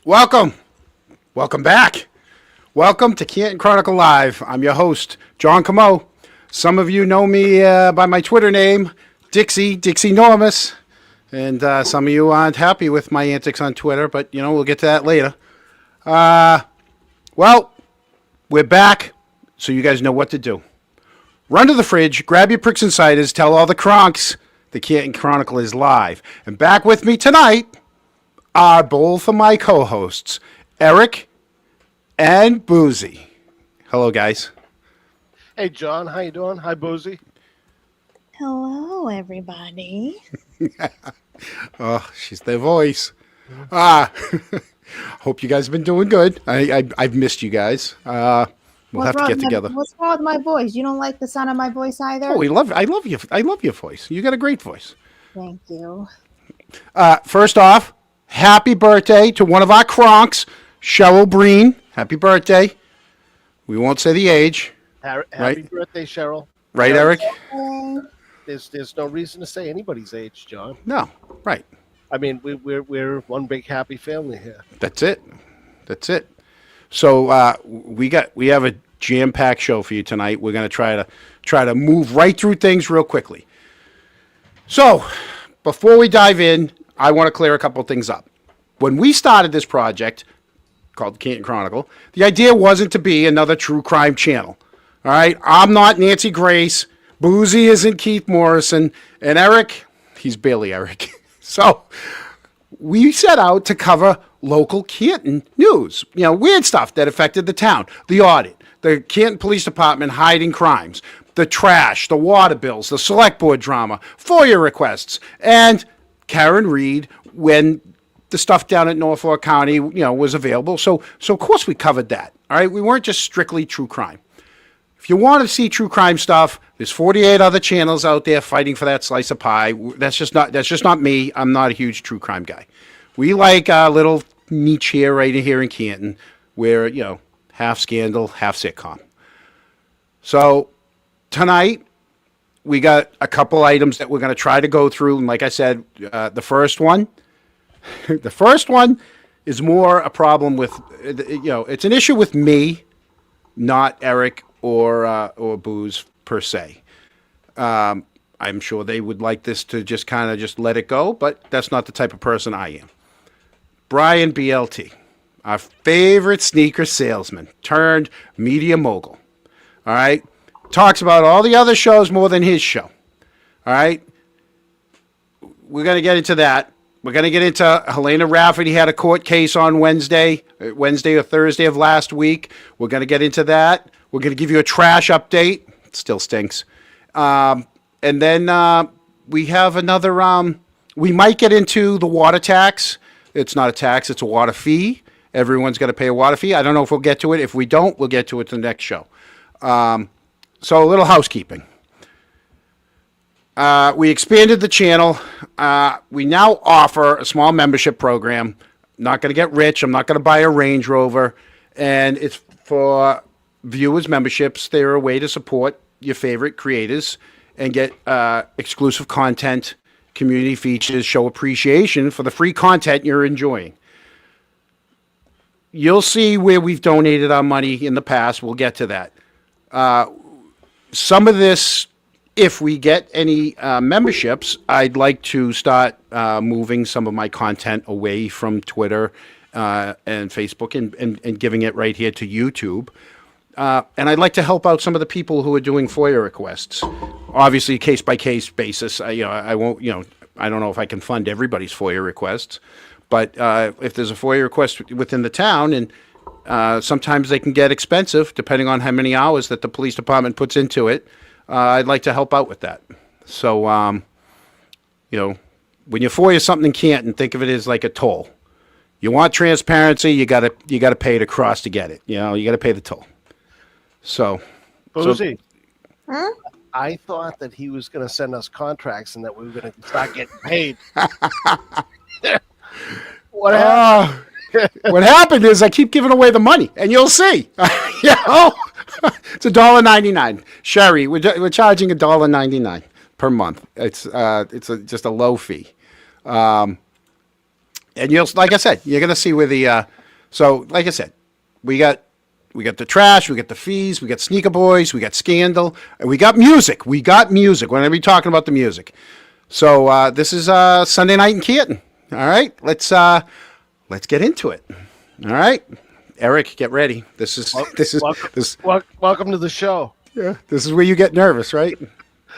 Welcome. Welcome back. Welcome to Canton Chronicle Live. I'm your host, John Camo. Some of you know me by my Twitter name, Dixie Normus. And some of you aren't happy with my antics on Twitter, but, we'll get to that later. Well, we're back, so you guys know what to do. Run to the fridge, grab your pricks and ciders, tell all the cronks the Canton Chronicle is live. And back with me tonight are both of my co-hosts, Eric and Boozy. Hello, guys. Hey, John. How you doing? Hi, Boozy. Hello, everybody. Oh, she's their voice. Hope you guys have been doing good. I've missed you guys. We'll have to get together. What's wrong with my voice? You don't like the sound of my voice either? Oh, I love you. I love your voice. You got a great voice. Thank you. First off, happy birthday to one of our cronks, Cheryl Breen. Happy birthday. We won't say the age. Happy birthday, Cheryl. Right, Eric? There's no reason to say anybody's age, John. No, right. I mean, we're one big happy family here. That's it. So we have a jam-packed show for you tonight. We're going to try to move right through things real quickly. So before we dive in, I want to clear a couple of things up. When we started this project called the Canton Chronicle, the idea wasn't to be another true crime channel. All right, I'm not Nancy Grace. Boozy isn't Keith Morrison, and Eric, he's barely Eric. So we set out to cover local Canton news, weird stuff that affected the town, the audit, the Canton Police Department hiding crimes, the trash, the water bills, the select board drama, FOIA requests, and Karen Reed when the stuff down at Norfolk County, was available. So of course we covered that. All right, we weren't just strictly true crime. If you want to see true crime stuff, there's 48 other channels out there fighting for that slice of pie. That's just not me. I'm not a huge true crime guy. We like a little niche here, right here in Canton, where, half scandal, half sitcom. So tonight, we got a couple items that we're going to try to go through. And like I said, the first one is more a problem with, it's an issue with me, not Eric or Booze per se. I'm sure they would like this to just kind of just let it go, but that's not the type of person I am. Brian BLT, our favorite sneaker salesman turned media mogul. All right. Talks about all the other shows more than his show. All right. We're going to get into that. We're going to get into Helena Rafferty had a court case on Wednesday or Thursday of last week. We're going to get into that. We're going to give you a trash update. It still stinks. And then we have another, we might get into the water tax. It's not a tax, it's a water fee. Everyone's got to pay a water fee. I don't know if we'll get to it. If we don't, we'll get to it the next show. So a little housekeeping. We expanded the channel. We now offer a small membership program. Not going to get rich. I'm not going to buy a Range Rover. And it's for viewers' memberships. They're a way to support your favorite creators and get exclusive content, community features, show appreciation for the free content you're enjoying. You'll see where we've donated our money in the past. We'll get to that. Some of this, if we get any memberships, I'd like to start moving some of my content away from Twitter and Facebook and giving it right here to YouTube. And I'd like to help out some of the people who are doing FOIA requests. Obviously, case by case basis. I won't. I don't know if I can fund everybody's FOIA requests, but if there's a FOIA request within the town, and sometimes they can get expensive depending on how many hours that the police department puts into it. I'd like to help out with that. So, when you FOIA something in Canton, think of it as like a toll. You want transparency, you gotta pay to cross to get it. You gotta pay the toll. So, Boozy, Huh? I thought that he was going to send us contracts and that we were going to start getting paid. What happened? What happened is I keep giving away the money, and you'll see. It's $1.99. Sherry, we're charging $1.99 per month. It's just a low fee. And like I said, you're going to see where the, so like I said, we got the trash, we got the fees, we got Sneaker Boys, we got Scandal, and we got music. We're going to be talking about the music. So this is Sunday night in Canton. All right, let's get into it. All right, Eric, get ready. This is Welcome to the show. Yeah, this is where you get nervous, right?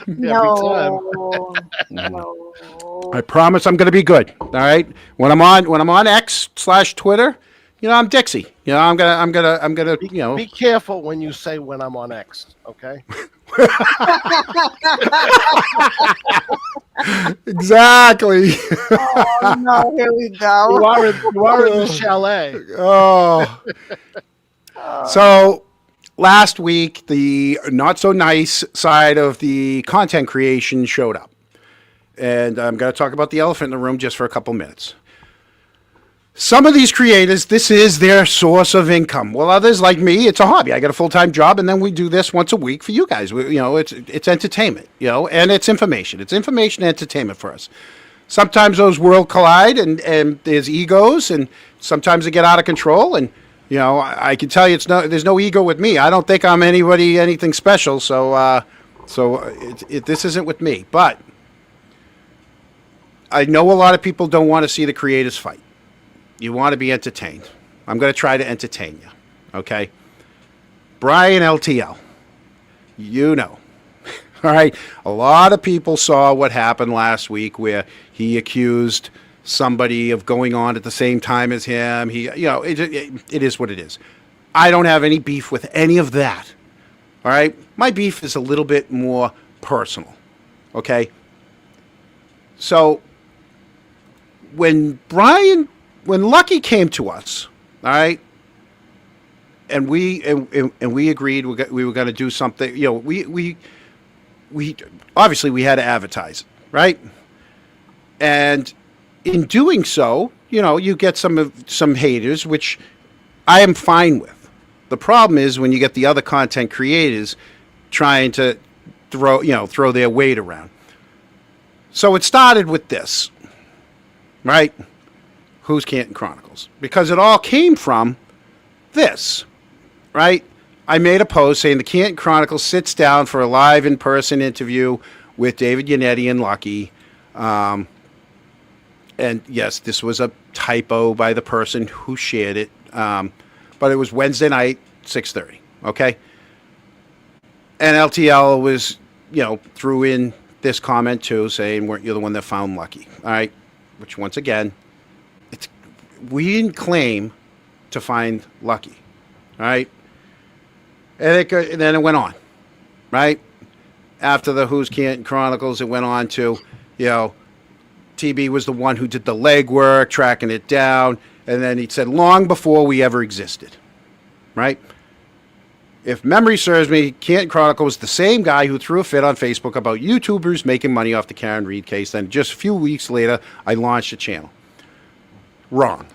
No. No. I promise I'm going to be good. All right. When I'm on X/Twitter, I'm Dixie. I'm gonna. Be careful when you say when I'm on X. Okay. Exactly. Oh no! Here we go. You are in the chalet. Oh. So last week, the not so nice side of the content creation showed up. And I'm going to talk about the elephant in the room just for a couple minutes. Some of these creators, this is their source of income. Well, others like me, it's a hobby. I got a full-time job, and then we do this once a week for you guys. It's entertainment, and it's information. It's information and entertainment for us. Sometimes those worlds collide, and there's egos, and sometimes they get out of control. And I can tell you, there's no ego with me. I don't think I'm anything special. So this isn't with me, but I know a lot of people don't want to see the creators fight. You want to be entertained. I'm going to try to entertain you. Okay? Brian LTL. All right? A lot of people saw what happened last week where he accused somebody of going on at the same time as him. It is what it is. I don't have any beef with any of that. All right? My beef is a little bit more personal. Okay? So when Lucky came to us, all right, and we agreed we were going to do something. We obviously we had to advertise it, right? And in doing so, you get some haters, which I am fine with. The problem is when you get the other content creators trying to throw their weight around. So it started with this. Right? Who's Canton Chronicles? Because it all came from this, right? I made a post saying the Canton Chronicles sits down for a live in-person interview with David Yannetti and Lucky. And yes, this was a typo by the person who shared it. But it was Wednesday night, 6:30, okay? And LTL was, threw in this comment too, saying, weren't you the one that found Lucky? All right? Which, once again, we didn't claim to find Lucky, all right? And then it went on, right? After the Who's Canton Chronicles, it went on to, TB was the one who did the legwork, tracking it down, and then he said, long before we ever existed, right? If memory serves me, Canton Chronicle was the same guy who threw a fit on Facebook about YouTubers making money off the Karen Reed case. Then just a few weeks later, I launched a channel. Wrong.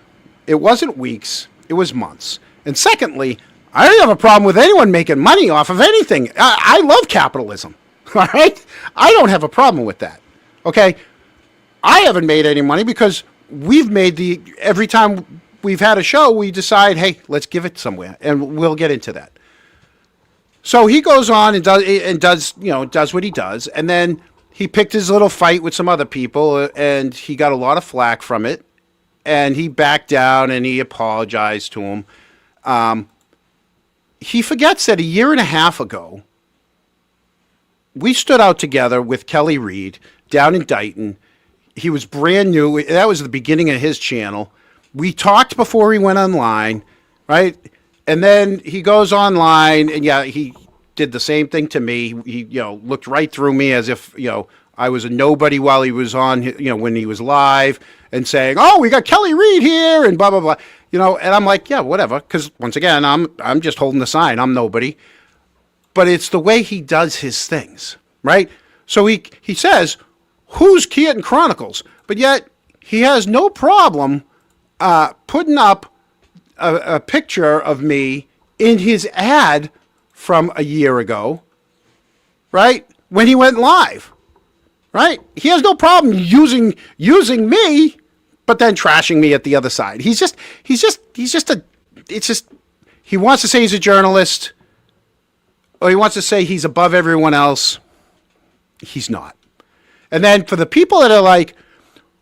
It wasn't weeks. It was months. And secondly, I don't have a problem with anyone making money off of anything. I love capitalism. All right? I don't have a problem with that. Okay? I haven't made any money because we've made every time we've had a show, we decide, hey, let's give it somewhere. And we'll get into that. So he goes on and does what he does, and then he picked his little fight with some other people, and he got a lot of flack from it, and he backed down and he apologized to him. He forgets that a year and a half ago, we stood out together with Kelly Reed down in Dighton. He was brand new. That was the beginning of his channel. We talked before he went online, right? And then he goes online, and he did the same thing to me. He, looked right through me as if, I was a nobody while he was on, when he was live, and saying, "Oh, we got Kelly Reed here," and blah blah blah, And I'm like, yeah, whatever, because once again, I'm just holding the sign. I'm nobody. But it's the way he does his things, right? So he says, "Who's Canton Chronicles?" But yet he has no problem putting up a picture of me in his ad from a year ago, right? When he went live, right? He has no problem using me but then trashing me at the other side. He wants to say he's a journalist, or he wants to say he's above everyone else. He's not. And then for the people that are like,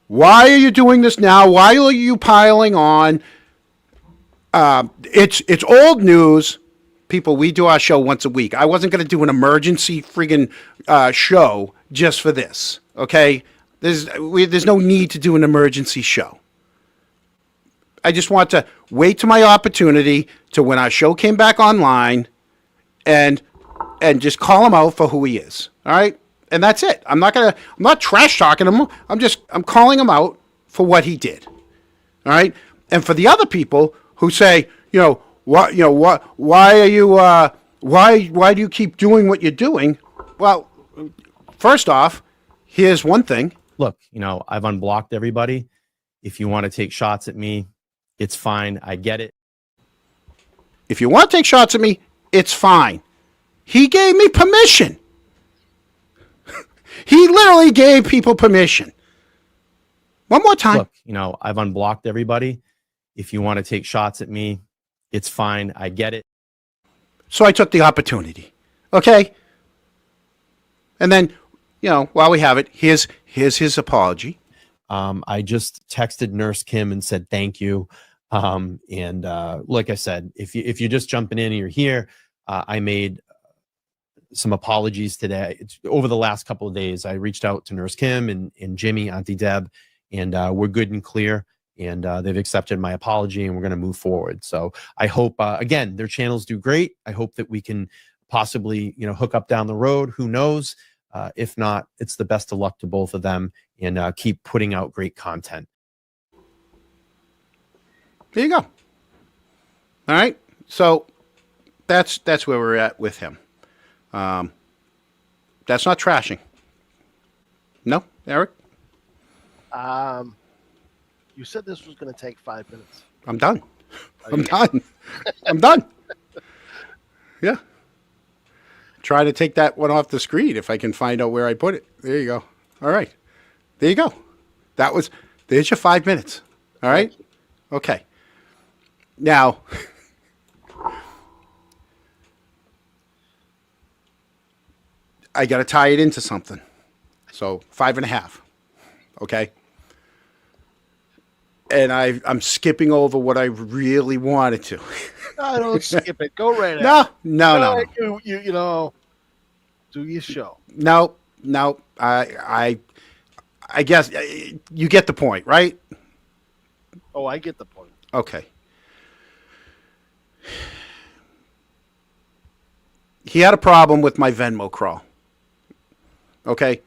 why are you doing this now? Why are you piling on? It's old news. People, we do our show once a week. I wasn't going to do an emergency friggin' show just for this, okay? There's no need to do an emergency show. I just want to wait to my opportunity to when our show came back online and just call him out for who he is, all right? And that's it. I'm not trash talking him. I'm calling him out for what he did, all right? And for the other people who say, why do you keep doing what you're doing? Well, first off, here's one thing. Look, I've unblocked everybody. If you want to take shots at me, it's fine. I get it. If you want to take shots at me, it's fine. He gave me permission. He literally gave people permission. One more time. Look, I've unblocked everybody. If you want to take shots at me, it's fine. I get it. So I took the opportunity. Okay? And then, while we have it, here's his apology. I just texted Nurse Kim and said thank you. And like I said, if you're just jumping in and you're here, I made some apologies today. Over the last couple of days, I reached out to Nurse Kim and Jimmy, Auntie Deb, and we're good and clear. And they've accepted my apology, and we're going to move forward. So I hope, again, their channels do great. I hope that we can possibly, hook up down the road. Who knows? If not, it's the best of luck to both of them, and keep putting out great content. There you go. All right. So that's where we're at with him. That's not trashing. No, Eric? You said this was going to take 5 minutes. I'm done. I'm done. Yeah. Try to take that one off the screen if I can find out where I put it. There you go. All right. There you go. There's your 5 minutes. All right. Okay. Now, I got to tie it into something. So 5.5. Okay. And I'm skipping over what I really wanted to. No, don't skip it. Go right ahead. No. You do your show. No. I guess you get the point, right? Oh, I get the point. Okay. He had a problem with my Venmo crawl. Okay.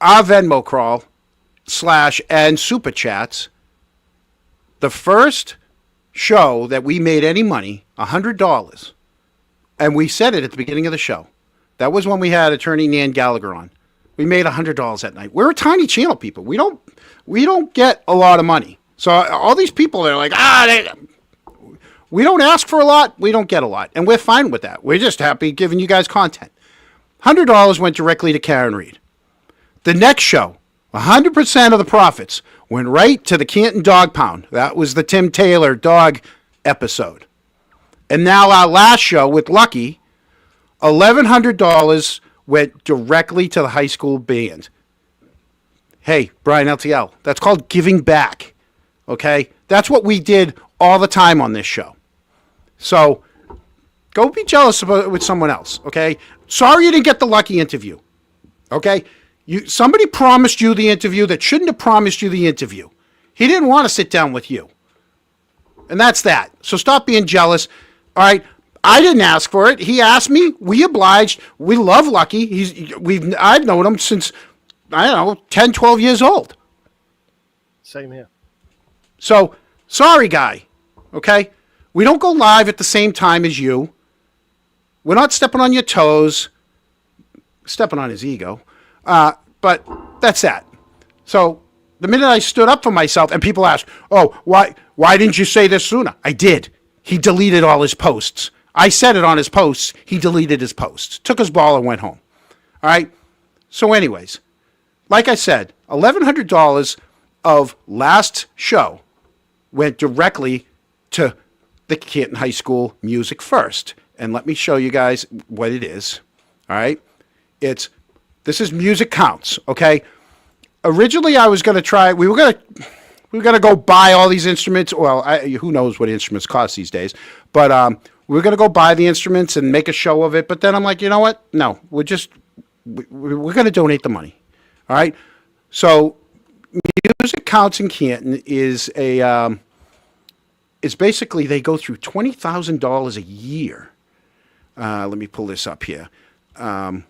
Our Venmo crawl / and super chats. The first show that we made any money, $100, and we said it at the beginning of the show. That was when we had attorney Nan Gallagher on. We made $100 that night. We're a tiny channel, people. We don't get a lot of money. So all these people that are like, we don't ask for a lot, we don't get a lot, and we're fine with that. We're just happy giving you guys content. $100 went directly to Karen Reed. The next show, 100% of the profits went right to the Canton Dog Pound. That was the Tim Taylor dog episode. And now our last show with Lucky, $1,100 went directly to the high school band. Hey, Brian LTL, that's called giving back. Okay? That's what we did all the time on this show. So go be jealous with someone else. Okay? Sorry you didn't get the Lucky interview. Okay? Somebody promised you the interview that shouldn't have promised you the interview. He didn't want to sit down with you. And that's that. So stop being jealous. All right? I didn't ask for it. He asked me. We obliged. We love Lucky. I've known him since, 10, 12 years old. Same here. So, sorry, guy. Okay? We don't go live at the same time as you. We're not stepping on your toes. Stepping on his ego. But that's that. So the minute I stood up for myself and people ask, oh, why didn't you say this sooner? I did. He deleted all his posts. I said it on his posts. He deleted his posts. Took his ball and went home. All right? So anyways, like I said, $1,100 of last show went directly to the Canton High School Music First. And let me show you guys what it is. All right. This is Music Counts. Okay. Originally, I was going to try, we were going to go buy all these instruments. Well, who knows what instruments cost these days, but, we were going to go buy the instruments and make a show of it. But then I'm like, you know what? No, we're going to donate the money. All right. So Music Counts in Canton is is basically they go through $20,000 a year. Let me pull this up here. Where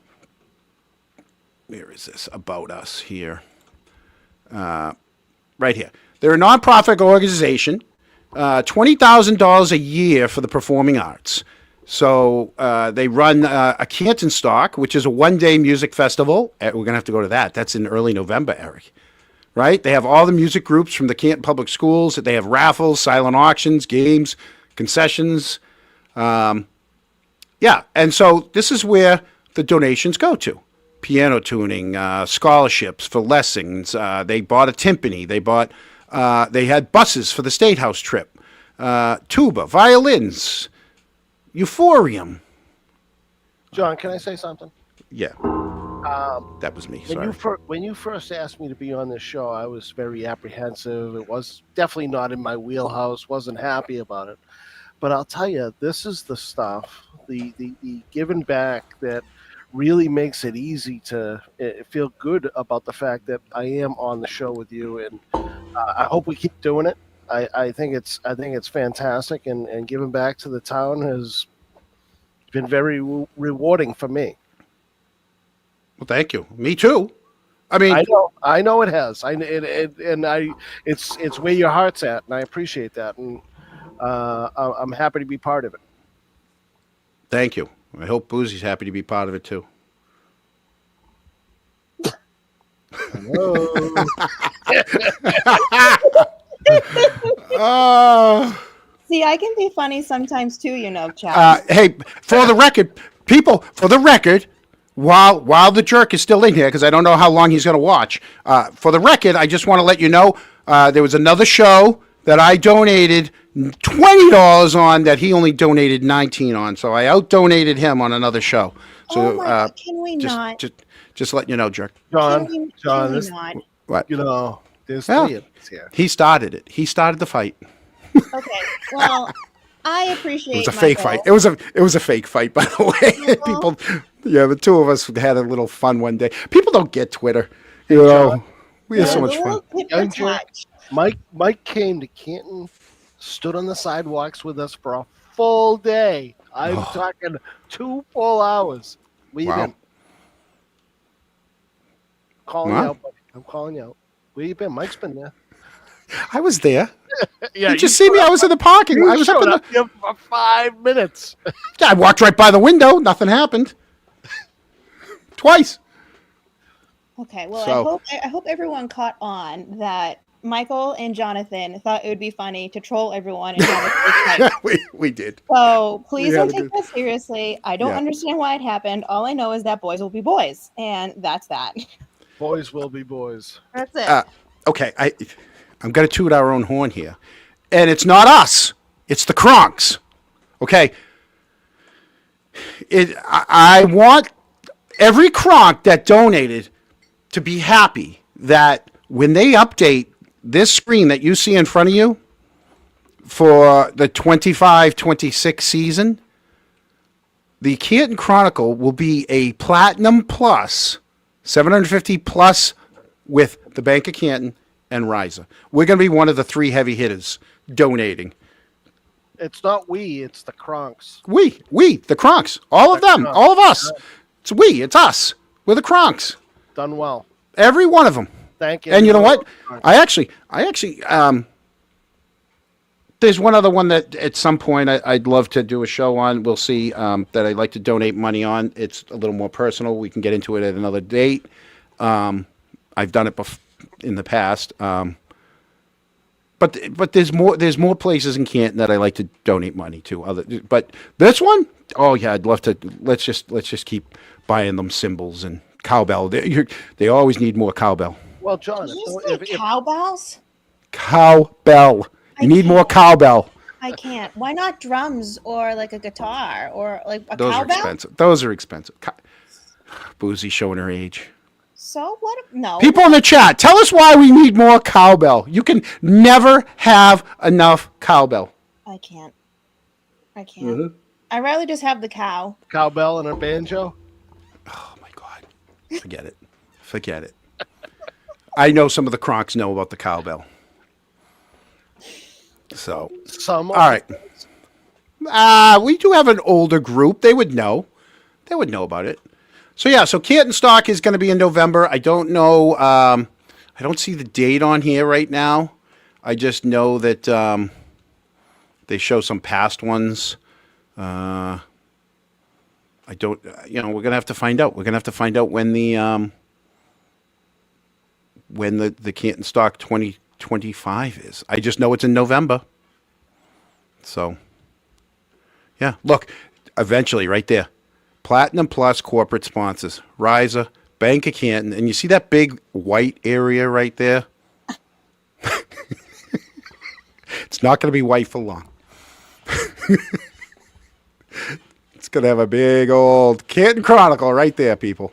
is this? About Us here. Right here. They're a nonprofit organization. $20,000 a year for the performing arts. So they run a Canton Stock, which is a one-day music festival. We're going to have to go to that. That's in early November, Eric. Right? They have all the music groups from the Canton Public Schools. They have raffles, silent auctions, games, concessions. Yeah. And so this is where the donations go to. Piano tuning, scholarships for lessons. They bought a timpani. They had buses for the State House trip. Tuba, violins, euphorium. John, can I say something? Yeah. That was me. When Sorry. when you first asked me to be on this show, I was very apprehensive. It was definitely not in my wheelhouse. Wasn't happy about it. But I'll tell you, this is the stuff, the giving back that really makes it easy to feel good about the fact that I am on the show with you, and I hope we keep doing it. I think it's fantastic, and giving back to the town has been very rewarding for me. Well, thank you. Me too. I mean, I know it has. It's where your heart's at, and I appreciate that, and I'm happy to be part of it. thank you. I hope Boozy's happy to be part of it too. Hello. See, I can be funny sometimes too, Chad. Hey, for the record, people, while the jerk is still in here, because I don't know how long he's going to watch, for the record, I just want to let you know there was another show that I donated $20 on that he only donated $19 on. So I out-donated him on another show. So, oh my God, can we just, not? Just letting you know, jerk. John, Can we not? What? There's Yeah. three of us here. He started it. He started the fight. Okay, well, I appreciate It was a fake fight. It was a fake fight, by the way. People, yeah, the two of us had a little fun one day. People don't get Twitter, We had so much fun. Young jerk. Mike came to Canton, stood on the sidewalks with us for a full day. I'm talking 2 full hours. Where you been? Calling you out, buddy. I'm calling you out. Where you been? Mike's been there. I was there. Yeah, Did you see me? I was in the parking. I was up in the. here for 5 minutes. Yeah, I walked right by the window. Nothing happened. Twice. Okay, well, So- I hope everyone caught on that Michael and Jonathan thought it would be funny to troll everyone and have a fake fight. we did. So please We don't had a take that seriously. I don't Yeah. understand why it happened. All I know is that boys will be boys, and that's that. Boys will be boys. That's it. Okay, I'm going to toot our own horn here. And it's not us. It's the Kronks. Okay? I want every Kronk that donated to be happy that when they update this screen that you see in front of you for the 25-26 season, the Canton Chronicle will be a Platinum Plus, 750 plus with the Bank of Canton and Riser. We're going to be one of the 3 heavy hitters donating. It's not we, it's the Kronks. We, the Kronks, all of them, all of us. It's we, it's us. We're the Kronks. Done well. Every one of them. Thank you. And you know what? I actually, there's one other one that at some point I'd love to do a show on. We'll see, that I'd like to donate money on. It's a little more personal. We can get into it at another date. I've done it in the past. But there's more places in Canton that I like to donate money to. But this one, oh yeah, I'd love to. Let's just keep buying them cymbals and cowbell. They always need more cowbell. Well, John, Did you say cowbells? Cowbell. I You need more can't. cowbell. I can't. Why not drums or like a guitar or like a Those are cowbell? expensive. Those are expensive. Boozy showing her age. So what? No. People in the chat, tell us why we need more cowbell. You can never have enough cowbell. I can't. I'd rather just have the cow. Cowbell and a banjo? Oh my God. Forget it. Forget it. I know some of the Kronks know about the cowbell. So, Some. all right. We do have an older group. They would know. They would know about it. So, yeah, so Canton Stock is going to be in November. I don't know. I don't see the date on here right now. I just know that they show some past ones. I don't, we're going to have to find out. We're going to have to find out when the Canton Stock 2025 is. I just know it's in November. So, yeah, look, eventually right there. Platinum Plus corporate sponsors, Riser, Bank of Canton, and you see that big white area right there? It's not going to be white for long. It's going to have a big old Canton Chronicle right there, people.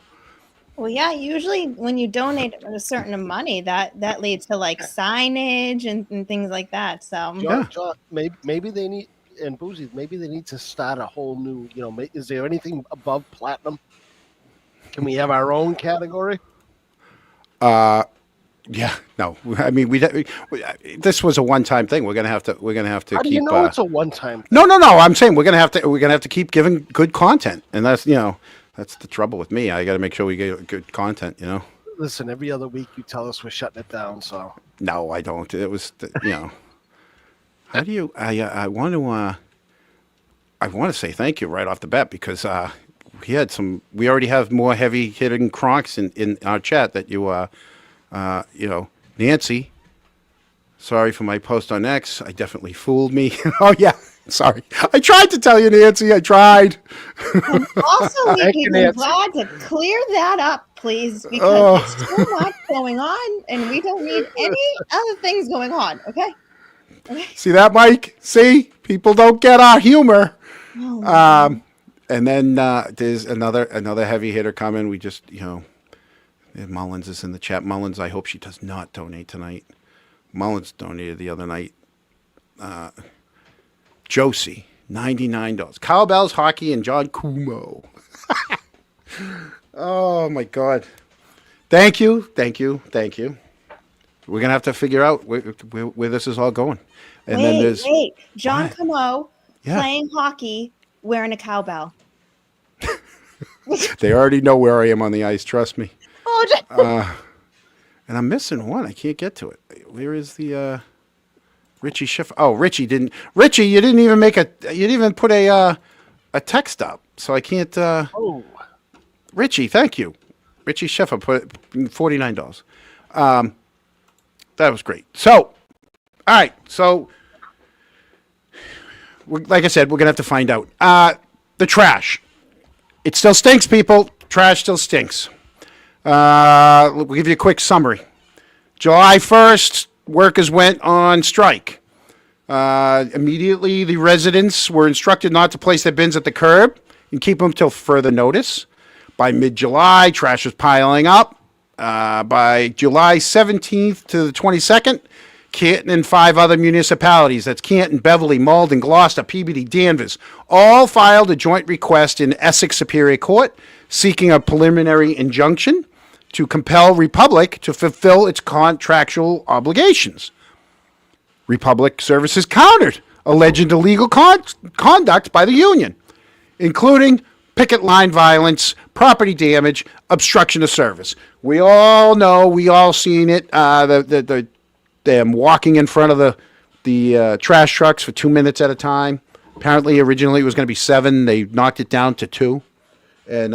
Well, yeah. Usually, when you donate a certain amount of money, that leads to like signage and things like that. So, John, maybe they need, and Boozy, maybe they need to start a whole new. Is there anything above platinum? Can we have our own category? Yeah, no. I mean, this was a one-time thing. We're gonna have to How do keep. you know it's a one-time thing? No. I'm saying we're gonna have to keep giving good content, and that's the trouble with me. I got to make sure we get good content. Listen, every other week you tell us we're shutting it down. So No, I don't. It was How do you? I want to say thank you right off the bat because we already have more heavy hitting Kronks in our chat that Nancy. Sorry for my post on X. I definitely fooled me. Oh yeah, sorry. I tried to tell you, Nancy. I tried. and also, Thank you, we're Nancy. glad to clear that up, please, because there's so much going on, and we don't need any other things going on. Okay. See that, Mike? See, people don't get our humor. Oh, my And then there's another heavy hitter coming. We just, Mullins is in the chat. Mullins, I hope she does not donate tonight. Mullins donated the other night. Josie, $99. Cowbells, hockey, and John Kumo. Oh, my God. Thank you. We're going to have to figure out where this is all going. And then there's John What? Camo Yeah. playing hockey wearing a cowbell. They already know where I am on the ice, trust me. Oh, And I'm missing one. I can't get to it. Where is the Richie Schiff? Oh, Richie, you didn't even put a text up. So I can't Richie, thank you. Richie Schiffer put $49. That was great. So, all right. So, like I said, we're going to have to find out. The trash. It still stinks, people. Trash still stinks. We'll give you a quick summary. July 1st, workers went on strike. Immediately, the residents were instructed not to place their bins at the curb and keep them till further notice. By mid-July, trash was piling up. By July 17th to the 22nd, Canton and 5 other municipalities, that's Canton, Beverly, Malden, Gloucester, Peabody, Danvers, all filed a joint request in Essex Superior Court seeking a preliminary injunction to compel Republic to fulfill its contractual obligations. Republic Services countered alleged illegal conduct by the union, including picket line violence, property damage, obstruction of service. We all know, we all seen it. Them walking in front of the trash trucks for 2 minutes at a time. Apparently, originally it was going to be 7. They knocked it down to 2, and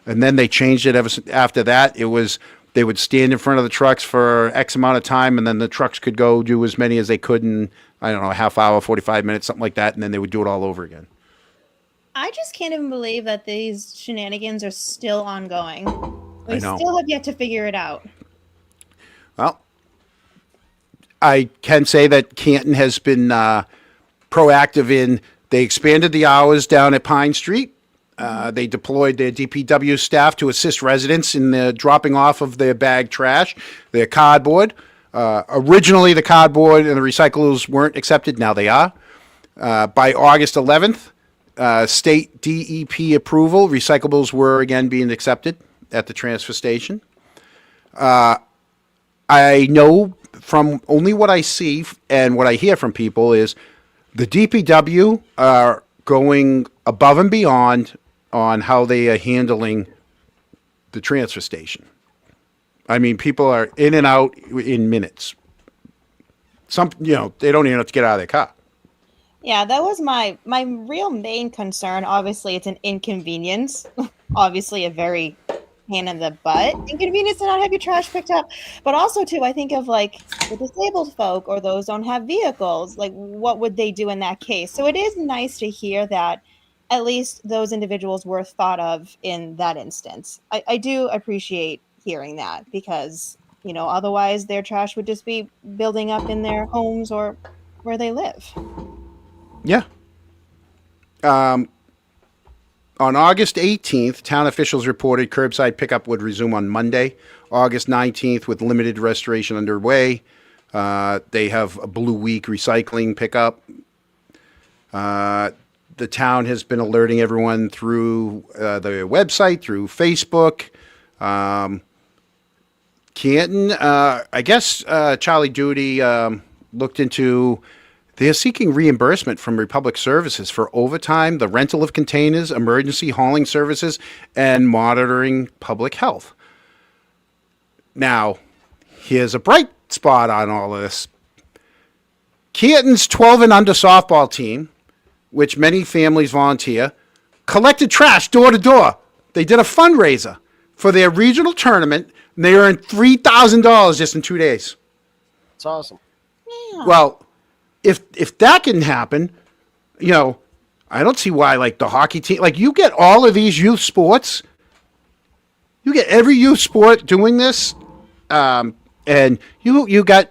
then they changed it. After that, they would stand in front of the trucks for X amount of time, and then the trucks could go do as many as they could in, I don't know, a half hour, 45 minutes, something like that, and then they would do it all over again. I just can't even believe that these shenanigans are still ongoing. We I know. still have yet to figure it out. Well, I can say that Canton has been proactive in, they expanded the hours down at Pine Street. They deployed their DPW staff to assist residents in the dropping off of their bag trash, their cardboard. Originally, the cardboard and the recyclables weren't accepted. Now they are. By August 11th, state DEP approval, recyclables were again being accepted at the transfer station. I know from only what I see and what I hear from people is the DPW are going above and beyond on how they are handling the transfer station. I mean, people are in and out in minutes. Some, they don't even have to get out of their car. Yeah, that was my real main concern. Obviously, it's an inconvenience. Obviously, a very pain in the butt inconvenience to not have your trash picked up. But also, too, I think of like the disabled folk or those don't have vehicles. Like, what would they do in that case? So it is nice to hear that at least those individuals were thought of in that instance. I do appreciate hearing that because, otherwise their trash would just be building up in their homes or where they live. Yeah. On August 18th, town officials reported curbside pickup would resume on Monday, August 19th, with limited restoration underway. They have a Blue Week recycling pickup. The town has been alerting everyone through the website, through Facebook. Canton, I guess Charlie Duty looked into. They are seeking reimbursement from Republic Services for overtime, the rental of containers, emergency hauling services, and monitoring public health. Now, here's a bright spot on all of this. Canton's 12 and under softball team, which many families volunteer, collected trash door to door. They did a fundraiser for their regional tournament, and they earned $3,000 just in 2 days. It's awesome. Yeah. Well, if that can happen, I don't see why, like, the hockey team, like, you get all of these youth sports, you get every youth sport doing this, and you got,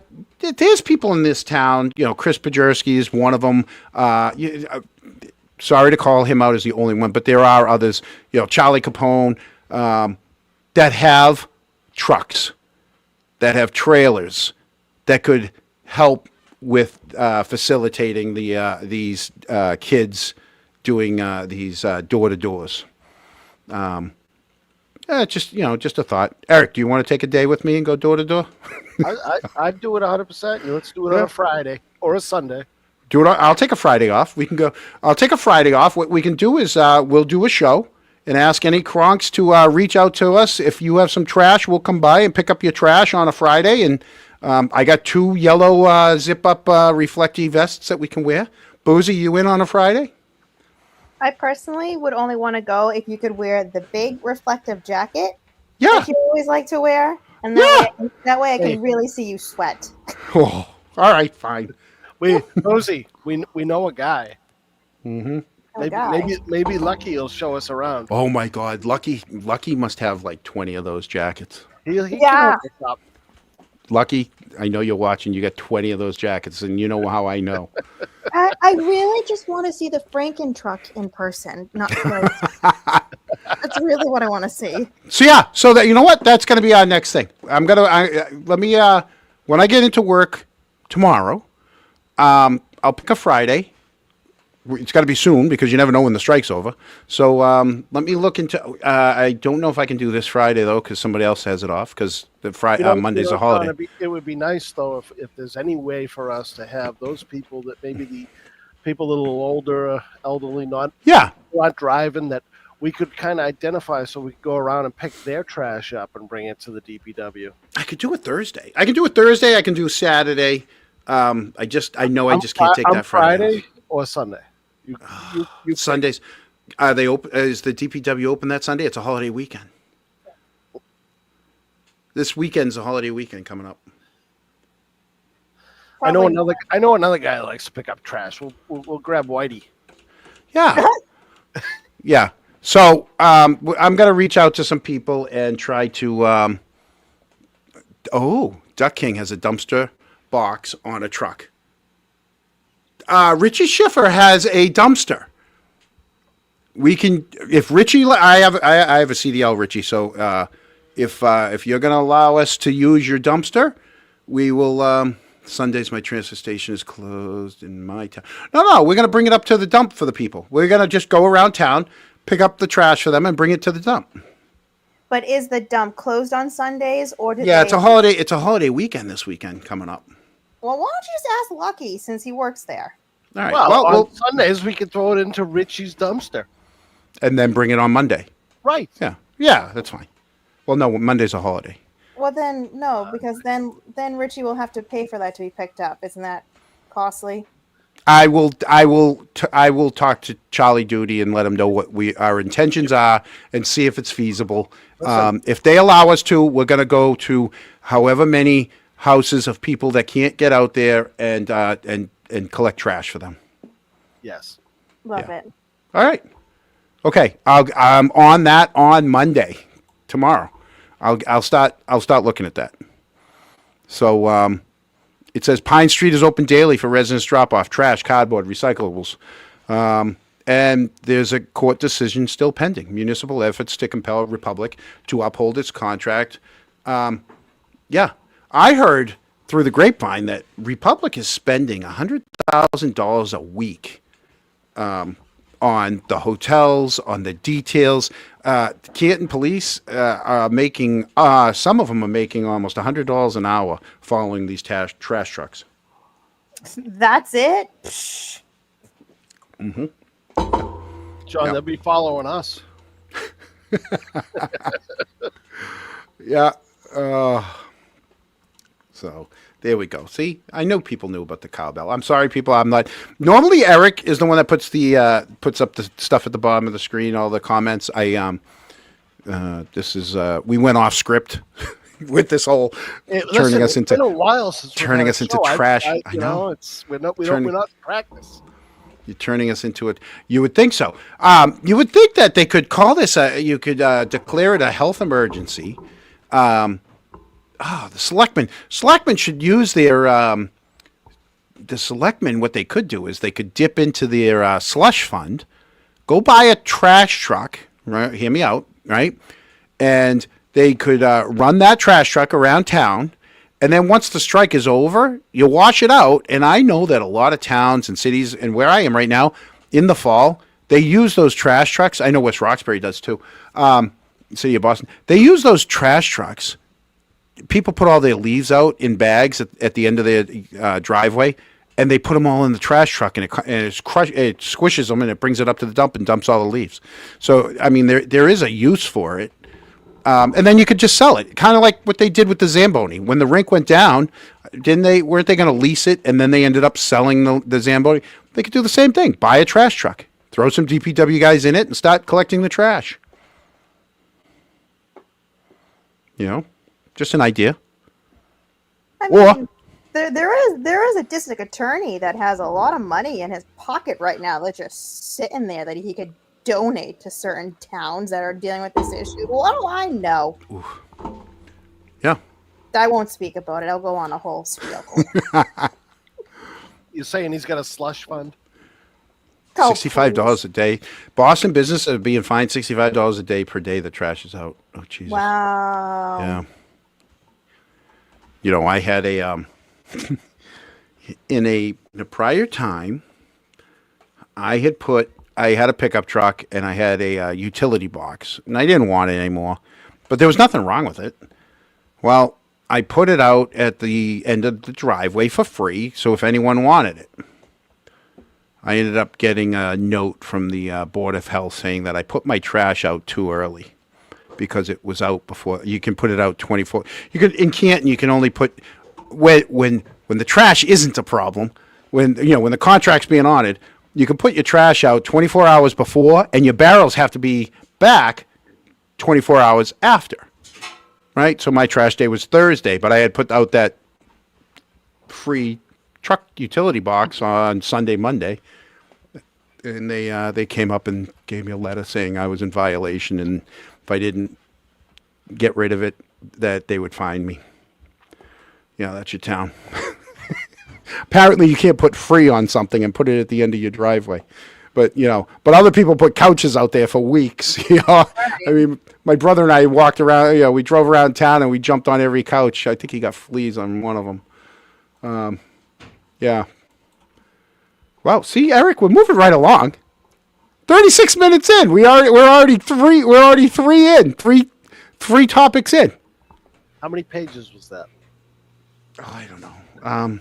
there's people in this town, Chris Pajerski is one of them. Sorry to call him out as the only one, but there are others, Charlie Capone, that have trucks, that have trailers, that could help with facilitating these kids doing these door-to-doors. Just a thought. Eric, do you want to take a day with me and go door-to-door? I'd do it 100%. Let's do it on a Friday or a Sunday. Do it. I'll take a Friday off. We can go. I'll take a Friday off. What we can do is we'll do a show and ask any Kronks to reach out to us. If you have some trash, we'll come by and pick up your trash on a Friday. And I got 2 yellow zip-up reflective vests that we can wear. Boozy, you in on a Friday? I personally would only want to go if you could wear the big reflective jacket Yeah. that you always like to wear. And that way I can really see you sweat. Oh, all right, fine. Rosie, we know a guy. Mm-hmm. Maybe Lucky will show us around. Oh my God, Lucky must have like 20 of those jackets. He Yeah. can hook us up. Lucky, I know you're watching. You got 20 of those jackets, and you know how I know. I really just want to see the Franken truck in person. Not like, that's really what I want to see. So that, you know what? That's going to be our next thing. Let me when I get into work tomorrow, I'll pick a Friday. It's got to be soon because you never know when the strike's over. So let me look into. I don't know if I can do this Friday though because somebody else has it off because the Monday's a holiday. It would be nice though if there's any way for us to have those people that maybe the people a little older, elderly, not driving, that we could kind of identify so we could go around and pick their trash up and bring it to the DPW. I could do it Thursday. I can do Saturday. I just can't take that Friday or Sunday. You Sundays. Are they open? Is the DPW open that Sunday? It's a holiday weekend. This weekend's a holiday weekend coming up. I know another guy that likes to pick up trash. We'll grab Whitey. Yeah. Yeah. So I'm gonna reach out to some people and try to. Duck King has a dumpster box on a truck. Richie Schiffer has a dumpster. We can, if Richie, I have a CDL, Richie. So if you're going to allow us to use your dumpster, we will. Sundays, my transfer station is closed in my town. No, we're going to bring it up to the dump for the people. We're going to just go around town, pick up the trash for them, and bring it to the dump. But is the dump closed on Sundays, or did Yeah, they... it's a holiday. It's a holiday weekend this weekend coming up. Well, why don't you just ask Lucky since he works there? All right. Well, on Well, Sundays we could throw it into Richie's dumpster. and then bring it on Monday. Right. Yeah, that's fine. Well, no, Monday's a holiday. Well, then no, because then Richie will have to pay for that to be picked up. Isn't that costly? I will talk to Charlie Duty and let him know what our intentions are and see if it's feasible. If they allow us to, we're going to go to however many houses of people that can't get out there and collect trash for them. Yes. Love it. All right. Okay. I'm on that on Monday, tomorrow. I'll start looking at that. So it says Pine Street is open daily for residents drop off trash, cardboard, recyclables. And there's a court decision still pending. Municipal efforts to compel Republic to uphold its contract. Yeah, I heard through the grapevine that Republic is spending $100,000 a week on the hotels, on the details. Canton police are making, some of them are making almost $100 an hour following these trash trucks. That's it. Mm-hmm. John, Yep. they'll be following us. Yeah. So there we go. See, I know people knew about the cowbell. I'm sorry, people. I'm not. Normally, Eric is the one that puts up the stuff at the bottom of the screen, all the comments. This is we went off script with this whole turning us into It's been a while since turning us into trash. I know. We're not in practice. You're turning us into it. You would think so. You would think that they could call this. You could declare it a health emergency. The selectmen should use their. The selectmen, what they could do is they could dip into their slush fund, go buy a trash truck. Right, hear me out. Right, and they could run that trash truck around town. And then once the strike is over, you wash it out. And I know that a lot of towns and cities, and where I am right now, in the fall, they use those trash trucks. I know West Roxbury does too. City of Boston. They use those trash trucks. People put all their leaves out in bags at the end of their driveway, and they put them all in the trash truck, and it squishes them, and it brings it up to the dump and dumps all the leaves. So, I mean, there is a use for it. And then you could just sell it, kind of like what they did with the Zamboni. When the rink went down, weren't they going to lease it, and then they ended up selling the Zamboni? They could do the same thing. Buy a trash truck, throw some DPW guys in it, and start collecting the trash. You know, just an idea. I mean, there is a district attorney that has a lot of money in his pocket right now that's just sitting there that he could donate to certain towns that are dealing with this issue. What do I know? Oof. Yeah. I won't speak about it. I'll go on a whole spiel. You're saying he's got a slush fund? Oh, $65 a day. Boston business are being fined $65 a day per day the trash is out. Oh, Jesus. Wow. Yeah. You know, I had a in a prior time, I had a pickup truck and I had a utility box, and I didn't want it anymore, but there was nothing wrong with it. Well, I put it out at the end of the driveway for free, so if anyone wanted it. I ended up getting a note from the Board of Health saying that I put my trash out too early because it was out before. You can put it out 24. You could in Canton. You can only put when the trash isn't a problem. When the contract's being honored, you can put your trash out 24 hours before, and your barrels have to be back 24 hours after. Right. So my trash day was Thursday, but I had put out that free truck utility box on Sunday, Monday, and they came up and gave me a letter saying I was in violation, and if I didn't get rid of it, that they would fine me. Yeah, that's your town. Apparently, you can't put free on something and put it at the end of your driveway. But but other people put couches out there for weeks. I mean, my brother and I walked around. We drove around town and we jumped on every couch. I think he got fleas on one of them. Yeah. Well, see, Eric, we're moving right along. 36 minutes in. We're already three in. Three topics in. How many pages was that? Oh, I don't know.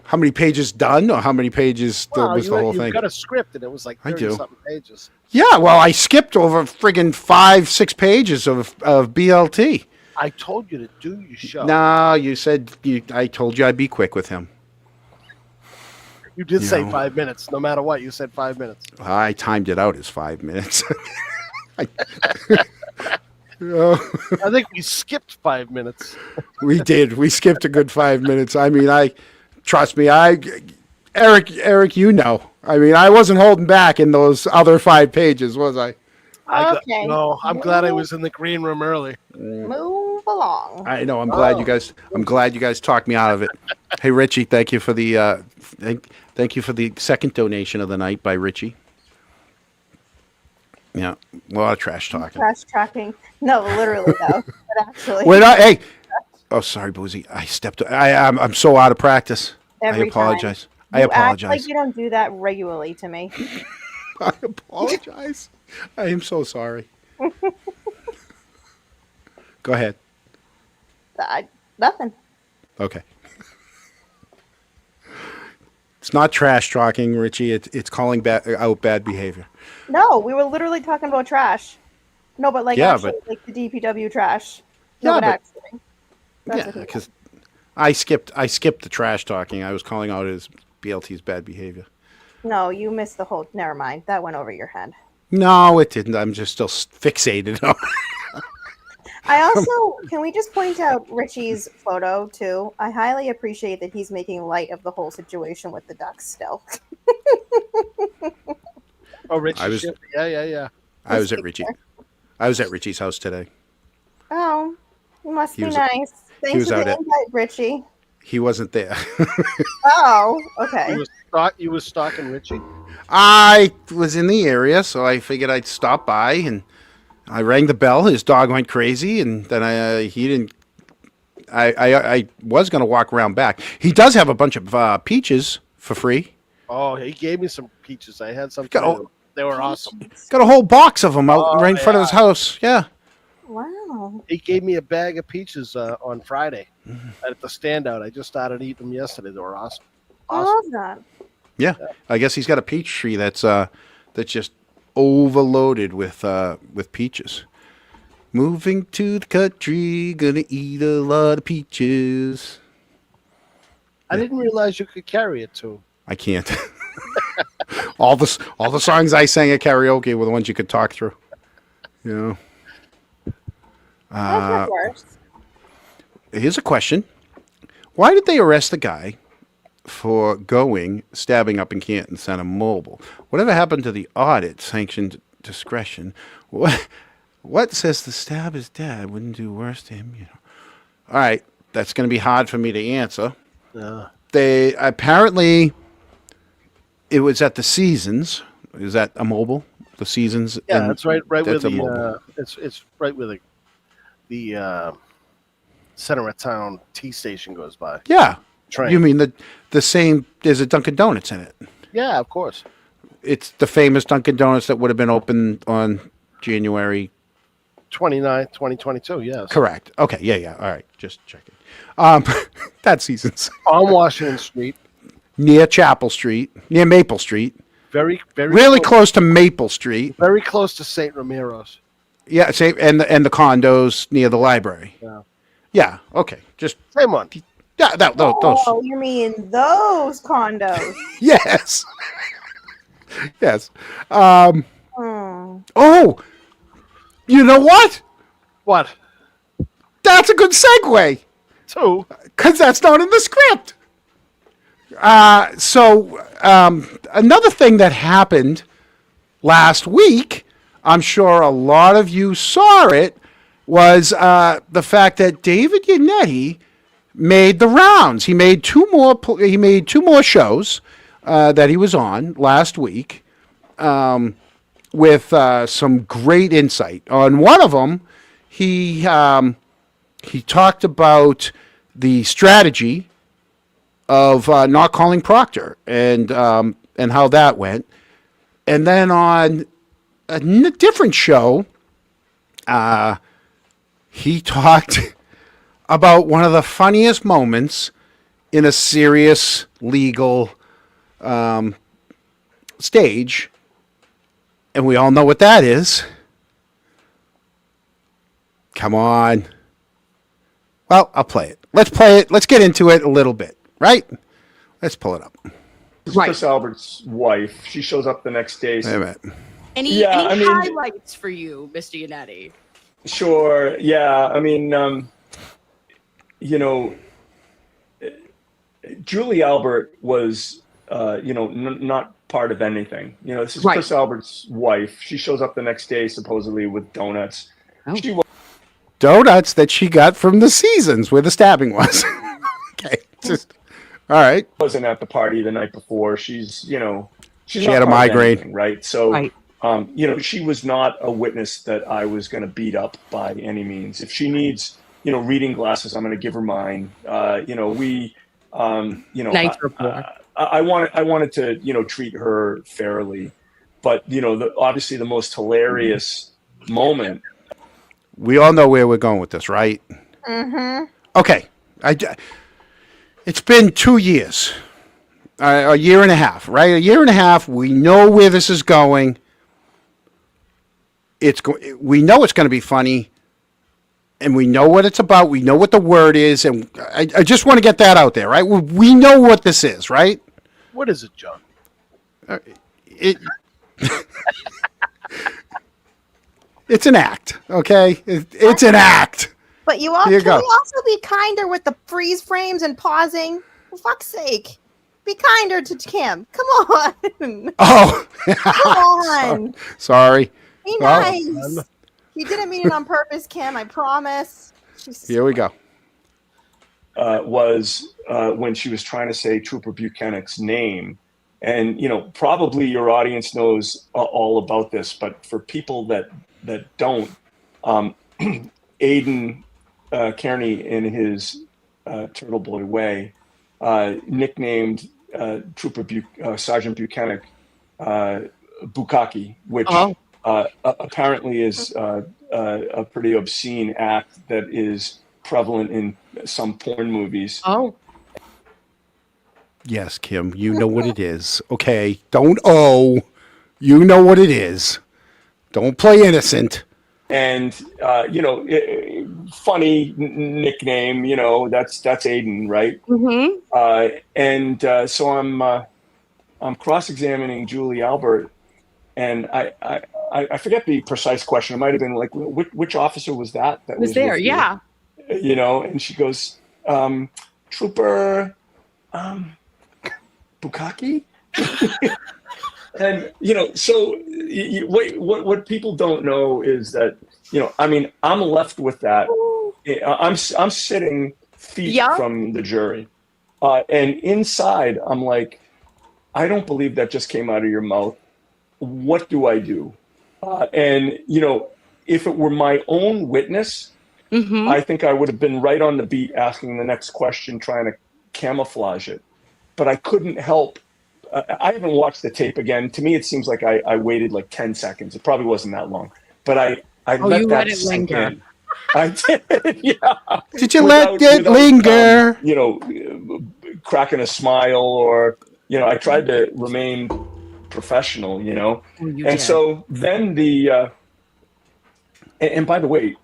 How many pages done, or how many pages was the whole thing? You got a script, and it was like 30-something pages. Yeah, well, I skipped over friggin' 5-6 pages of BLT. I told you to do your show. No, I told you I'd be quick with him. You did say 5 minutes. No matter what, you said 5 minutes. I timed it out as 5 minutes. I think we skipped 5 minutes. We did. We skipped a good 5 minutes. I mean, trust me, Eric, I mean, I wasn't holding back in those other 5 pages, was I? Okay. No, I'm glad I was in the green room early. Move along. I know. I'm glad you guys talked me out of it. Hey, Richie, thank you for the thank you for the second donation of the night by Richie. Yeah, a lot of trash talking. Trash talking. No, literally though. But actually, We're not. Hey. Oh, sorry, Boozy. I'm so out of practice. I apologize. You act like you don't do that regularly to me. I apologize. I am so sorry. Go ahead. Nothing. Okay. It's not trash talking, Richie. It's calling out bad behavior. No, we were literally talking about trash. No, but like actually, like the DPW trash. No, Yeah, but actually. Yeah, because I skipped the trash talking. I was calling out his BLT's bad behavior. No, you missed the whole. Never mind. That went over your head. No, it didn't. I'm just still fixated on. I also can we just point out Richie's photo too? I highly appreciate that he's making light of the whole situation with the ducks still. Oh, Richie. Yeah. I was at Richie's house today. Oh, must be nice. Thanks for the invite, Richie. He wasn't there. Oh, okay. You was stalking Richie? I was in the area, so I figured I'd stop by, and I rang the bell. His dog went crazy, and then he didn't. I was going to walk around back. He does have a bunch of peaches for free. Oh, he gave me some peaches. I had some. They were awesome. Got a whole box of them out right in front of his house. Yeah. Wow. He gave me a bag of peaches on Friday at the standout. I just started eating them yesterday. They were awesome. I love that. Yeah, I guess he's got a peach tree that's just overloaded with peaches. Moving to the country, gonna eat a lot of peaches. I didn't realize you could carry it too. I can't. all the songs I sang at karaoke were the ones you could talk through. You know. That's worse. Here's a question: why did they arrest the guy for stabbing up in Canton Center Mobile? Whatever happened to the audit sanctioned discretion? What says the stab is dead? Wouldn't do worse to him, All right, that's going to be hard for me to answer. They apparently it was at the Seasons. Is that a Mobile? The Seasons. Yeah, that's right. Right that's where the it's right where the center of town T station goes by. Yeah. Train. You mean the same? There's a Dunkin' Donuts in it. Yeah, of course. It's the famous Dunkin' Donuts that would have been open on January 29th, 2022. Yes. Correct. Okay. Yeah. All right. Just checking. That Seasons. On Washington Street. Near Chapel Street. Near Maple Street. Very really close to Maple Street. Very close to St. Ramiro's. Yeah. Same. And the condos near the library. Yeah. Yeah. Okay. Just same one. Yeah. Those. Oh, you mean those condos? Yes. Yes. Hmm. Oh. You know what? What? That's a good segue. Two. Because that's not in the script. So another thing that happened last week, I'm sure a lot of you saw it, was the fact that David Yannetti made the rounds. He made two more shows that he was on last week with some great insight. On one of them, he talked about the strategy of not calling Proctor and how that went. And then on a different show, he talked about one of the funniest moments in a serious legal stage. And we all know what that is. Come on. Well, I'll play it. Let's play it. Let's get into it a little bit, right? Let's pull it up. Right. Chris Albert's wife. She shows up the next day. Wait a minute. Any highlights for you, Mr. Yannetti? Sure. Yeah. I mean, Julie Albert was, not part of anything. This is Right. Chris Albert's wife. She shows up the next day, supposedly with donuts. Oh. She Donuts that she got from the Seasons where the stabbing was. Okay. Just all right. wasn't at the party the night before. She She not had a part of migraine. anything, right? So, Right. she was not a witness that I was going to beat up by any means. If she needs, reading glasses, I'm going to give her mine. Nice report. I wanted to, treat her fairly, but obviously the most hilarious moment. We all know where we're going with this, right? Mm-hmm. Okay. It's been 2 years, a year and a half, right? A year and a half. We know where this is going. We know it's going to be funny, and we know what it's about. We know what the word is, and I just want to get that out there, right? We know what this is, right? What is it, John? It's an act, okay? It's an act. But you all Here you can go. we also be kinder with the freeze frames and pausing? For fuck's sake. Be kinder to Kim. Come on. Oh, Come on. sorry. Be Well, nice. You didn't mean it on purpose, Kim, I promise. Here we go. Was when she was trying to say Trooper Buchanan's name. And, probably your audience knows all about this, but for people that don't, Aidan Kearney, in his Turtle Boy way, nicknamed Sergeant Buchanan Bukkake, which apparently is a pretty obscene act that is prevalent in some porn movies. Oh. Yes, Kim, you know what it is. Okay, don't you know what it is. Don't play innocent. And funny nickname, that's Aiden, right? Mm-hmm. So I'm cross-examining Julie Albert, and I forget the precise question. It might have been like, which officer was that Was there? with you? Yeah. And she goes, Trooper Bukkake. And so what people don't know is that I'm left with that. I'm sitting feet from the jury, and inside I'm like, I don't believe that just came out of your mouth. What do I do? And if it were my own witness, I think I would have been right on the beat, asking the next question, trying to camouflage it. But I couldn't help. I haven't watched the tape again. To me, it seems like I waited like 10 seconds. It probably wasn't that long. But I let it sink in. I did, yeah. Did you let it linger? Cracking a smile, or I tried to remain professional. Did. So then and by the way,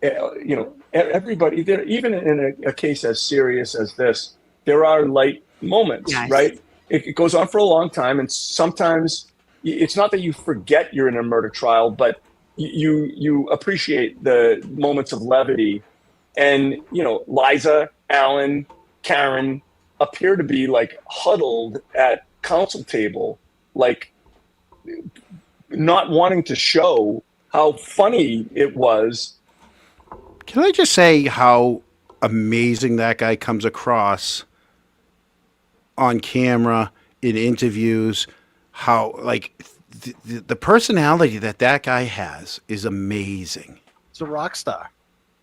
everybody there, even in a case as serious as this, there are light moments, right? It goes on for a long time, and sometimes it's not that you forget you're in a murder trial, but you appreciate the moments of levity. And Liza, Alan, Karen appear to be like huddled at counsel table, like not wanting to show how funny it was. Can I just say how amazing that guy comes across on camera in interviews. How like the personality that guy has is amazing. He's a rock star.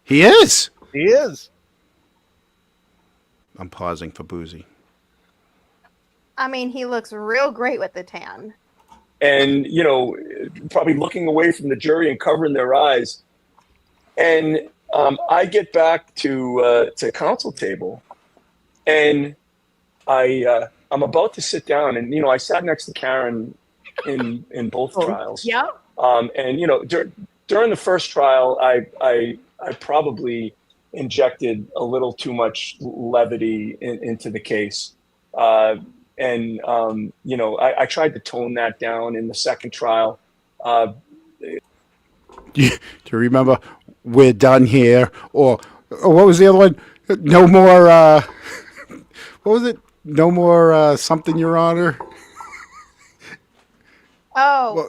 He is. He is. I'm pausing for Boozy. I mean, he looks real great with the tan. And, probably looking away from the jury and covering their eyes. And I get back to counsel table, and I'm about to sit down, and I sat next to Karen in both trials. Yeah. And during the first trial, I probably injected a little too much levity into the case. I tried to tone that down in the second trial. Do you remember "We're done here" or what was the other one? No more. What was it? No more something, Your Honor. No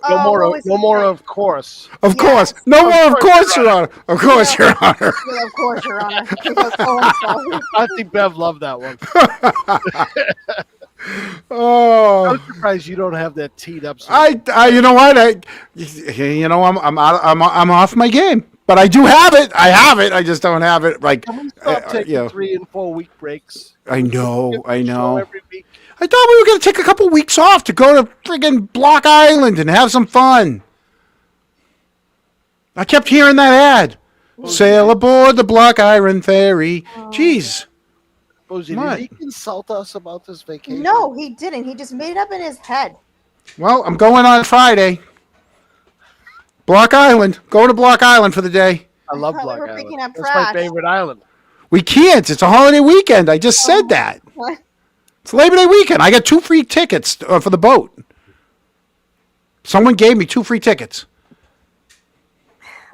more. Of course. Of course. No more. Of course, Your Honor. Of course, Your Honor. Yeah, of course, Your Honor. He goes, oh, I'm sorry. I think Bev loved that one. Oh, I'm surprised you don't have that teed up. you know what? I'm off my game, but I do have it. I have it. I just don't have it. Like, Can we stop taking 3 and 4 week breaks? I know. Every week. I thought we were going to take a couple weeks off to go to friggin' Block Island and have some fun. I kept hearing that ad. Sail aboard the Block Island ferry. Jeez. Boozy, did he consult us about this vacation? No, he didn't. He just made it up in his head. Well, I'm going on Friday. Block Island. Going to Block Island for the day. I love thought we Block were Island. picking up That's trash. my favorite island. We can't. It's a holiday weekend. I just said that. What? It's Labor Day weekend. I got 2 free tickets for the boat. Someone gave me 2 free tickets.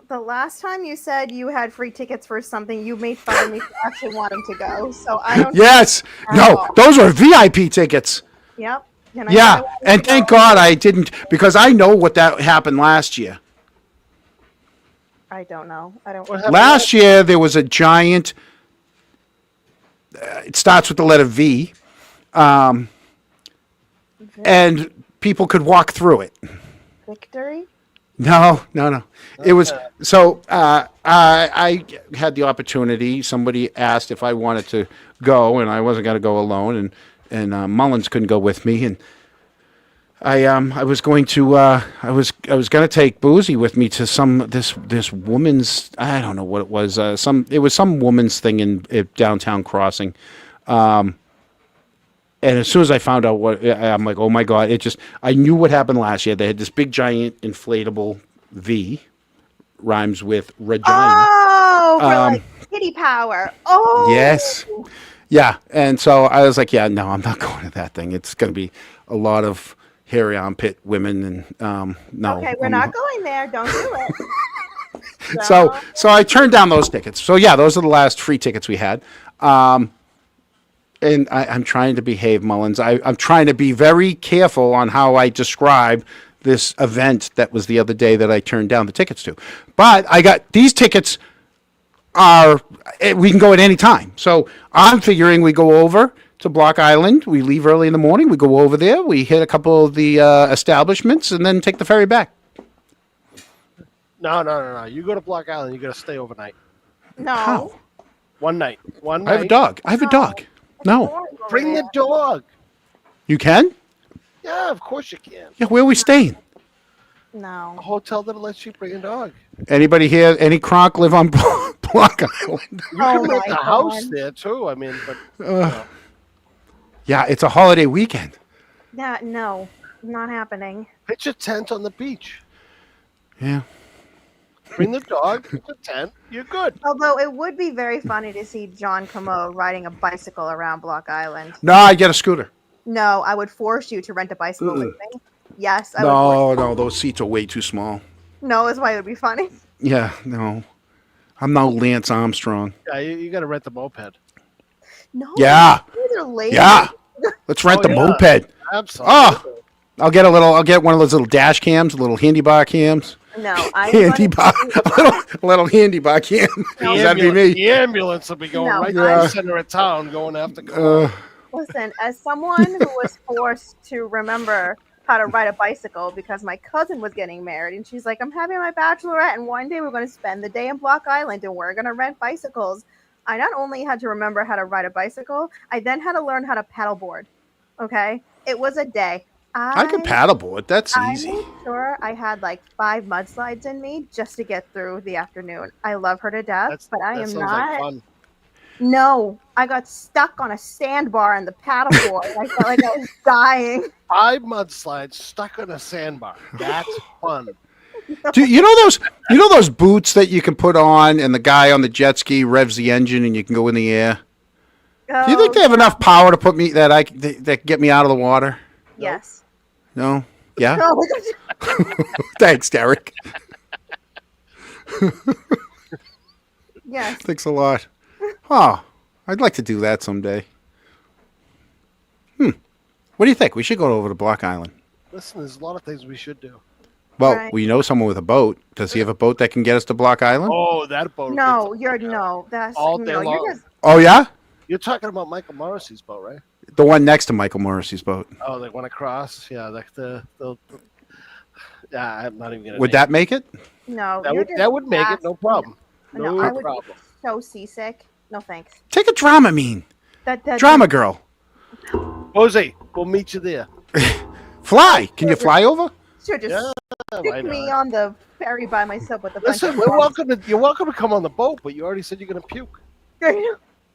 The last time you said you had free tickets for something, you made fun of me for actually wanting to go. So I don't. Yes. No, those were VIP tickets. Yep. Yeah, and thank God I didn't, because I know what that happened last year. I don't know. Last year there was a giant. It starts with the letter V, and people could walk through it. Victory? No. It was so. I had the opportunity. Somebody asked if I wanted to go, and I wasn't going to go alone, and Mullins couldn't go with me, and I was going to I was going to take Boozy with me to this woman's, I don't know what it was, some woman's thing in downtown Crossing, and as soon as I found out what, I'm like, oh my God, I knew what happened last year. They had this big giant inflatable V, rhymes with Regina. Oh, for like kitty power. Oh, yes. Yeah, and so I was like, yeah, no, I'm not going to that thing. It's going to be a lot of hairy armpit women, and no. Okay, we're not going there. Don't do it. So I turned down those tickets. So yeah, those are the last free tickets we had. And I'm trying to behave, Mullins. I'm trying to be very careful on how I describe this event that was the other day that I turned down the tickets to. But I got these tickets. We can go at any time. So I'm figuring we go over to Block Island. We leave early in the morning. We go over there. We hit a couple of the establishments and then take the ferry back. No. You go to Block Island, you got to stay overnight. No. How? One night. I have a dog. No. Bring the dog. You can? Yeah, of course you can. Yeah, where are we staying? No. A hotel that lets you bring a dog. Anybody here, any Kronk live on Block Island? You can rent a house there too. I mean, but yeah, it's a holiday weekend. Yeah, no, not happening. pitch a tent on the beach. Yeah. Bring the dog, pitch a tent. You're good. Although it would be very funny to see John Comeau riding a bicycle around Block Island. No, I get a scooter. No, I would force you to rent a bicycle with me. Yes, I would. No, those seats are way too small. No, is why it would be funny. Yeah, no. I'm no Lance Armstrong. Yeah, you got to rent the moped. No. Yeah. These are lazy. Yeah. Let's rent the moped. Absolutely. Oh, I'll get one of those little dash cams, little handy bar cams. No, I'm Handy gonna bar, a little handy bar cam. That'd be me. The ambulance will be going No, right to Yeah. the center of town, going after cars. Listen, as someone who was forced to remember how to ride a bicycle because my cousin was getting married, and she's like, I'm having my bachelorette, and one day we're going to spend the day in Block Island and we're going to rent bicycles. I not only had to remember how to ride a bicycle, I then had to learn how to paddleboard. Okay? It was a day. I can paddleboard. That's I easy. made sure I had like 5 mudslides in me just to get through the afternoon. I love her to death, but I that am sounds not. like fun. No, I got stuck on a sandbar in the paddleboard. I felt like I was dying. 5 mudslides stuck on a sandbar. That's fun. Do you know those? You know those boots that you can put on, and the guy on the jet ski revs the engine, and you can go in the air. Do you think they have enough power to put me that get me out of the water? Yes. No. Yeah. No. Thanks, Derek. Yes. Thanks a lot. Oh, I'd like to do that someday. What do you think? We should go over to Block Island. Listen, there's a lot of things we should do. Well, Right. we know someone with a boat. Does he have a boat that can get us to Block Island? Oh, that boat. No, that's All day no, long. you're just Oh, yeah? You're talking about Michael Morrissey's boat, right? The one next to Michael Morrissey's boat. Oh, they went across. Yeah, like the yeah, I'm not even gonna. Would name that make it? no. That you're would just that would make it no asking- problem. No, No I would problem. be so seasick. No thanks. Take a Dramamine. That Drama girl. Jose, we'll meet you there. Fly. Can you fly over? Should just Yeah, stick why me not? on the ferry by myself with a bunch Listen, of we're welcome to. You're welcome to come on the boat, but you already said you're gonna puke.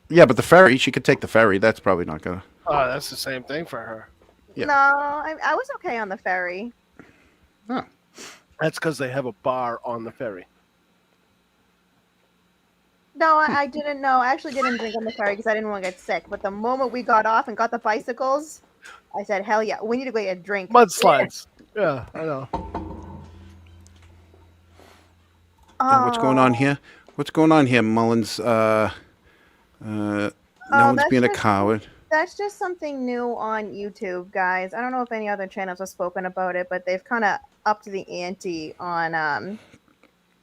Yeah, but the ferry, she could take the ferry. That's probably not going to. Oh, that's the same thing for her. Yeah. No, I was okay on the ferry. Oh. That's because they have a bar on the ferry. No, I didn't know. I actually didn't drink on the ferry because I didn't want to get sick. But the moment we got off and got the bicycles, I said, hell yeah, we need to go get a drink. Mudslides. Yeah, I know. Oh, what's going on here? What's going on here, Mullins? No one's that's being a just- coward. That's just something new on YouTube, guys. I don't know if any other channels have spoken about it, but they've kind of upped the ante on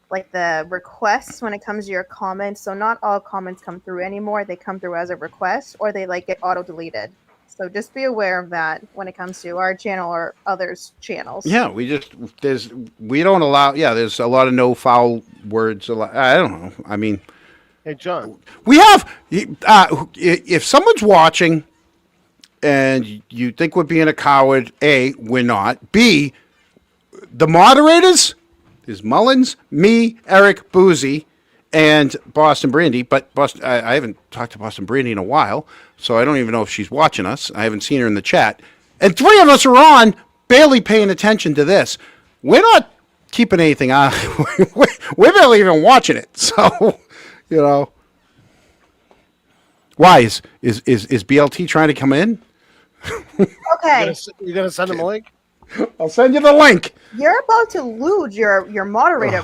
like the requests when it comes to your comments. So not all comments come through anymore. They come through as a request, or they like get auto deleted. So just be aware of that when it comes to our channel or others' channels. Yeah, we don't allow. Yeah, there's a lot of no foul words. I don't know. I mean, Hey, John. we have. If someone's watching, and you think we're being a coward, A, we're not. B, the moderators is Mullins, me, Eric, Boozy, and Boston Brandy. But Boston, I haven't talked to Boston Brandy in a while, so I don't even know if she's watching us. I haven't seen her in the chat. And 3 of us are on, barely paying attention to this. We're not keeping anything on. We're barely even watching it. So, you know. Why? Is BLT trying to come in? Okay, You gonna send him a link? I'll send you the link. you're about to lose your moderator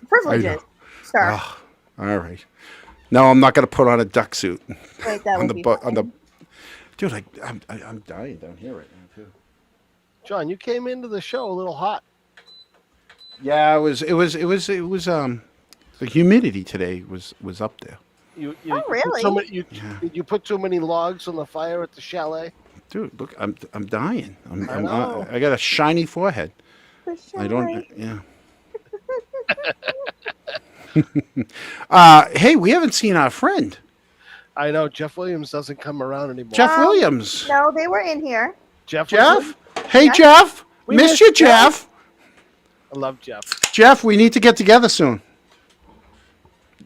privileges, sir. All right. No, I'm not going to put on a duck suit Wait, that on would the be on the. fine. Dude, I'm dying down here right now too. John, you came into the show a little hot. Yeah, the humidity today was up there. You Oh, put really? so many, did you put too many logs on the fire at the chalet? Dude, look, I'm dying. I know. I got a shiny forehead. For I don't. sure. Yeah. Hey, we haven't seen our friend I know Jeff Williams doesn't come around anymore. Jeff Williams. No, they were in here. Jeff. Jeff. Hey, Yeah. Jeff. We Missed missed you, Jeff. Jeff. I love Jeff. Jeff, we need to get together soon.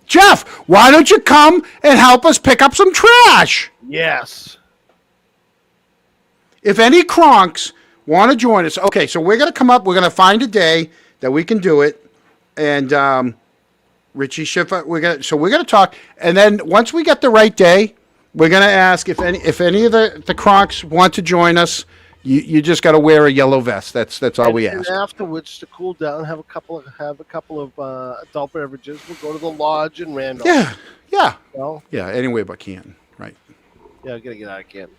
Jeff, why don't you come and help us pick up some trash? Yes. If any cronks want to join us, okay, so we're going to come up, we're going to find a day that we can do it. And Richie Schiffer, we're going to talk. And then once we get the right day, we're going to ask if any of the cronks want to join us. You just got to wear a yellow vest. That's all we ask. And afterwards, to cool down, have a couple of adult beverages. We'll go to the lodge in Randolph. Yeah. Well, Yeah, anyway but Canton, right. yeah, I gotta get out of Canton.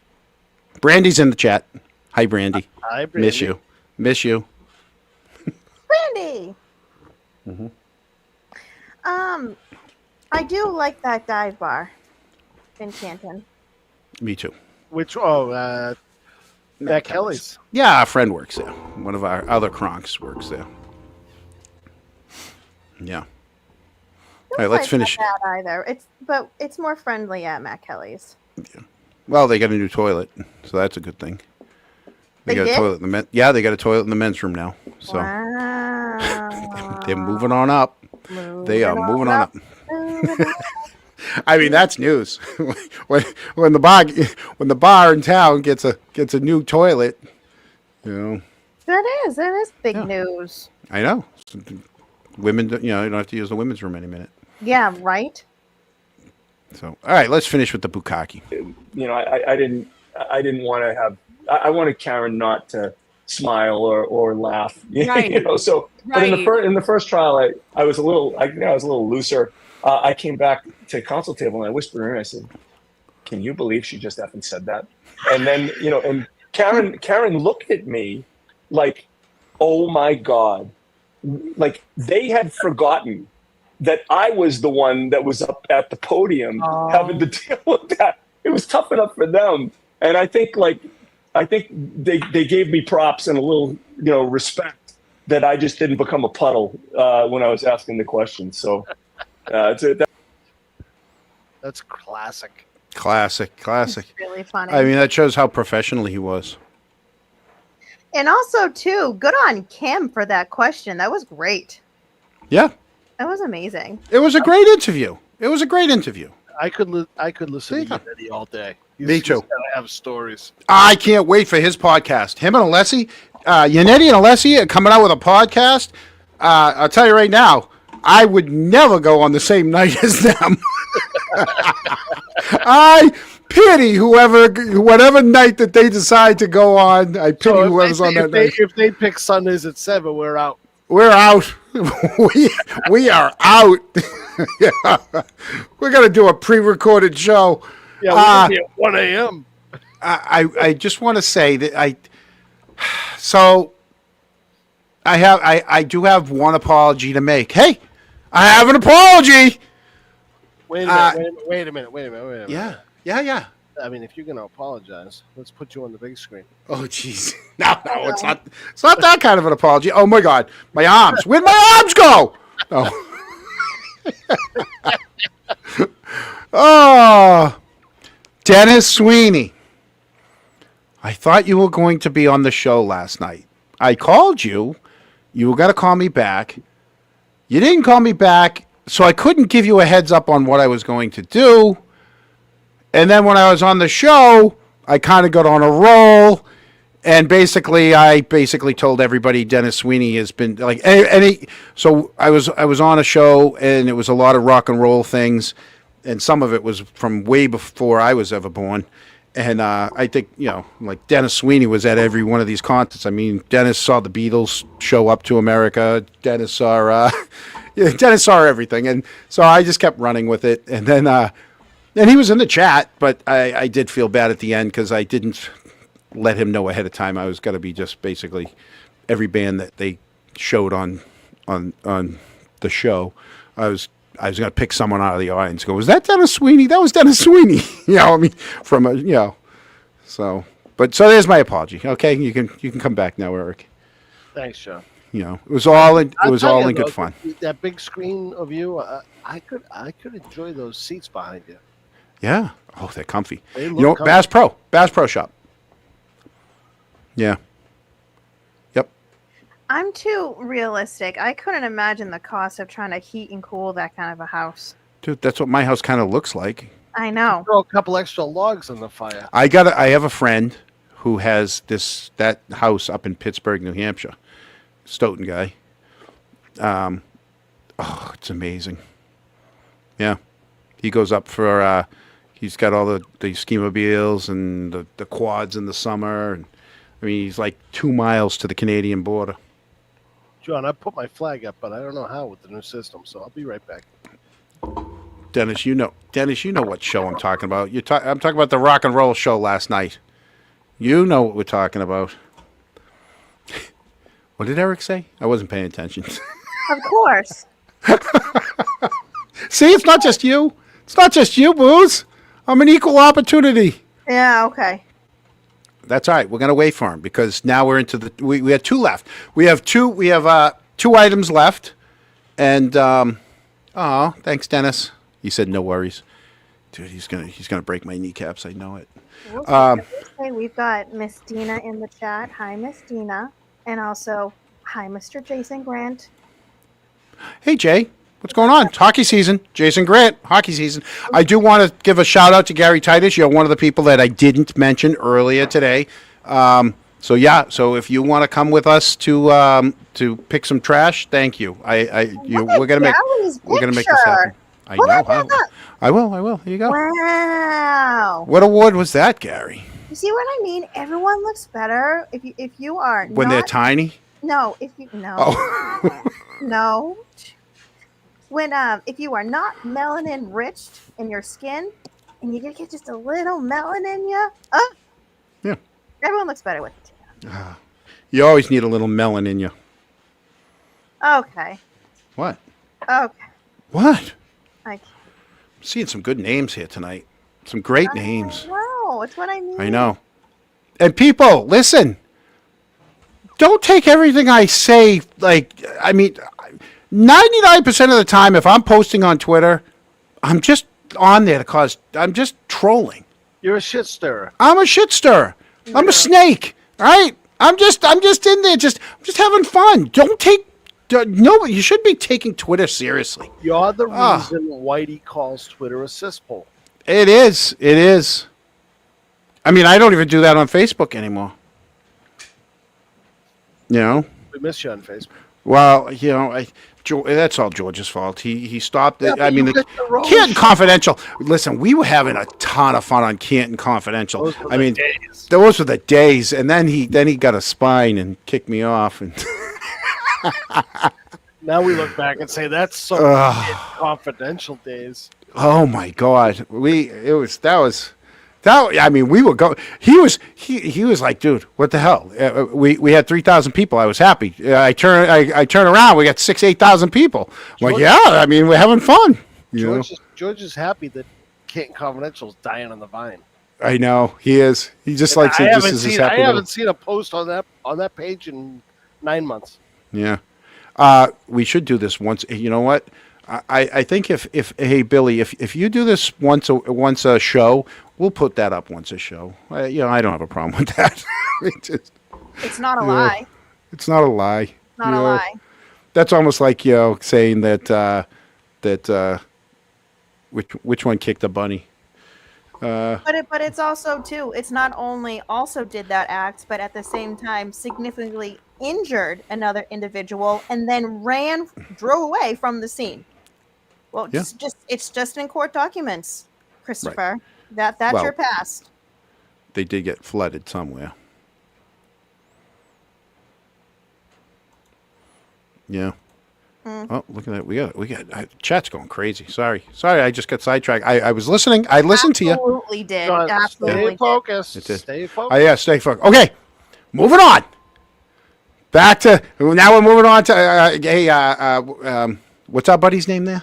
Brandy's in the chat. Hi, Brandy. Hi, Brandy. Miss you. Brandy. I do like that dive bar in Canton. Me too. Which Matt Kelly's. Yeah, a friend works there. One of our other Kronks works there. Yeah. All right, let's Like finish. not bad either. It's more friendly at Matt Kelly's. Well, they got a new toilet, so that's a good thing. They got did? a toilet in the they got a toilet in the men's room now. So Wow. they're moving on up. They are moving on up. Moving on. I mean, that's news. when the bar in town gets a new toilet, you know. That is big Yeah. news. I know. Women, you don't have to use the women's room any minute. Yeah, right. So, all right, let's finish with the bukkake. I didn't want to have. I wanted Karen not to smile or laugh. Right. So, but in the first trial, I was a little. I think I was a little looser. I came back to console table and I whispered in her. I said, "Can you believe she just effing said that?" And then and Karen looked at me like, "Oh my God!" Like they had forgotten that I was the one that was up at the podium having to deal with that. It was tough enough for them, and I think they gave me props and a little respect that I just didn't become a puddle when I was asking the questions. So. That's classic. Classic. It's really funny. I mean, that shows how professional he was. And also, too, good on Kim for that question. That was great. Yeah, That was amazing. it was a great interview. I could listen to Eddie all day. Me too. He's gotta have stories. I can't wait for his podcast. Him and Alessi, Yannetti and Alessi are coming out with a podcast. I'll tell you right now, I would never go on the same night as them. I pity whatever night that they decide to go on. I pity whoever's on that night. If they pick Sundays at 7, we're out. We're out. we are out. Yeah. We're gonna do a pre-recorded show. Yeah, we're gonna be at 1 a.m. I just want to say that I do have one apology to make. Hey, I have an apology. Wait a minute. Yeah. I mean, if you're going to apologize, let's put you on the big screen. Oh, jeez. No, it's not. It's not that kind of an apology. Oh my God, my arms. Where'd my arms go? Oh, Dennis Sweeney. I thought you were going to be on the show last night. I called you. You were going to call me back. You didn't call me back, so I couldn't give you a heads up on what I was going to do. And then when I was on the show, I kind of got on a roll. And I told everybody Dennis Sweeney has been like so I was on a show and it was a lot of rock and roll things, and some of it was from way before I was ever born. And I think like Dennis Sweeney was at every one of these concerts. I mean, Dennis saw the Beatles show up to America. Dennis saw everything, and so I just kept running with it. And then and he was in the chat, but I did feel bad at the end because I didn't let him know ahead of time. I was going to be just basically every band that they showed on the show. I was going to pick someone out of the audience. Go, was that Dennis Sweeney? That was Dennis Sweeney. So there's my apology. Okay, you can come back now, Eric. Thanks, Sean. It was all in good fun. That big screen of you, I could enjoy those seats behind you. Yeah. Oh, they're comfy. They look comfy. Bass Pro Shop. Yeah. Yep. I'm too realistic. I couldn't imagine the cost of trying to heat and cool that kind of a house. Dude, that's what my house kind of looks like. I know. Throw a couple extra logs on the fire. I have a friend who has that house up in Pittsburgh, New Hampshire. Stoughton guy. It's amazing. Yeah. He goes up for he's got all the ski-mobiles and the quads in the summer, and I mean he's like 2 miles to the Canadian border. John, I put my flag up, but I don't know how with the new system, so I'll be right back. Dennis, you know what show I'm talking about. I'm talking about the rock and roll show last night. You know what we're talking about. What did Eric say? I wasn't paying attention. Of course. See, it's not just you. It's not just you, Booze. I'm an equal opportunity. Yeah, okay. That's all right. We're gonna wait for him because now we're into the. We have two left. We have two items left, and oh, thanks, Dennis. He said no worries, dude. He's gonna break my kneecaps. I know it. We've got Miss Dina in the chat. Hi, Miss Dina, and also hi, Mr. Jason Grant. Hey, Jay. What's going on? It's hockey season. Jason Grant, hockey season. I do want to give a shout out to Gary Titus. You're one of the people that I didn't mention earlier today. So if you want to come with us to pick some trash, thank you. We're gonna make this happen. I know. I will. Here you go. Wow. What award was that, Gary? You see what I mean? Everyone looks better if you are when they're tiny. No, Oh. no. When if you are not melanin rich in your skin and you get just a little melanin in you, yeah, everyone looks better with it. You always need a little melon in you. Okay. What? Okay. What? I'm seeing some good names here tonight. Some great names. Wow, it's what I need. I know. And people, listen. Don't take everything I say like. I mean, 99% of the time, if I'm posting on Twitter, I'm just on there I'm just trolling. You're a shit stirrer. I'm a shit stirrer. I'm a snake. All right. I'm just in there, just having fun. No, you should be taking Twitter seriously. You're the reason Whitey calls Twitter a cesspool. It is. I mean, I don't even do that on Facebook anymore. You know? We miss you on Facebook. Well, you know, that's all George's fault. He stopped it. Yeah, I mean, the Canton Confidential. Listen, we were having a ton of fun on Canton Confidential. Those were the days. And then he got a spine and kicked me off. And now we look back and say that's so confidential days. Oh my God, I mean, we were going. He was like, dude, what the hell? We had 3,000 people. I was happy. I turn around. We got 8,000 people. I'm like, yeah. I mean, we're having fun. George is happy that Canton Confidential is dying on the vine. I know he is. He just likes it. I haven't seen a post on that page in 9 months. Yeah, we should do this once. You know what? I think if hey Billy, if you do this once a show, we'll put that up once a show. I don't have a problem with that. It's not a lie. It's not a lie. Not a lie. That's almost like saying that which one kicked the bunny. But it's also too. It's not only also did that act, but at the same time significantly injured another individual and then drove away from the scene. Well, yeah. It's just in court documents, Christopher. Right. That's your past. They did get flooded somewhere. Yeah. Oh, look at that. We got chat's going crazy. Sorry, I just got sidetracked. I was listening. I listened to you. Absolutely did. Stay focused. Stay focused. Stay focused. Okay, moving on. Back to now. We're moving on to what's our buddy's name there?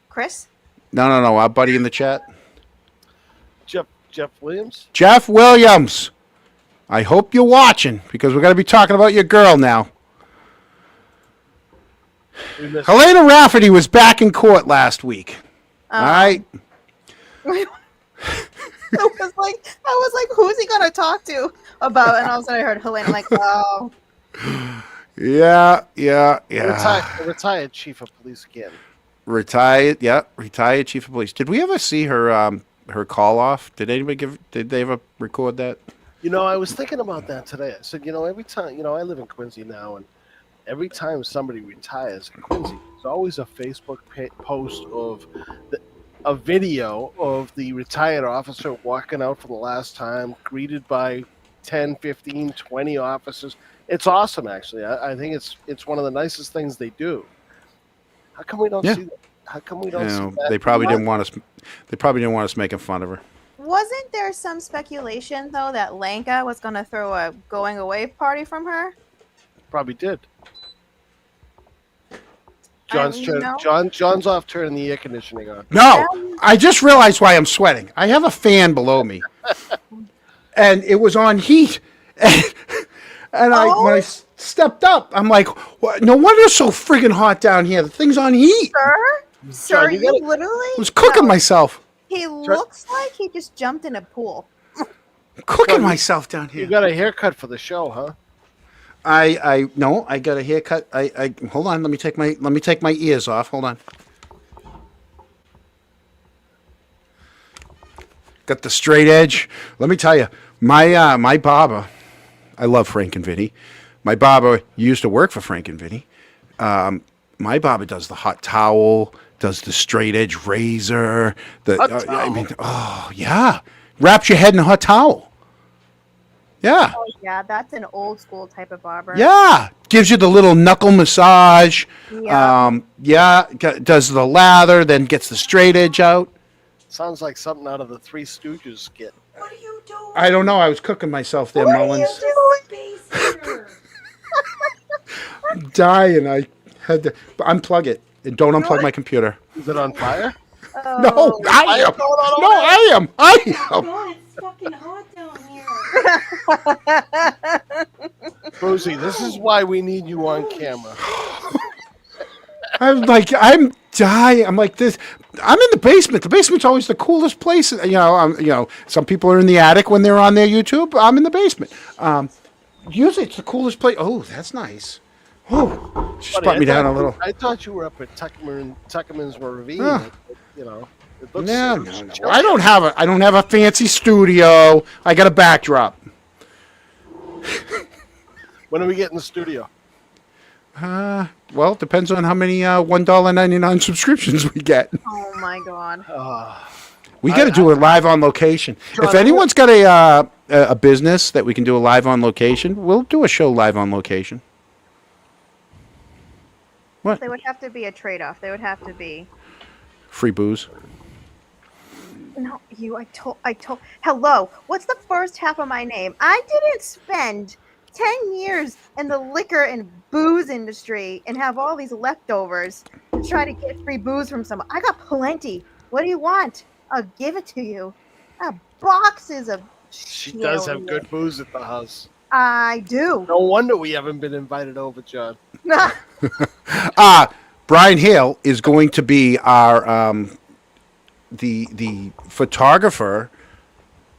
Chris? No. Our buddy in the chat. Jeff Williams. Jeff Williams. I hope you're watching because we're going to be talking about your girl now. Helena Rafferty was back in court last week. All right. I was like, who's he going to talk to about? And all of a sudden I heard Helena. I'm like, oh. Yeah. Retired chief of police again. Retired chief of police. Did we ever see her call off? Did they ever record that? I was thinking about that today. I said, every time, I live in Quincy now, and every time somebody retires in Quincy, there's always a Facebook post of a video of the retired officer walking out for the last time, greeted by 10, 15, 20 officers. It's awesome, actually. I think it's one of the nicest things they do. How come we don't see that? How come we don't see that? They probably didn't want us. They probably didn't want us making fun of her. Wasn't there some speculation though that Lanka was going to throw a going away party from her? Probably did. John's off turning the air conditioning on. No, I just realized why I'm sweating. I have a fan below me, and it was on heat. And when I stepped up, I'm like, what? No wonder it's so friggin' hot down here. The thing's on heat. Sir, John, you literally. I was cooking myself. He looks like he just jumped in a pool. Cooking myself down here. You got a haircut for the show, huh? No, I got a haircut. I hold on. Let me take my ears off. Hold on. Got the straight edge. Let me tell you, my barber. I love Frank and Vinny. My barber used to work for Frank and Vinny. My barber does the hot towel, does the straight edge razor. Oh yeah, wraps your head in a hot towel. Yeah. Oh yeah, that's an old school type of barber. Yeah, gives you the little knuckle massage. Yeah. Does the lather, then gets the straight edge out. Sounds like something out of the Three Stooges skit. What are you doing? I don't know. I was cooking myself there, Mullins. I'm dying. I had to unplug it. And don't unplug my computer. Is it on fire? No, I am. No, I am. God, it's fucking hot down here. Rosie, this is why we need you on camera. I'm dying. I'm like this. I'm in the basement. The basement's always the coolest place. Some people are in the attic when they're on their YouTube. I'm in the basement. Usually it's the coolest place. Oh, that's nice. Oh, just brought me down a little. I thought you were up at Tuckerman's Ravine. It looks No. I don't have a fancy studio. I got a backdrop. When are we getting the studio? Well, it depends on how many $1.99 subscriptions we get. Oh my god. We got to do it live on location. If anyone's got a business that we can do a live on location, we'll do a show live on location. What? They would have to be a trade-off. They would have to be. Free booze. No, I told. Hello. What's the first half of my name? I didn't spend 10 years in the liquor and booze industry and have all these leftovers to try to get free booze from someone. I got plenty. What do you want? I'll give it to you. Boxes of. She does have good booze at the house. I do. No wonder we haven't been invited over, John. Brian Hale is going to be our the photographer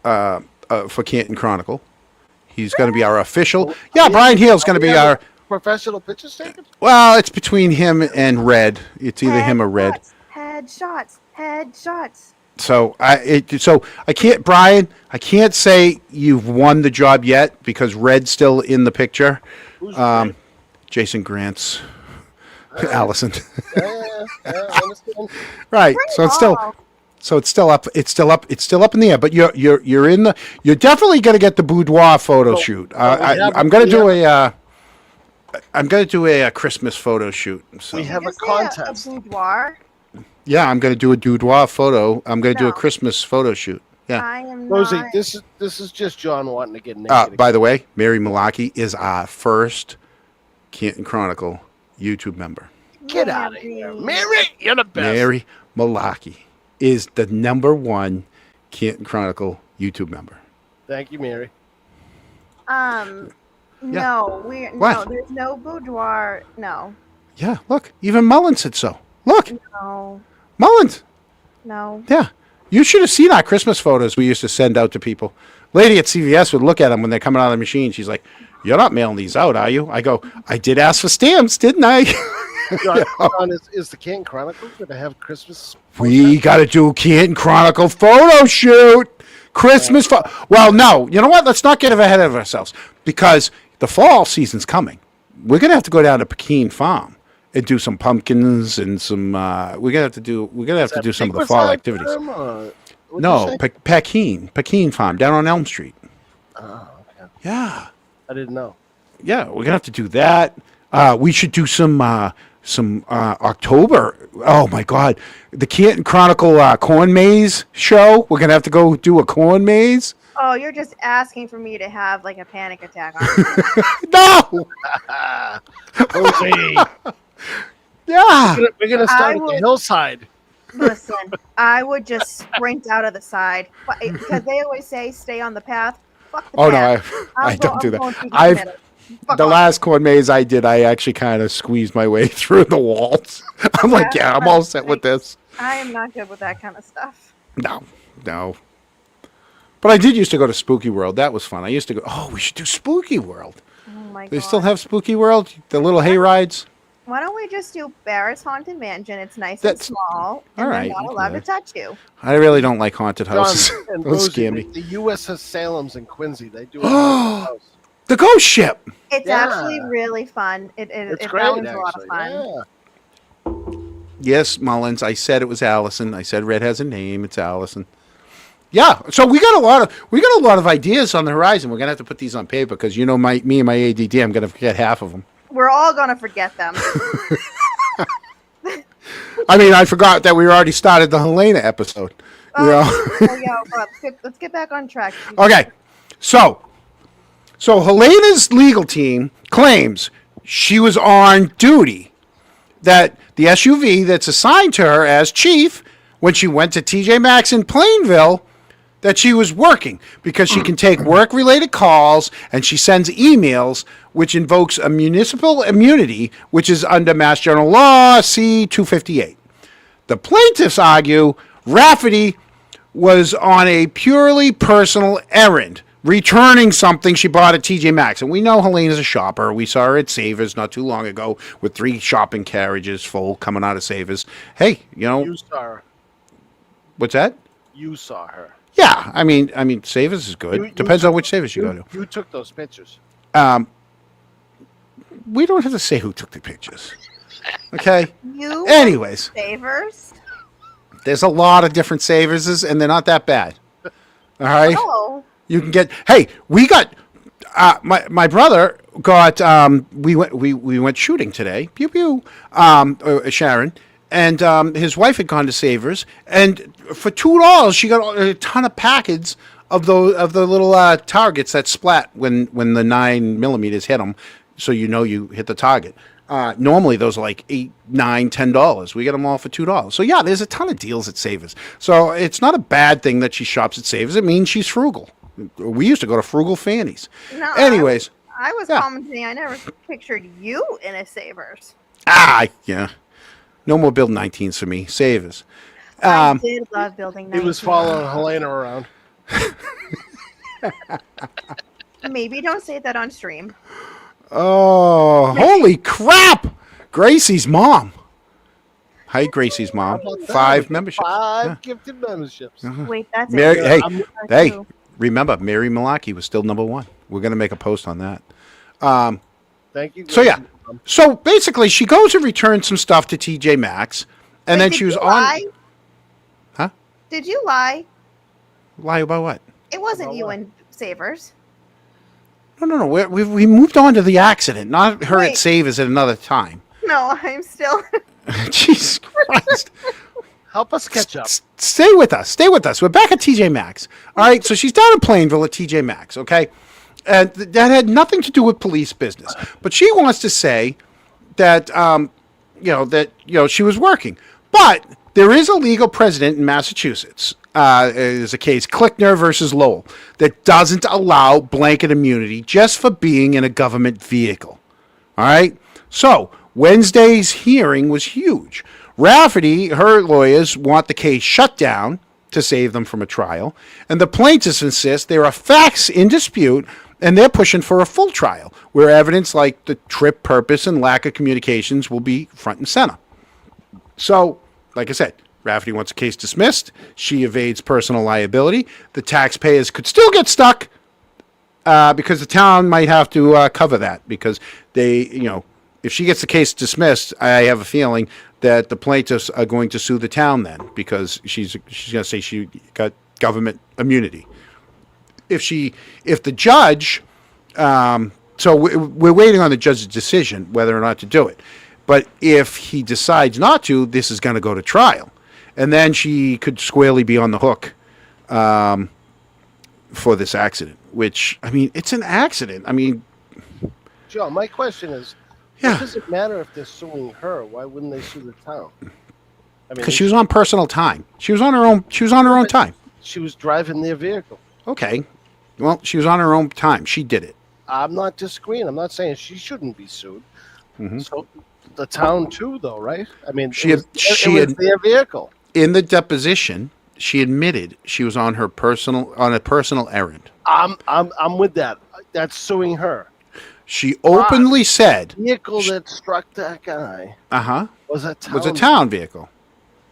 for Canton Chronicle. He's going to be our official. Yeah, Brian Hale's going to be our professional picture taker. Well, it's between him and Red. It's either him or Red. Headshots. So I can't, Brian. I can't say you've won the job yet because Red's still in the picture. Who's Jason Grant's Allison. I understand. Right. So it's still up. It's still up in the air. But you're in the. You're definitely going to get the boudoir photo shoot. I'm going to do a Christmas photo shoot. So. We have a contest. A boudoir. Yeah, I'm going to do a boudoir photo. I'm going to do a Christmas photo shoot. Yeah. I am Rosie, not. this is just John wanting to get naked. By the way, Mary Malaki is our first Canton Chronicle YouTube member. Get out of here. Mary, you're the best. Mary Malaki is the #1 Canton Chronicle YouTube member. Thank you, Mary. No, there's no boudoir. No. Yeah, look, even Mullins said so. Look. No. Mullins. No. Yeah. You should have seen our Christmas photos we used to send out to people. Lady at CVS would look at them when they're coming out of the machine. She's like, "You're not mailing these out, are you?" I go, "I did ask for stamps, didn't I?" John, is the Canton Chronicle going to have Christmas? We got to do Canton Chronicle photo shoot. Christmas. Well, no. You know what? Let's not get ahead of ourselves because the fall season's coming. We're going to have to go down to Pekin Farm and do some pumpkins and some. We're gonna have to do some of the fall activities. No, Pekin Farm down on Elm Street. Oh, okay. Yeah. I didn't know. Yeah, we're gonna have to do that. We should do some October. Oh my God, the Canton Chronicle corn maze show. We're gonna have to go do a corn maze. Oh, you're just asking for me to have like a panic attack. Aren't you? No. Rosie. Yeah. We're gonna start I at the would- hillside. Listen, I would just sprint out of the side because they always say stay on the path. Fuck the Oh no, path. I don't do I'm going that. through the I've middle. Fuck the off. last corn maze I did, I actually kind of squeezed my way through the walls. I'm like, yeah, I'm all set with this. I am not good with that kind of stuff. No. But I did used to go to Spooky World. That was fun. I used to go. Oh, we should do Spooky World. Oh my god. They still have Spooky World, the little hay rides. Why don't we just do Barrett's Haunted Mansion? It's nice That's- and small, and all they're right, not we can allowed do to that. touch you. I really don't like haunted John houses. and Those Rosie, scare me. the USS Salem's in Quincy. They do a haunted house. The ghost ship. It's Yeah. actually really fun. It's That great, one's a lot of actually. fun. Yeah. Yes, Mullins. I said it was Allison. I said Red has a name. It's Allison. Yeah. So we got a lot of ideas on the horizon. We're gonna have to put these on paper because me and my ADD. I'm gonna forget half of them. We're all gonna forget them. I mean, I forgot that we already started the Helena episode. You know? Oh yeah, well, let's get back on track. Okay. So Helena's legal team claims she was on duty, that the SUV that's assigned to her as chief when she went to TJ Maxx in Plainville, that she was working because she can take work-related calls and she sends emails, which invokes a municipal immunity, which is under Mass General Law C-258. The plaintiffs argue Rafferty was on a purely personal errand, returning something she bought at TJ Maxx. And we know Helena's a shopper. We saw her at Savers not too long ago with 3 shopping carriages full coming out of Savers. Hey, You saw her. what's that? You saw her. Yeah, I mean, Savers is good. You Depends took- on which Savers you go to. You took those pictures. We don't have to say who took the pictures. Okay? You Anyways, savers. there's a lot of different Savers, and they're not that bad. All right? Oh, You can get. Hey, we got. My brother got. We went shooting today. Pew pew. Sharon and his wife had gone to Savers, and for $2 she got a ton of packets of the little targets that splat when the 9mm hit them, so you hit the target. Normally those are like $8, $9, $10. We get them all for $2. So yeah, there's a ton of deals at Savers. So it's not a bad thing that she shops at Savers. It means she's frugal. We used to go to Frugal Fannies. no. Anyways, I was yeah. commenting. I never pictured you in a savers. yeah. No more Build 19s for me. Savers. I did love building. He was 19. following Helena around. Maybe don't say that on stream. Oh, holy crap! Gracie's mom. Hi, Gracie's mom. How about that? 5 memberships. 5 Yeah. gifted memberships. Wait, that's Mary, it. hey, I'm- hey, remember, Mary Malaki was still #1. We're going to make a post on that. Thank you. So, yeah. So, basically, she goes and returns some stuff to TJ Maxx, and Wait, then did she was you on. lie? Huh? Did you lie? Lie about what? It wasn't About you what? in savers. No. We moved on to the accident, not her at Wait. Savers at another time. No, I'm still. Jesus Christ. Help us catch up. Stay with us. Stay with us. We're back at TJ Maxx. All right. So she's down in Plainville at TJ Maxx. Okay. And that had nothing to do with police business. But she wants to say that, she was working. But there is a legal precedent in Massachusetts. There's a case, Klickner versus Lowell, that doesn't allow blanket immunity just for being in a government vehicle. All right. So Wednesday's hearing was huge. Rafferty, her lawyers, want the case shut down to save them from a trial, and the plaintiffs insist there are facts in dispute, and they're pushing for a full trial, where evidence like the trip purpose and lack of communications will be front and center. So, like I said, Rafferty wants a case dismissed. She evades personal liability. The taxpayers could still get stuck because the town might have to cover that because if she gets the case dismissed, I have a feeling that the plaintiffs are going to sue the town then because she's going to say she got government immunity. If the judge, so we're waiting on the judge's decision whether or not to do it. But if he decides not to, this is going to go to trial. And then she could squarely be on the hook for this accident, which, I mean, it's an accident. I mean, Joe, my question is, What does it matter if they're suing her? Why wouldn't they sue the town? I mean, Because she was on personal time. She was on her own. She was on her own time. she was driving their vehicle. Okay. Well, she was on her own time. She did it. I'm not disagreeing. I'm not saying she shouldn't be sued. Mm-hmm. So the town too, though, right? I mean, She it was their vehicle. In the deposition, she admitted she was on a personal errand. I'm with that. That's suing her. She openly said The vehicle that struck that guy was a town vehicle.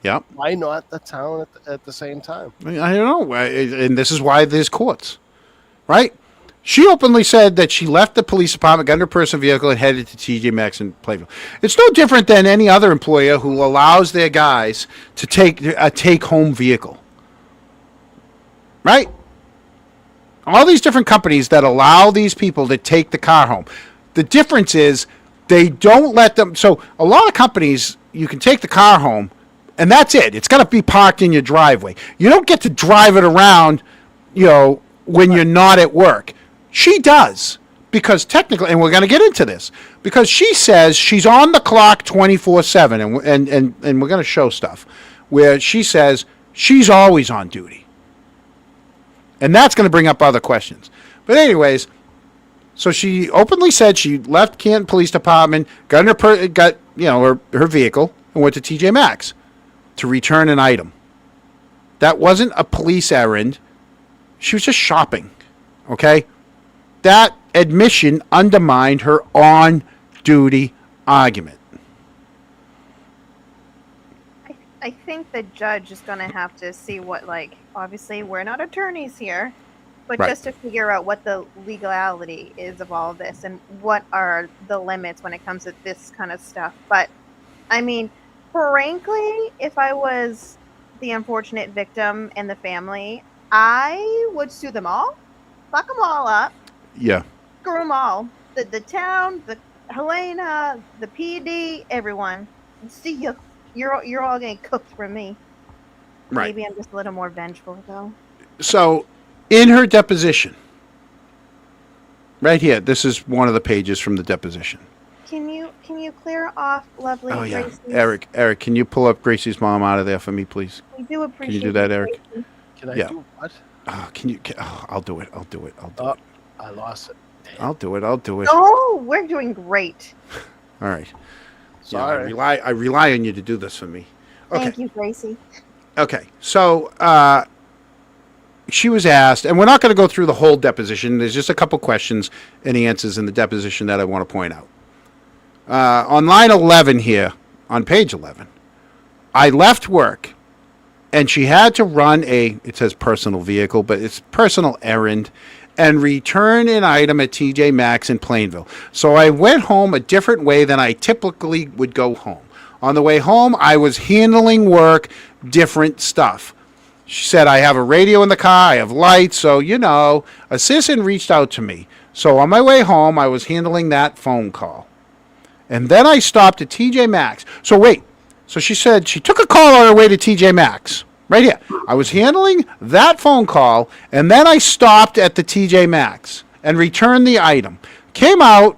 Yep. Why not the town at the same time? I don't know. And this is why there's courts, right? She openly said that she left the police department, got in her personal vehicle, and headed to TJ Maxx in Plainville. It's no different than any other employer who allows their guys to take a take-home vehicle, right? All these different companies that allow these people to take the car home. The difference is they don't let them. So a lot of companies, you can take the car home, and that's it. It's got to be parked in your driveway. You don't get to drive it around, when you're not at work. She does, because technically, and we're going to get into this, because she says she's on the clock 24/7, and we're going to show stuff where she says she's always on duty. And that's going to bring up other questions. But anyways, so she openly said she left Canton Police Department, got her vehicle, and went to TJ Maxx to return an item. That wasn't a police errand. She was just shopping. Okay? That admission undermined her on-duty argument. I think the judge is going to have to see what, obviously we're not attorneys here, but Right. just to figure out what the legality is of all of this and what are the limits when it comes to this kind of stuff. But, I mean, frankly, if I was the unfortunate victim and the family, I would sue them all, fuck them all up. Yeah. Screw them all. The town, the Helena, the PD, everyone. See you. You're all getting cooked for me. Right. Maybe I'm just a little more vengeful though. So, in her deposition, right here, this is one of the pages from the deposition. Can you clear off lovely Oh yeah, Gracie's? Eric, can you pull up Gracie's mom out of there for me, please? We do appreciate. Can you do that, Eric? Gracie. Can I Yeah. do what? I'll do it. I lost it. I'll do it. Oh, we're doing great. All right. Sorry. Yeah, I rely on you to do this for me. Okay. Thank you, Gracie. Okay. So she was asked, and we're not going to go through the whole deposition. There's just a couple questions and answers in the deposition that I want to point out. On line 11 here, on page 11, I left work, and she had to run it says personal vehicle, but it's personal errand, and return an item at TJ Maxx in Plainville. So I went home a different way than I typically would go home. On the way home, I was handling work, different stuff. She said, I have a radio in the car, I have lights, so, a citizen reached out to me. So on my way home, I was handling that phone call. And then I stopped at TJ Maxx. So wait, so she said she took a call on her way to TJ Maxx. Right here. I was handling that phone call, and then I stopped at the TJ Maxx and returned the item. Came out,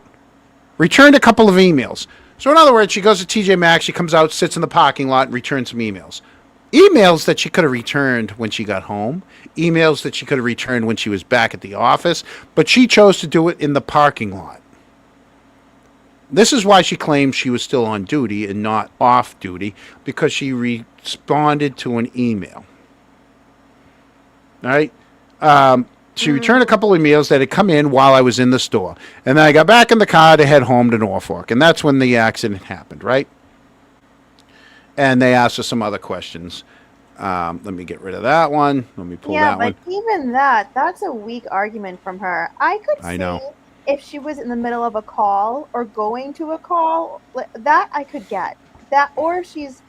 returned a couple of emails. So in other words, she goes to TJ Maxx, she comes out, sits in the parking lot, and returns some emails. Emails that she could have returned when she got home. Emails that she could have returned when she was back at the office. But she chose to do it in the parking lot. This is why she claims she was still on duty and not off duty, because she responded to an email. All right? She returned a couple of emails that had come in while I was in the store. And then I got back in the car to head home to Norfolk. And that's when the accident happened, right? And they asked her some other questions. Let me get rid of that one. Let me pull that one. Yeah, but even that's a weak argument from her. I know. If she was in the middle of a call or going to a call, that I could get. That, or if she's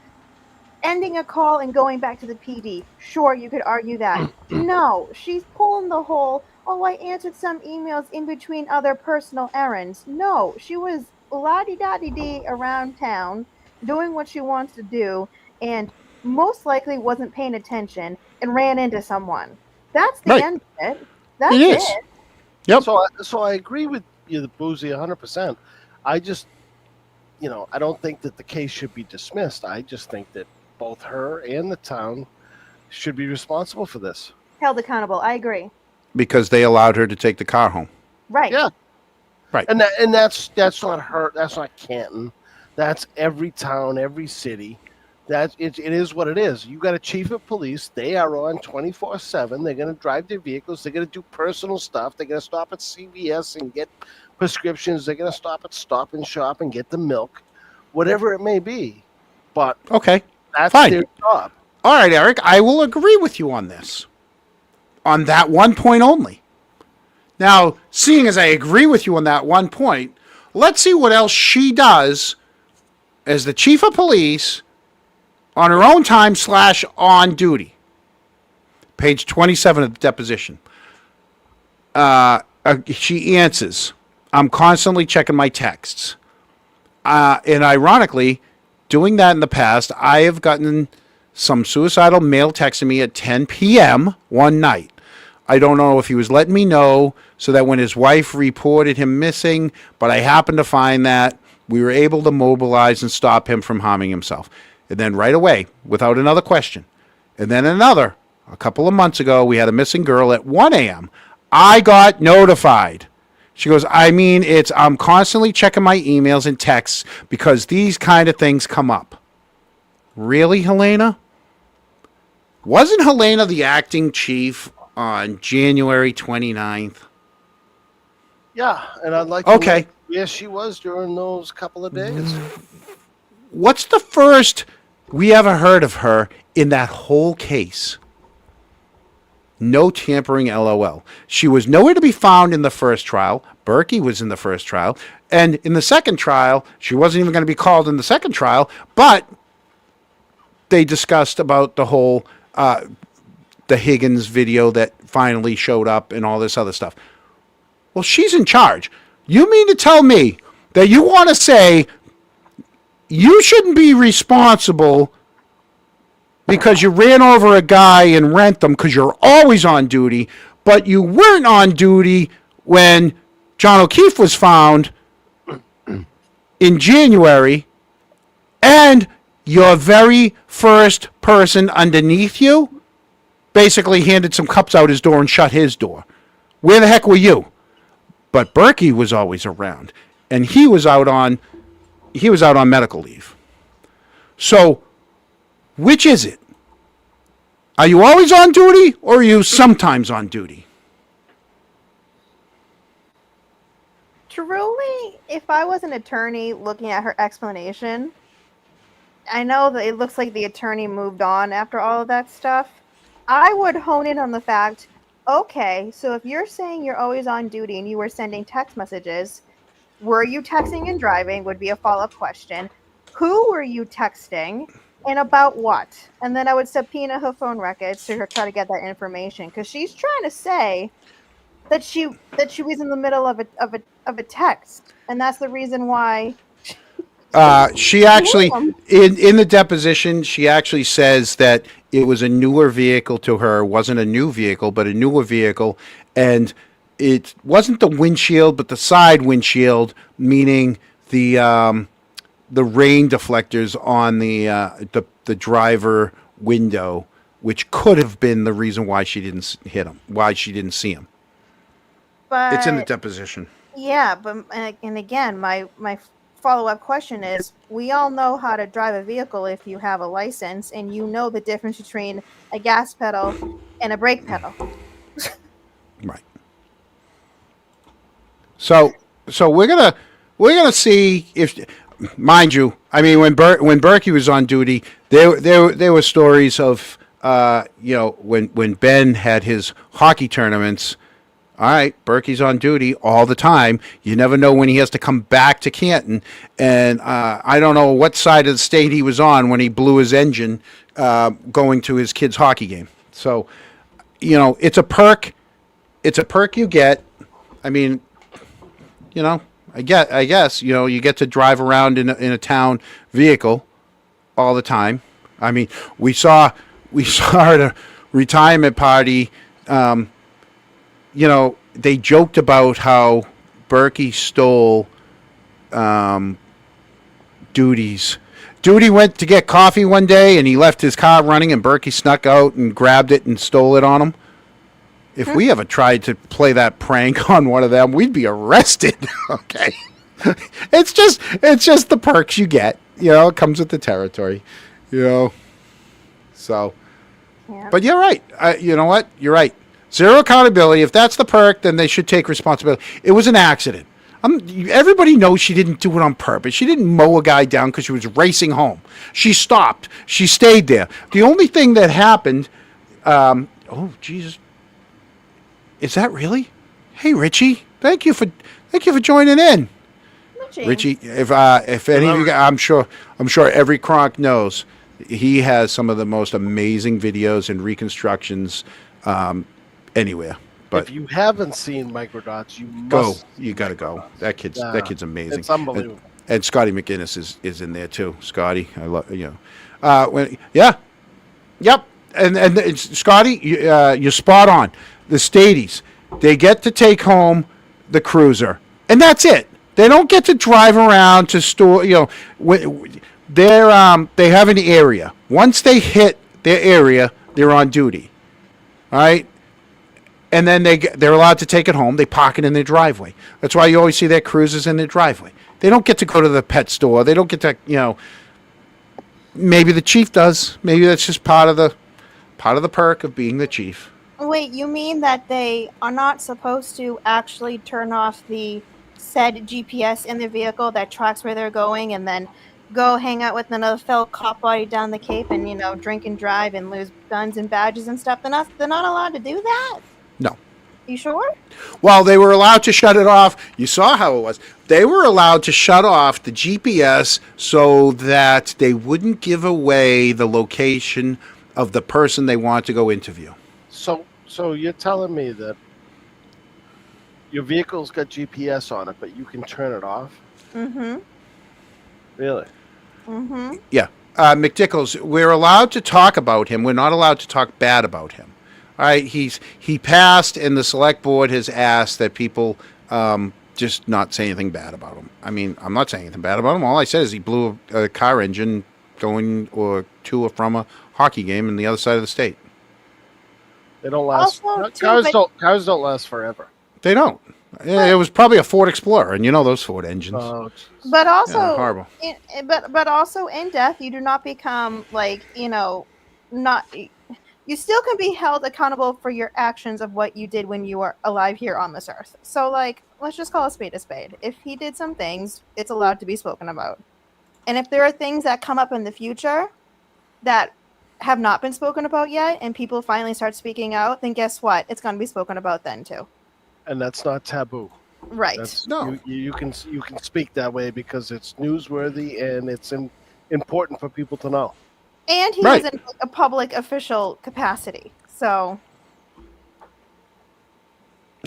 ending a call and going back to the PD, sure, you could argue that. No, she's pulling the whole, I answered some emails in between other personal errands. No, she was la-di-da-di-dee around town doing what she wants to do and most likely wasn't paying attention and ran into someone. That's the end of it. That's it. Yep. So I agree with you, Boozy, 100%. I just I don't think that the case should be dismissed. I just think that both her and the town should be responsible for this. Held accountable. I agree. Because they allowed her to take the car home. Right. Yeah. Right. And that's not her. That's not Canton. That's every town, every city. It is what it is. You got a chief of police. They are on 24/7. They're going to drive their vehicles. They're going to do personal stuff. They're going to stop at CVS and get prescriptions. They're going to stop at Stop and Shop and get the milk, whatever it may be. But Okay. that's Fine. their job. All right, Eric, I will agree with you on this. On that one point only. Now, seeing as I agree with you on that one point, let's see what else she does as the chief of police on her own time / on duty. Page 27 of the deposition. She answers, I'm constantly checking my texts. And ironically, doing that in the past, I have gotten some suicidal male texting me at 10 p.m. one night. I don't know if he was letting me know so that when his wife reported him missing, but I happened to find that we were able to mobilize and stop him from harming himself. And then right away, without another question. And then a couple of months ago, we had a missing girl at 1 a.m. I got notified. She goes, I'm constantly checking my emails and texts because these kind of things come up. Really, Helena? Wasn't Helena the acting chief on January 29th? Yeah, and I'd like to Okay. know where she was during those couple of days. What's the first we ever heard of her in that whole case? No tampering, LOL. She was nowhere to be found in the first trial. Berkey was in the first trial. And in the second trial, she wasn't even going to be called in the second trial, but they discussed about the whole the Higgins video that finally showed up and all this other stuff. Well, she's in charge. You mean to tell me that you want to say you shouldn't be responsible because you ran over a guy in Rentham because you're always on duty, but you weren't on duty when John O'Keefe was found in January, and your very first person underneath you basically handed some cups out his door and shut his door. Where the heck were you? But Berkey was always around, and he was out on medical leave. So, which is it? Are you always on duty, or are you sometimes on duty? Truly, if I was an attorney looking at her explanation, I know that it looks like the attorney moved on after all of that stuff. I would hone in on the fact, okay, so if you're saying you're always on duty and you were sending text messages, were you texting and driving would be a follow-up question. Who were you texting and about what? And then I would subpoena her phone records to try to get that information, because she's trying to say that she was in the middle of a text, and that's the reason why. She actually, in the deposition, she actually says that it was a newer vehicle to her. It wasn't a new vehicle, but a newer vehicle. And it wasn't the windshield, but the side windshield, meaning the rain deflectors on the driver window, which could have been the reason why she didn't hit him, why she didn't see him. But it's in the deposition. Yeah, but and again, my follow-up question is, we all know how to drive a vehicle if you have a license, and you know the difference between a gas pedal and a brake pedal. Right. So we're gonna see if, mind you, I mean, when Berkey was on duty, there were stories of when Ben had his hockey tournaments. All right, Berkey's on duty all the time. You never know when he has to come back to Canton. And I don't know what side of the state he was on when he blew his engine going to his kid's hockey game. So, it's a perk. It's a perk you get. I mean, I guess, you get to drive around in a town vehicle all the time. I mean, we saw at a retirement party, they joked about how Berkey stole duties. Duty went to get coffee one day, and he left his car running, and Berkey snuck out and grabbed it and stole it on him. If we ever tried to play that prank on one of them, we'd be arrested. Okay, it's just the perks you get. You know, it comes with the territory. You know, so. Yeah. But you're right. You know what? You're right. Zero accountability. If that's the perk, then they should take responsibility. It was an accident. Everybody knows she didn't do it on purpose. She didn't mow a guy down because she was racing home. She stopped. She stayed there. The only thing that happened. Oh Jesus. Is that really? Hey Richie, thank you for joining in. Richie, if any of you guys, I'm sure every Kronk knows he has some of the most amazing videos and reconstructions anywhere. But if you haven't seen Microdots, you go. must. You got to go. That kid's amazing. It's unbelievable. And Scotty McGinnis is in there too. Scotty, I love Yep. And it's, Scotty, you're spot on. The Stadies, they get to take home the cruiser, and that's it. They don't get to drive around to store. You know, they have an area. Once they hit their area, they're on duty. All right. And then they're allowed to take it home. They park it in their driveway. That's why you always see their cruisers in their driveway. They don't get to go to the pet store. They don't get to, you know. Maybe the chief does. Maybe that's just part of the perk of being the chief. Wait, you mean that they are not supposed to actually turn off the said GPS in their vehicle that tracks where they're going, and then go hang out with another fellow cop buddy down the Cape and, you know, drink and drive and lose guns and badges and stuff? They're not allowed to do that? No. You sure? Well, they were allowed to shut it off. You saw how it was. They were allowed to shut off the GPS so that they wouldn't give away the location of the person they want to go interview. So you're telling me that your vehicle's got GPS on it, but you can turn it off? Mm-hmm. Really? Mm-hmm. Yeah. McDickles, we're allowed to talk about him. We're not allowed to talk bad about him. All right, he passed, and the select board has asked that people just not say anything bad about him. I mean, I'm not saying anything bad about him. All I said is he blew a car engine going or to or from a hockey game in the other side of the state. They don't last. Also, Cars don't last forever. They don't. It was probably a Ford Explorer, and you know those Ford engines. Oh, but also, Yeah, horrible. But also in death, you do not become like, you know, not. You still can be held accountable for your actions of what you did when you were alive here on this earth. So, like, let's just call a spade a spade. If he did some things, it's allowed to be spoken about. And if there are things that come up in the future that have not been spoken about yet, and people finally start speaking out, then guess what? It's going to be spoken about then too. And that's not taboo. Right. No. You can speak that way because it's newsworthy and it's important for people to know. And he Right. was in a public official capacity. So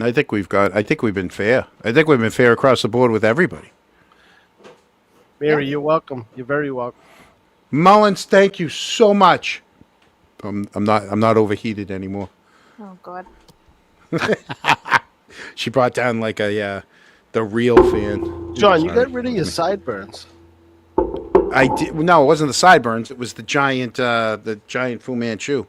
I think we've been fair. I think we've been fair across the board with everybody. Mary, Yeah. you're welcome. You're very welcome. Mullins, thank you so much. I'm not overheated anymore. oh god. She brought down like the real fan. John, you Sorry. got rid of your sideburns. I did. No, it wasn't the sideburns. It was the giant Fu Manchu.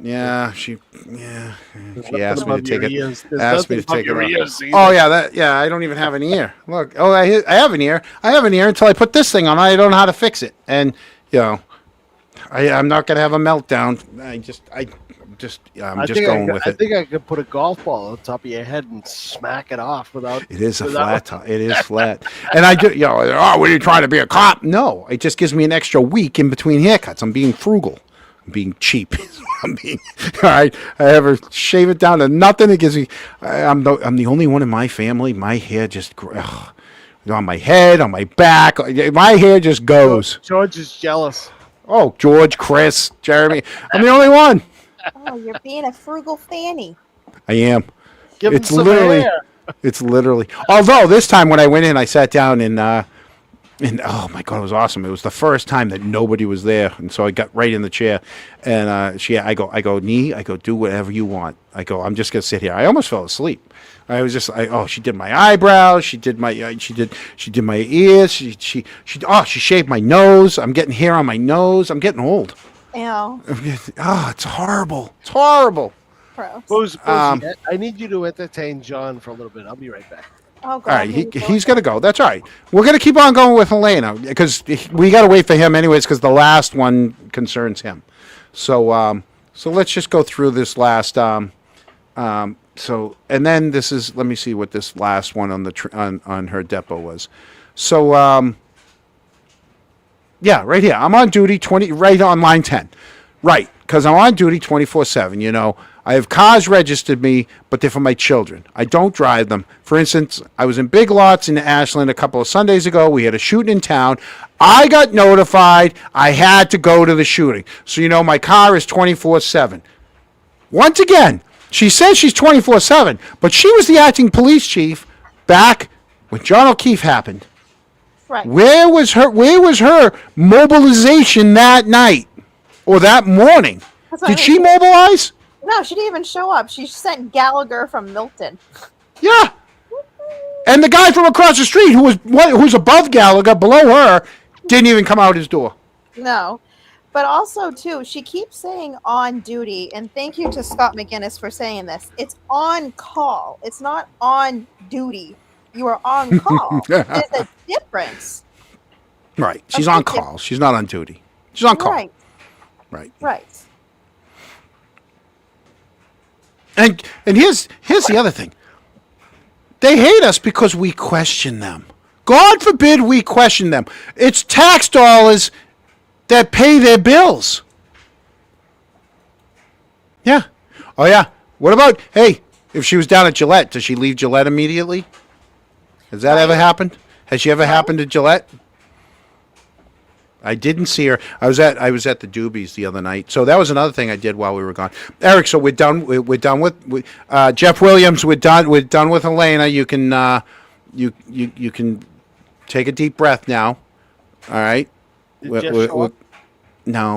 Yeah, she asked me to take it. Asked me to take it off. Oh yeah, I don't even have an ear. Look, I have an ear. I have an ear until I put this thing on. I don't know how to fix it, and you know, I'm not gonna have a meltdown. I'm just going with it. I think I could put a golf ball on top of your head and smack it off without. It is a flat top. It is flat. And I do, what are you trying to be, a cop? No, it just gives me an extra week in between haircuts. I'm being frugal. I'm being cheap. All right. I ever shave it down to nothing. It gives me, I'm the only one in my family. My hair just, on my head, on my back. My hair just goes. George is jealous. Oh, George, Chris, Jeremy. I'm the only one. Oh, you're being a frugal fanny. I am. Give him It's some literally, hair. it's literally. Although this time when I went in, I sat down and And oh my God, it was awesome. It was the first time that nobody was there, and so I got right in the chair. And I go, Nee, I go, do whatever you want. I go, I'm just gonna sit here. I almost fell asleep. I was just, she did my eyebrows, she did my ears, she shaved my nose. I'm getting hair on my nose. I'm getting old. Ew. Oh, it's horrible. It's horrible. Gross. I need you to entertain John for a little bit. I'll be right back. Oh, God. All right, he's going to go. That's all right. We're going to keep on going with Helena because we got to wait for him anyways because the last one concerns him. So let's just go through this last. And then this is. Let me see what this last one on the on her depot was. So yeah, right here. I'm on duty 20 right on line 10. Right, because I'm on duty 24/7. You know, I have cars registered me, but they're for my children. I don't drive them. For instance, I was in Big Lots in Ashland a couple of Sundays ago. We had a shooting in town. I got notified. I had to go to the shooting. So, you know, my car is 24/7. Once again, she says she's 24/7, but she was the acting police chief back when John O'Keefe happened. Right. Where was her mobilization that night or that morning? Did she mobilize? No, she didn't even show up. She sent Gallagher from Milton. Yeah. And the guy from across the street who's above Gallagher, below her, didn't even come out his door. No. But also, too, she keeps saying on duty, and thank you to Scott McGinnis for saying this. It's on call. It's not on duty. You are on call. There's a difference. Right. She's on call. She's not on duty. She's on call. Right. Right. Right. And here's the other thing. They hate us because we question them. God forbid we question them. It's tax dollars that pay their bills. Yeah. Oh, yeah. What about, hey, if she was down at Gillette, does she leave Gillette immediately? Has that ever happened? Has she ever happened to Gillette? I didn't see her. I was at the Doobies the other night. So that was another thing I did while we were gone. Eric, so we're done. We're done with Jeff Williams. We're done with Helena. You can you can take a deep breath now. All right. No,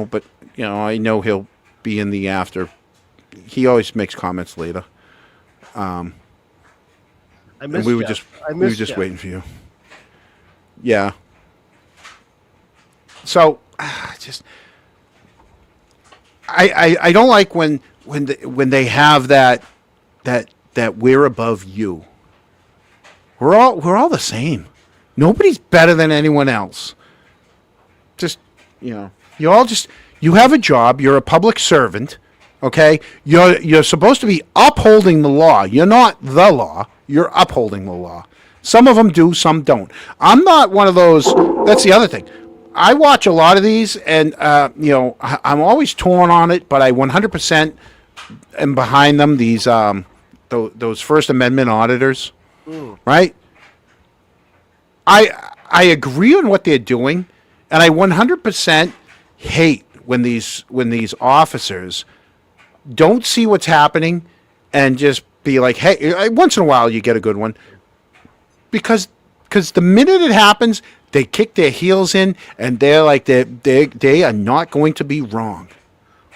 but you know I know he'll be in the after. He always makes comments later. I missed we were Jeff. just waiting for you. Yeah. So, I don't like when they have that we're above you. We're all the same. Nobody's better than anyone else. Just you have a job. You're a public servant. Okay, you're supposed to be upholding the law. You're not the law. You're upholding the law. Some of them do, some don't. I'm not one of those. That's the other thing. I watch a lot of these, and I'm always torn on it, but I 100% am behind them. These those First Amendment auditors, right? I agree on what they're doing, and I 100% hate when these officers don't see what's happening and just be like, hey, once in a while you get a good one, because the minute it happens, they kick their heels in, and they're like they are not going to be wrong.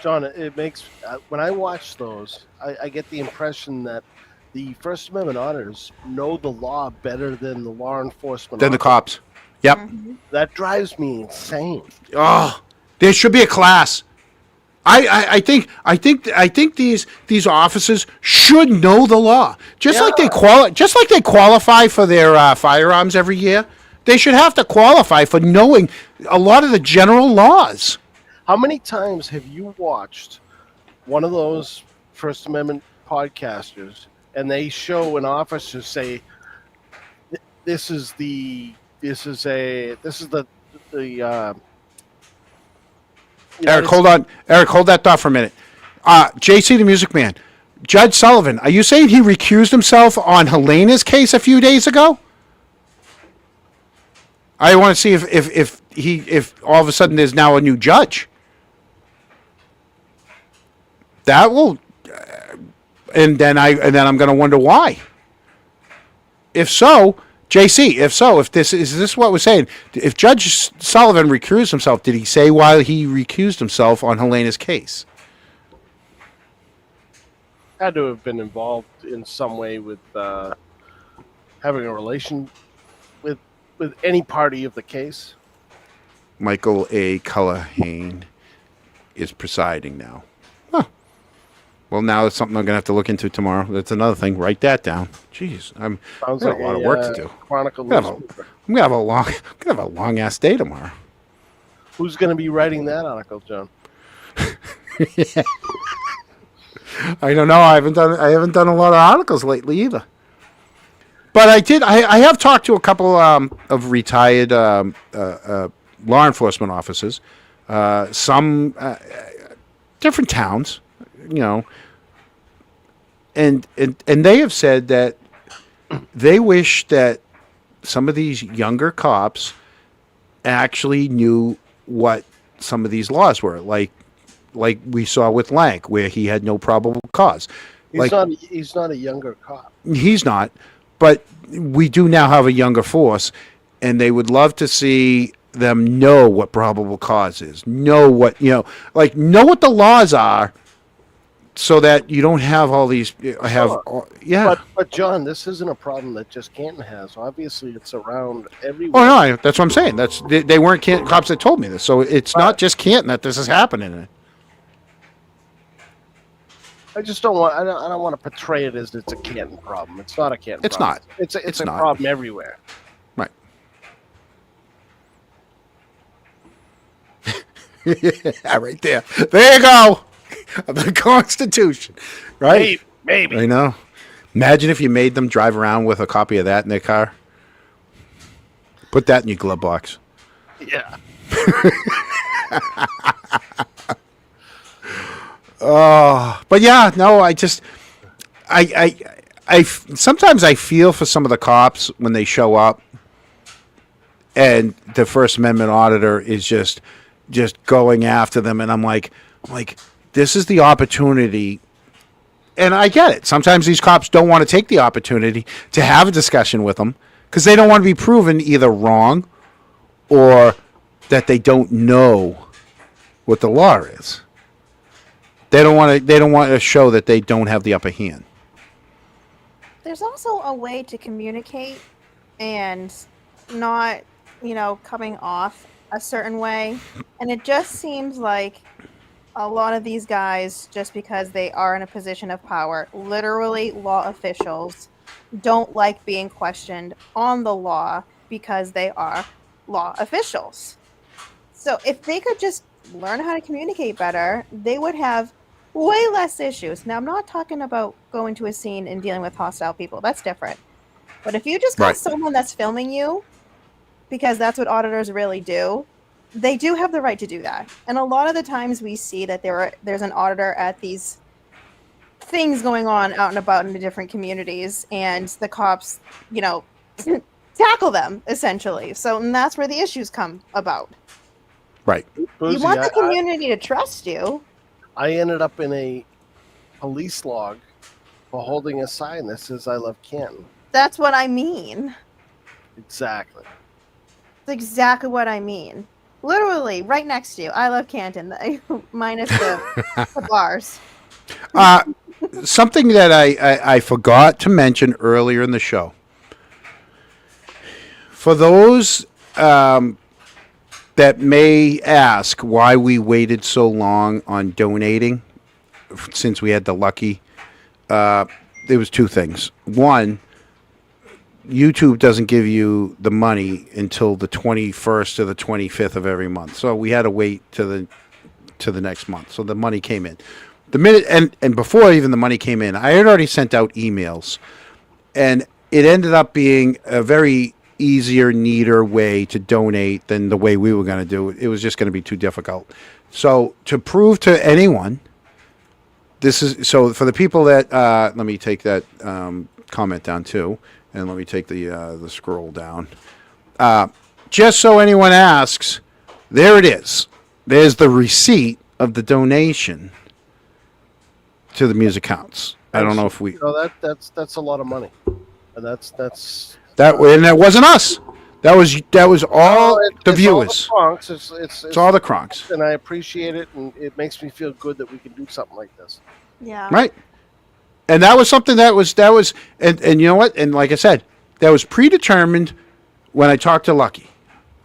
John, it makes when I watch those, I get the impression that the First Amendment auditors know the law better than the law enforcement. Than the cops. Yep. Mm-hmm. That drives me insane. Oh, there should be a class. I think these officers should know the law, just like they qualify for their firearms every year. They should have to qualify for knowing a lot of the general laws. How many times have you watched one of those First Amendment podcasters and they show an officer say, "This is the Eric, hold on. Eric, hold that thought for a minute. JC the Music Man, Judge Sullivan, are you saying he recused himself on Helena's case a few days ago? I want to see if all of a sudden there's now a new judge. That will, and then I'm going to wonder why. If so, JC, if so, if this is this what we're saying, if Judge Sullivan recused himself, did he say why he recused himself on Helena's case? Had to have been involved in some way with having a relation with any party of the case. Michael A. Cullahane is presiding now. Huh. Well, now it's something I'm going to have to look into tomorrow. That's another thing. Write that down. Jeez, I'm Sounds got like a lot of work to do. Chronicle I'm gonna newspaper. have a long ass day tomorrow. Who's going to be writing that article, John? I don't know. I haven't done a lot of articles lately either. But I did. I have talked to a couple of retired law enforcement officers. Some different towns, you know, and they have said that they wish that some of these younger cops actually knew what some of these laws were, like we saw with Lank, where he had no probable cause. He's not a younger cop. He's not, but we do now have a younger force, and they would love to see them know what probable cause is, know what know what the laws are, so that you don't have all these But John, this isn't a problem that just Canton has. Obviously, it's around everywhere. Oh no, that's what I'm saying. They weren't cops that told me this, so it's not just Canton that this is happening. I just don't want. I don't want to portray it as it's a Canton problem. It's not a Canton. It's problem. not. It's a problem everywhere. Right. Yeah, right there. There you go. The Constitution, right? Maybe. I know. Imagine if you made them drive around with a copy of that in their car. Put that in your glove box. Yeah. But yeah, no, I sometimes I feel for some of the cops when they show up and the First Amendment auditor is just going after them, and I'm like, this is the opportunity. And I get it. Sometimes these cops don't want to take the opportunity to have a discussion with them because they don't want to be proven either wrong or that they don't know what the law is. They don't want to show that they don't have the upper hand. There's also a way to communicate and not, coming off a certain way. And it just seems like a lot of these guys, just because they are in a position of power, literally law officials, don't like being questioned on the law because they are law officials. So if they could just learn how to communicate better, they would have way less issues. Now, I'm not talking about going to a scene and dealing with hostile people. That's different. But if you just got someone that's filming you, because that's what auditors really do, they do have the right to do that. And a lot of the times we see that there's an auditor at these things going on out and about in the different communities, and the cops, tackle them, essentially. So and that's where the issues come about. Right. Boozy, You want the community to trust you. I ended up in a police log for holding a sign that says "I love Canton." That's what I mean. Exactly. That's exactly what I mean. Literally, right next to you. I love Canton, minus the bars. Something that I forgot to mention earlier in the show. For those that may ask why we waited so long on donating, since we had the lucky, there was two things. One, YouTube doesn't give you the money until the 21st or the 25th of every month. So we had to wait to the next month. So the money came in. The minute and before even the money came in, I had already sent out emails, and it ended up being a very easier, neater way to donate than the way we were going to do it. It was just going to be too difficult. So to prove to anyone, so for the people that let me take that comment down too. And let me take the scroll down. Just so anyone asks, there it is. There's the receipt of the donation to the Music Counts. I don't know if we. That's a lot of money, and that's And that wasn't us. That was all the viewers. All the Kronks. It's all the Kronks. And I appreciate it, and it makes me feel good that we can do something like this. Yeah. Right. And that was something that was and you know what? And like I said, that was predetermined when I talked to Lucky.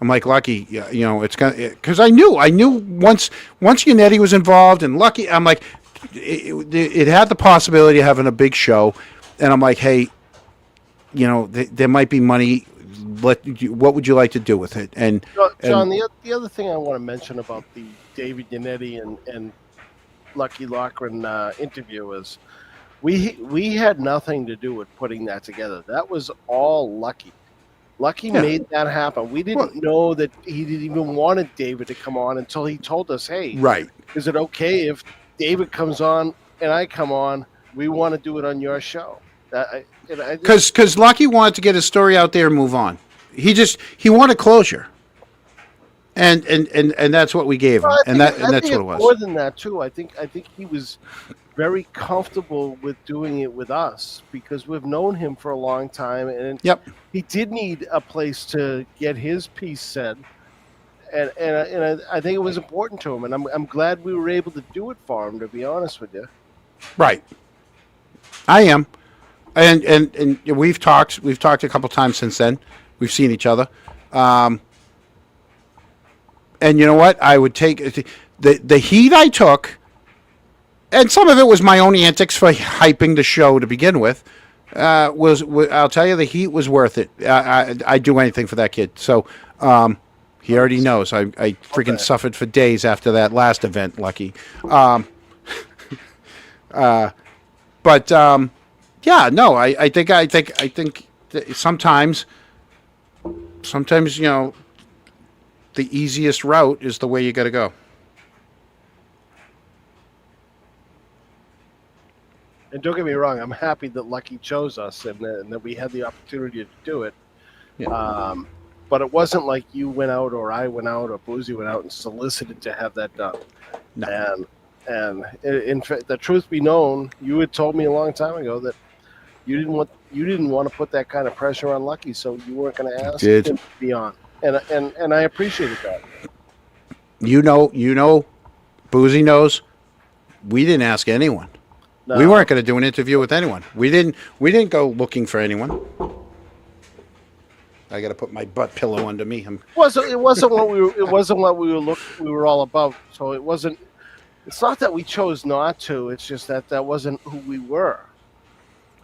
I'm like, Lucky, you know, it's gonna, because I knew once Yannetti was involved and Lucky, I'm like, it had the possibility of having a big show, and I'm like, hey, you know, there might be money. What would you like to do with it? And John, the other thing I want to mention about the David Yannetti and Lucky Loughran interview is we had nothing to do with putting that together. That was all Lucky. Lucky made that happen. We didn't know that he didn't even wanted David to come on until he told us, hey, right. Is it okay if David comes on and I come on? We want to do it on your show. Because Lucky wanted to get his story out there and move on. He wanted closure. And that's what we gave him. That's what it was. More than that too. I think he was very comfortable with doing it with us because we've known him for a long time, and he did need a place to get his piece said, and I think it was important to him, and I'm glad we were able to do it for him. To be honest with you, right? I am, and we've talked a couple times since then. We've seen each other, and you know what? I would take the heat I took. And some of it was my own antics for hyping the show to begin with. I'll tell you, the heat was worth it. I'd do anything for that kid. So he already knows. I freaking suffered for days after that last event, Lucky. I think that sometimes you know, the easiest route is the way you got to go. And don't get me wrong, I'm happy that Lucky chose us and that we had the opportunity to do it. Yeah. But it wasn't like you went out or I went out or Boozy went out and solicited to have that done. No. And in fact, the truth be known, you had told me a long time ago that you didn't want to put that kind of pressure on Lucky, so you weren't going to ask him to be on. And I appreciated that. You know, Boozy knows. We didn't ask anyone. No. We weren't going to do an interview with anyone. We didn't go looking for anyone. I got to put my butt pillow under me. It wasn't what we were all about. So it wasn't. It's not that we chose not to. It's just that wasn't who we were.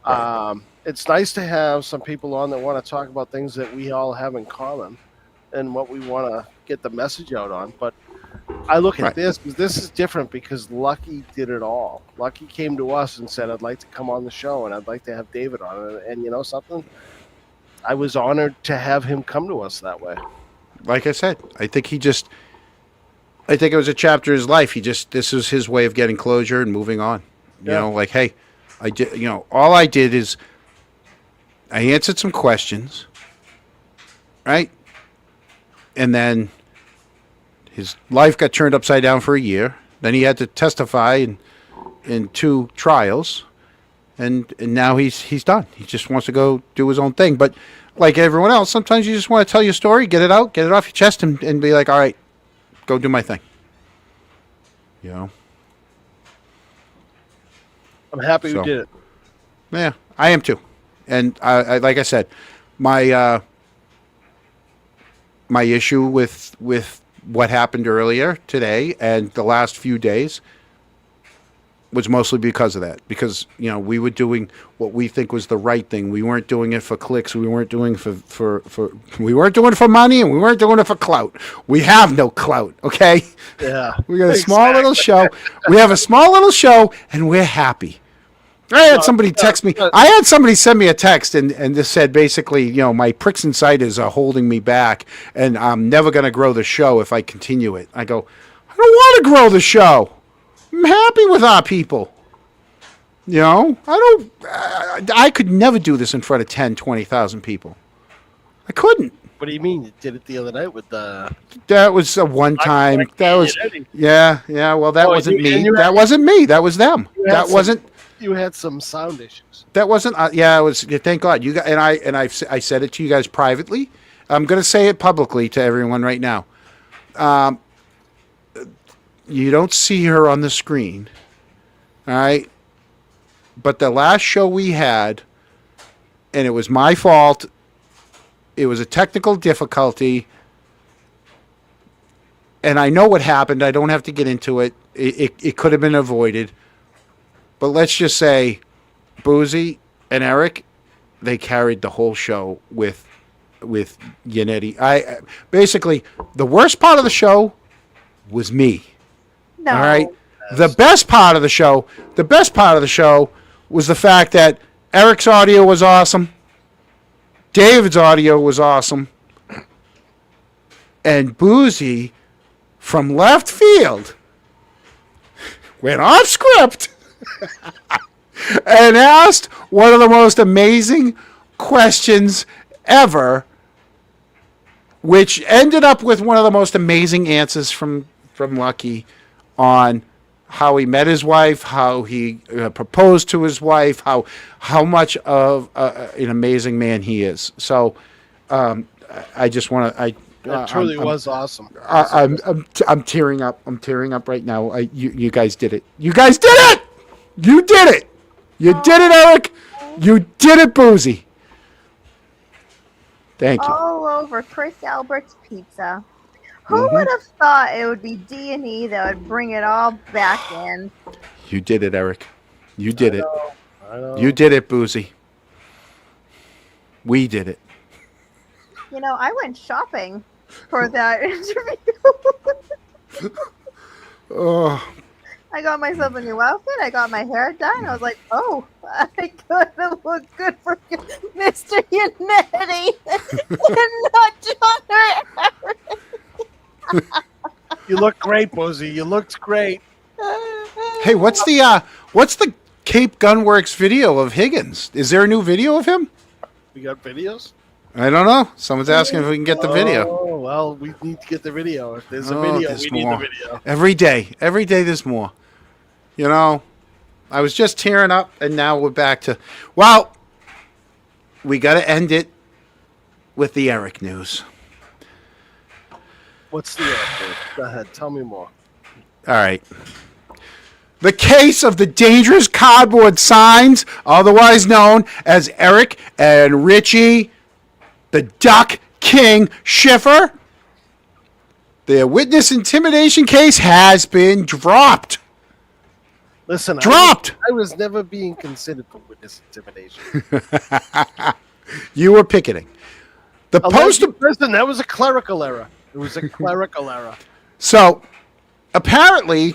Right. It's nice to have some people on that want to talk about things that we all have in common, and what we want to get the message out on. But I look at this because this is different because Lucky did it all. Lucky came to us and said, I'd like to come on the show and I'd like to have David on it. And you know something? I was honored to have him come to us that way. Like I said, I think it was a chapter of his life. This was his way of getting closure and moving on. You know, like, hey, all I did is I answered some questions, right? And then his life got turned upside down for a year. Then he had to testify in 2 trials, and now he's done. He just wants to go do his own thing. But like everyone else, sometimes you just want to tell your story, get it out, get it off your chest, and be like, all right, go do my thing. You know. I'm happy we did it. Yeah, I am too. And I like I said, my issue with what happened earlier today and the last few days was mostly because of that. Because, you know, we were doing what we think was the right thing. We weren't doing it for clicks. We weren't doing we weren't doing it for money, and we weren't doing it for clout. We have no clout, okay? Yeah. We got a small little show. We have a small little show, and we're happy. I had somebody text me. I had somebody send me a text and just said basically, you know, my pricks and ciders are holding me back, and I'm never going to grow the show if I continue it. I go, I don't want to grow the show. I'm happy with our people. You know, I could never do this in front of 10, 20,000 people. I couldn't. What do you mean? You did it the other night with the... That was a one time. That was... Yeah. Well, that wasn't me. That wasn't me. That was them. That wasn't... You had some sound issues. That wasn't. Yeah, it was. Thank God you got. I said it to you guys privately. I'm going to say it publicly to everyone right now. You don't see her on the screen, all right? But the last show we had, and it was my fault. It was a technical difficulty, and I know what happened. I don't have to get into it. It could have been avoided. But let's just say, Boozy and Eric, they carried the whole show with Yannetti. Basically, the worst part of the show was me. No. All right. The best part of the show was the fact that Eric's audio was awesome. David's audio was awesome. And Boozy, from left field, went off script and asked one of the most amazing questions ever, which ended up with one of the most amazing answers from Lucky on how he met his wife, how he proposed to his wife, how much of an amazing man he is. So I just want to. It truly was awesome. I'm tearing up. I'm tearing up right now. You guys did it. You guys did it. You did it. You did it, Eric. You did it, Boozy. Thank you. All over Chris Albert's pizza. Who would have thought it would be D&E that would bring it all back in? You did it, Eric. You did it. I know. You did it, Boozy. We did it. You know, I went shopping for that interview. Oh, I got myself a new outfit. I got my hair done. I was like, oh, I gotta look good for Mr. Yannetti and not John or Eric. You look great, Boozy. You looked great. hey, what's the Cape Gunworks video of Higgins? Is there a new video of him? We got videos? I don't know. Someone's asking if we can get the video. Oh, well, we need to get the video. If there's a video, there's we need more. the video. Every day there's more. You know, I was just tearing up, and now we're back to, well, we got to end it with the Eric news. What's the answer? Go ahead. Tell me more. All right. The case of the dangerous cardboard signs, otherwise known as Eric and Richie, the Duck King Schiffer. Their witness intimidation case has been dropped. Listen, Dropped! I was never being considered for witness intimidation. You were picketing. The poster. Listen, that was a clerical error. It was a clerical error. So, apparently,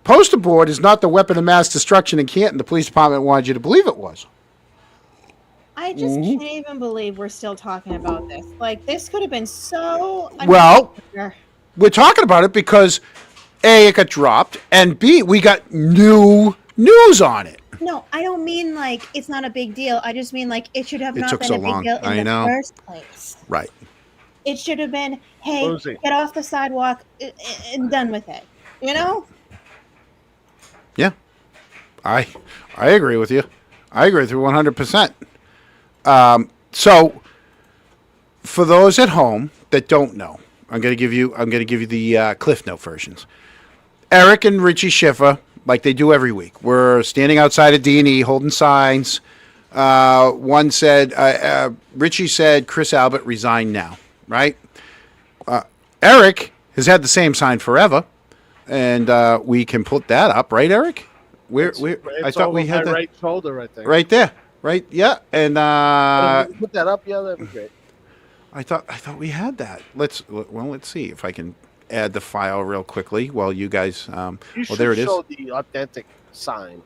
poster board is not the weapon of mass destruction in Canton the police department wanted you to believe it was. I just can't even believe we're still talking about this. Like, this could have been so... Well, we're talking about it because, A, it got dropped, and B, we got new news on it. No, I don't mean, like, it's not a big deal. I just mean, like, it should have It not took been so a big long. deal in I the know. first place. Right. It should have been, hey, Rosie. get off the sidewalk and done with it. You know? Yeah. I agree with you. I agree with you 100%. So, for those at home that don't know, I'm going to give you the Cliff Note versions. Eric and Richie Schiffer, like they do every week, were standing outside of D&E holding signs. One said, Richie said, Chris Albert resign now, right? Eric has had the same sign forever, and we can put that up, right, Eric? I thought we had my that right shoulder, I think. right there, right? Yeah, and Put that up, yeah, that'd be great. I thought we had that. Let's see if I can add the file real quickly while you guys. You should There it is. show the authentic sign.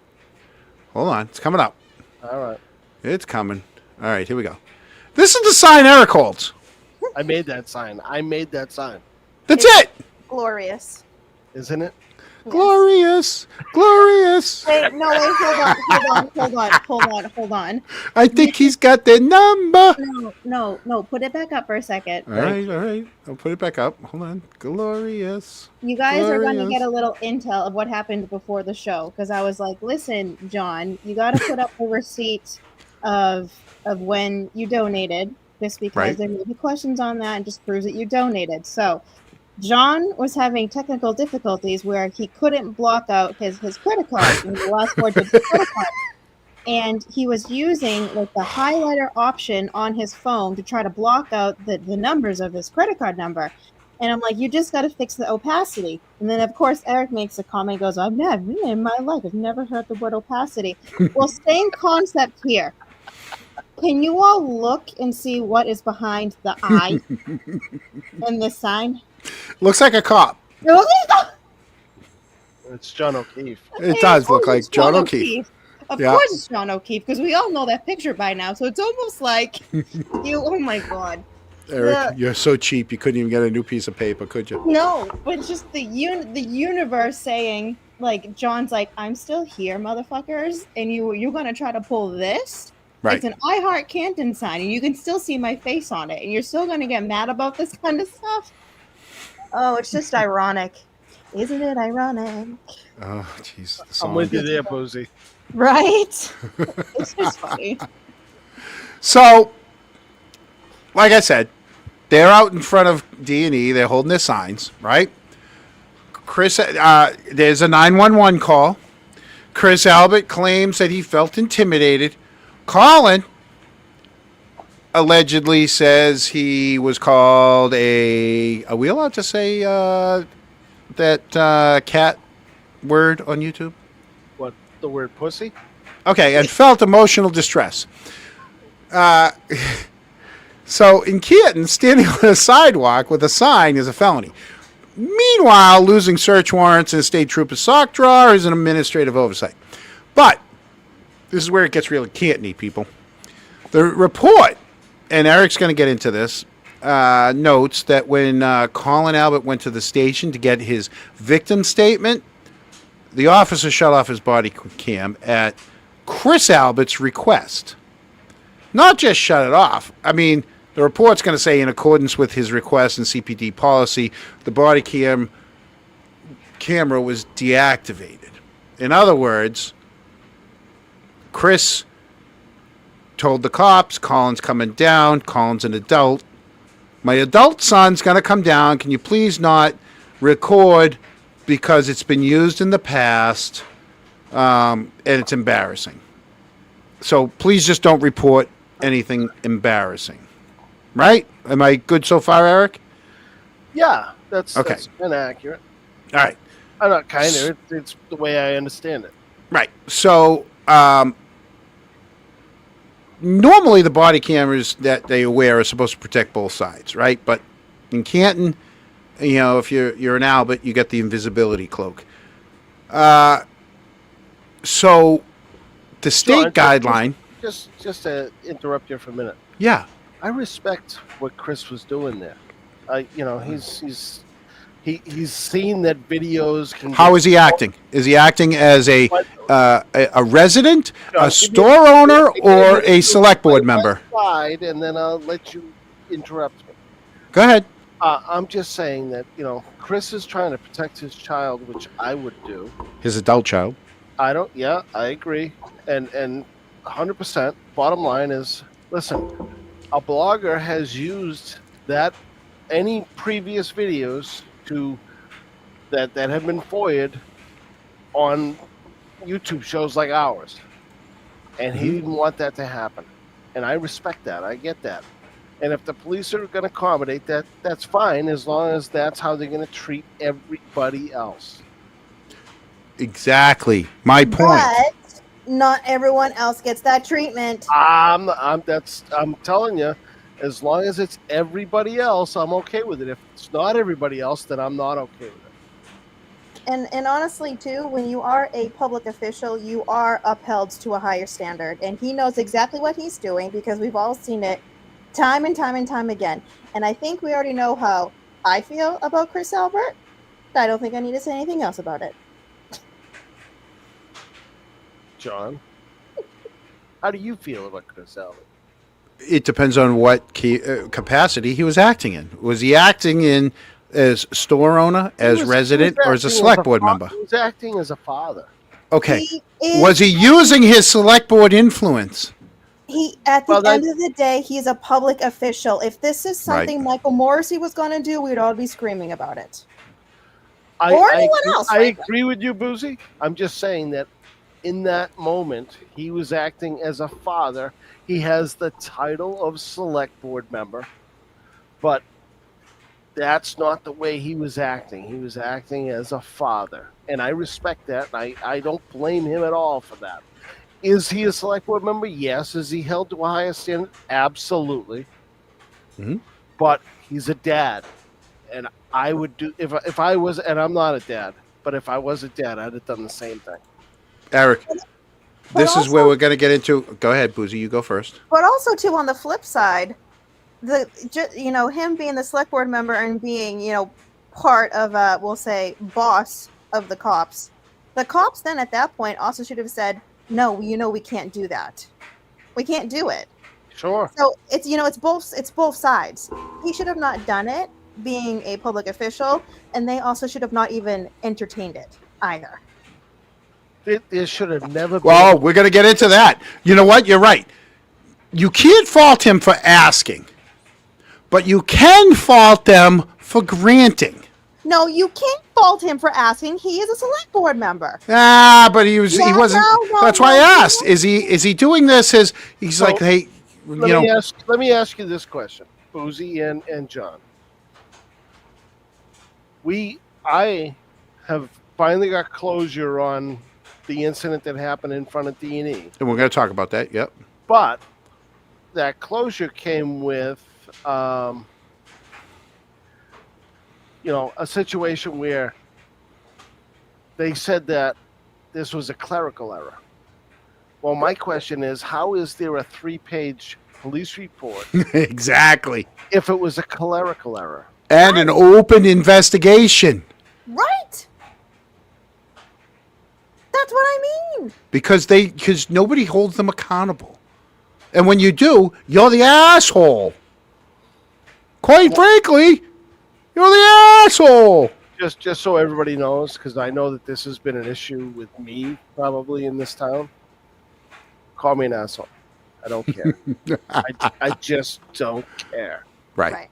Hold on, it's coming up. All right. It's coming. All right, here we go. This is the sign Eric holds. I made that sign. That's It's- it. Glorious. Isn't it? Glorious. Glorious. Wait, no, wait, hold on. I think he's got the number. No, put it back up for a second. All right. I'll put it back up. Hold on. Glorious. You guys are going to Glorious. get a little intel of what happened before the show, because I was like, listen, John, you got to put up a receipt of when you donated, just because Right. there may be questions on that and just proves that you donated. So John was having technical difficulties where he couldn't block out his credit card in the last words of the credit card. And he was using like the highlighter option on his phone to try to block out the numbers of his credit card number. And I'm like, you just got to fix the opacity. And then, of course, Eric makes a comment, goes, I've never, in my life, I've never heard the word opacity. Well, same concept here. Can you all look and see what is behind the eye in this sign? Looks like a cop. It's John O'Keefe. It does look like John O'Keefe. Of Yeah. course it's John O'Keefe, because we all know that picture by now. So it's almost like you, oh my God. Eric, you're so cheap. You couldn't even get a new piece of paper, could you? No, but it's just the universe saying, like, John's like, I'm still here, motherfuckers, and you're gonna try to pull this. Right. It's an I Heart Canton sign, and you can still see my face on it, and you're still gonna get mad about this kind of stuff. Oh, it's just ironic, isn't it? Ironic, Oh, jeez. the I'm song. with you there, Boozy. right? It's just funny. So, like I said, they're out in front of D&E. They're holding their signs, right? Chris, there's a 911 call. Chris Albert claims that he felt intimidated. Colin allegedly says he was called are we allowed to say that cat word on YouTube? What, the word pussy? Okay, and felt emotional distress. So in Canton, standing on a sidewalk with a sign is a felony. Meanwhile, losing search warrants in a state trooper's sock drawer is an administrative oversight. But this is where it gets really Canton-y, people. The report, and Eric's going to get into this, notes that when Colin Albert went to the station to get his victim statement, the officer shut off his body cam at Chris Albert's request. Not just shut it off. I mean, the report's going to say, in accordance with his request and CPD policy, the body camera was deactivated. In other words, Chris told the cops, Colin's coming down, Colin's an adult. My adult son's going to come down. Can you please not record because it's been used in the past and it's embarrassing. So please just don't report anything embarrassing. Right? Am I good so far, Eric? Yeah, that's Okay. that's inaccurate. All right. I'm not kind of. It's the way I understand it. Right. So normally the body cameras that they wear are supposed to protect both sides, right? But in Canton, you know, if you're an Albert, you get the invisibility cloak. So the state John, guideline. Just to interrupt you for a minute. Yeah. I respect what Chris was doing there. He's seen that videos can. How is he acting? Is he acting as a resident, a store owner, or a select board member? Slide, and then I'll let you interrupt me. Go ahead. I'm just saying that Chris is trying to protect his child, which I would do. His adult child. I agree, and 100%. Bottom line is, listen, a blogger has used any previous videos that have been FOIA'd on YouTube shows like ours, and he didn't want that to happen, and I respect that. I get that, and if the police are going to accommodate that, that's fine, as long as that's how they're going to treat everybody else. Exactly. My point. But not everyone else gets that treatment. I'm telling you, as long as it's everybody else, I'm okay with it. If it's not everybody else, then I'm not okay with it. And honestly, too, when you are a public official, you are upheld to a higher standard. And he knows exactly what he's doing because we've all seen it time and time and time again. And I think we already know how I feel about Chris Albert. I don't think I need to say anything else about it. John. How do you feel about Chris Allen? It depends on what capacity he was acting in. Was he acting in as store owner, as resident, or as a select board member? He was acting as a father. Okay. Was he using his select board influence? At the end of the day, he's a public official. If this is something Michael Morrissey was going to do, we'd all be screaming about it. Or anyone else. I agree with you, Boozy. I'm just saying that in that moment, he was acting as a father. He has the title of select board member, but that's not the way he was acting. He was acting as a father, and I respect that, and I don't blame him at all for that. Is he a select board member? Yes. Is he held to a higher standard? Absolutely. Mm-hmm. But he's a dad, and I would do if I was, and I'm not a dad, but if I was a dad, I'd have done the same thing. Eric, this is where we're going to get into. Go ahead, Boozy. You go first. But also, too, on the flip side, him being the select board member and being, part of, we'll say, boss of the cops. The cops then at that point also should have said, no, we can't do that. We can't do it. Sure. So it's both sides. He should have not done it, being a public official, and they also should have not even entertained it either. It should have never been. Well, we're going to get into that. You know what? You're right. You can't fault him for asking, but you can fault them for granting. No, you can't fault him for asking. He is a select board member. But he wasn't. That's why I asked. Is he doing this as he's like, hey, Let me ask you this question, Boozy and John. I have finally got closure on the incident that happened in front of D&E. And we're going to talk about that. Yep. But that closure came with, a situation where they said that this was a clerical error. Well, my question is, how is there a 3-page police report? Exactly. If it was a clerical error. And an open investigation. Right. That's what I mean. Because nobody holds them accountable. And when you do, you're the asshole. Quite frankly, you're the asshole. Just so everybody knows, because I know that this has been an issue with me probably in this town. Call me an asshole. I don't care. I just don't care. Right.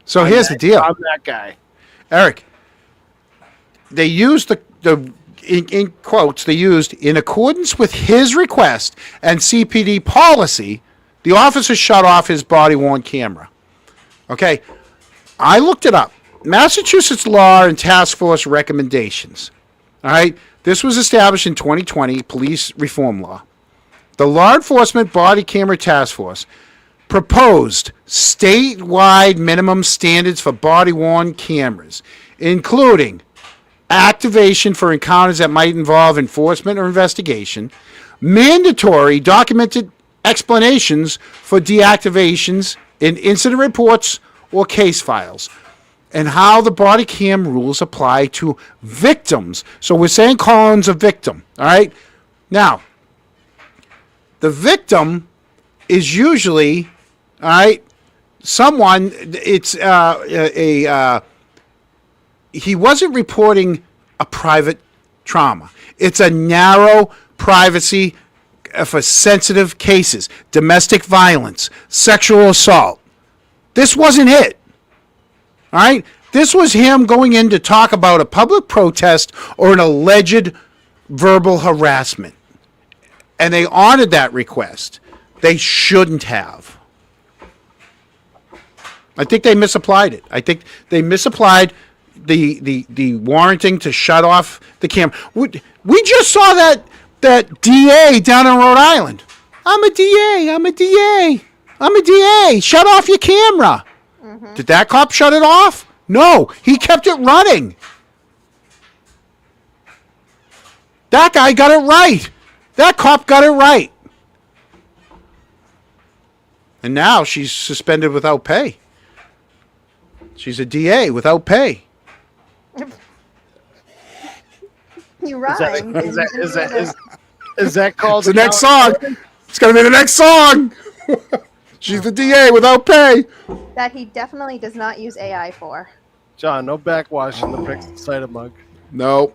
So here's the deal. I'm that guy. Eric, they used in quotes, they used, in accordance with his request and CPD policy, the officer shut off his body-worn camera. Okay, I looked it up. Massachusetts law and task force recommendations. All right, this was established in 2020, police reform law. The Law Enforcement Body Camera Task Force proposed statewide minimum standards for body-worn cameras, including activation for encounters that might involve enforcement or investigation, mandatory documented explanations for deactivations in incident reports or case files, and how the body cam rules apply to victims. So we're saying Colin's a victim, all right? Now, the victim is usually, all right, someone, he wasn't reporting a private trauma. It's a narrow privacy for sensitive cases, domestic violence, sexual assault. This wasn't it. All right? This was him going in to talk about a public protest or an alleged verbal harassment. And they honored that request. They shouldn't have. I think they misapplied it. I think they misapplied the warranting to shut off the camera. We just saw that DA down in Rhode Island. I'm a DA. Shut off your camera. Mm-hmm. Did that cop shut it off? No, he kept it running. That guy got it right. That cop got it right. And now she's suspended without pay. She's a DA without pay. You rhyme. Is that called It's the next song. It's going to be the next song. She's the DA without pay. That he definitely does not use AI for. John, no backwash in the Brixton cider mug. No.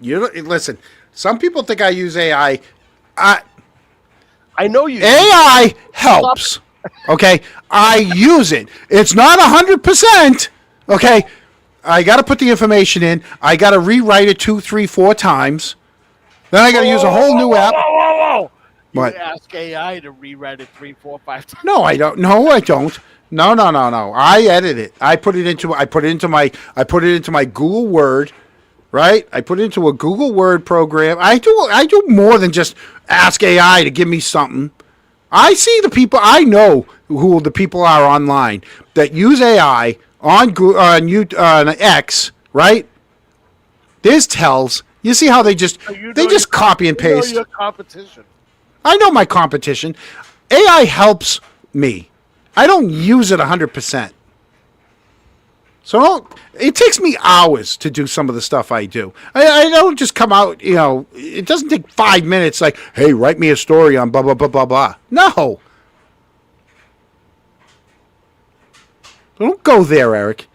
Listen, some people think I use AI. I know you. AI helps. Okay, I use it. It's not 100%. Okay, I got to put the information in. I got to rewrite it 2, 3, 4 times. Then I got to use a whole new app. Whoa. What? You ask AI to rewrite it 3, 4, 5 times. No, I don't. No, I don't. No. I edit it. I put it into my Google Word. Right? I put it into a Google Word program. I do more than just ask AI to give me something. I see the people. I know who the people are online that use AI on X. Right? There's tells. You see how they just copy and paste. You know your competition. I know my competition. AI helps me. I don't use it 100%. So it takes me hours to do some of the stuff I do. I don't just come out, it doesn't take 5 minutes like, hey, write me a story on blah, blah, blah, blah, blah. No. Don't go there, Eric.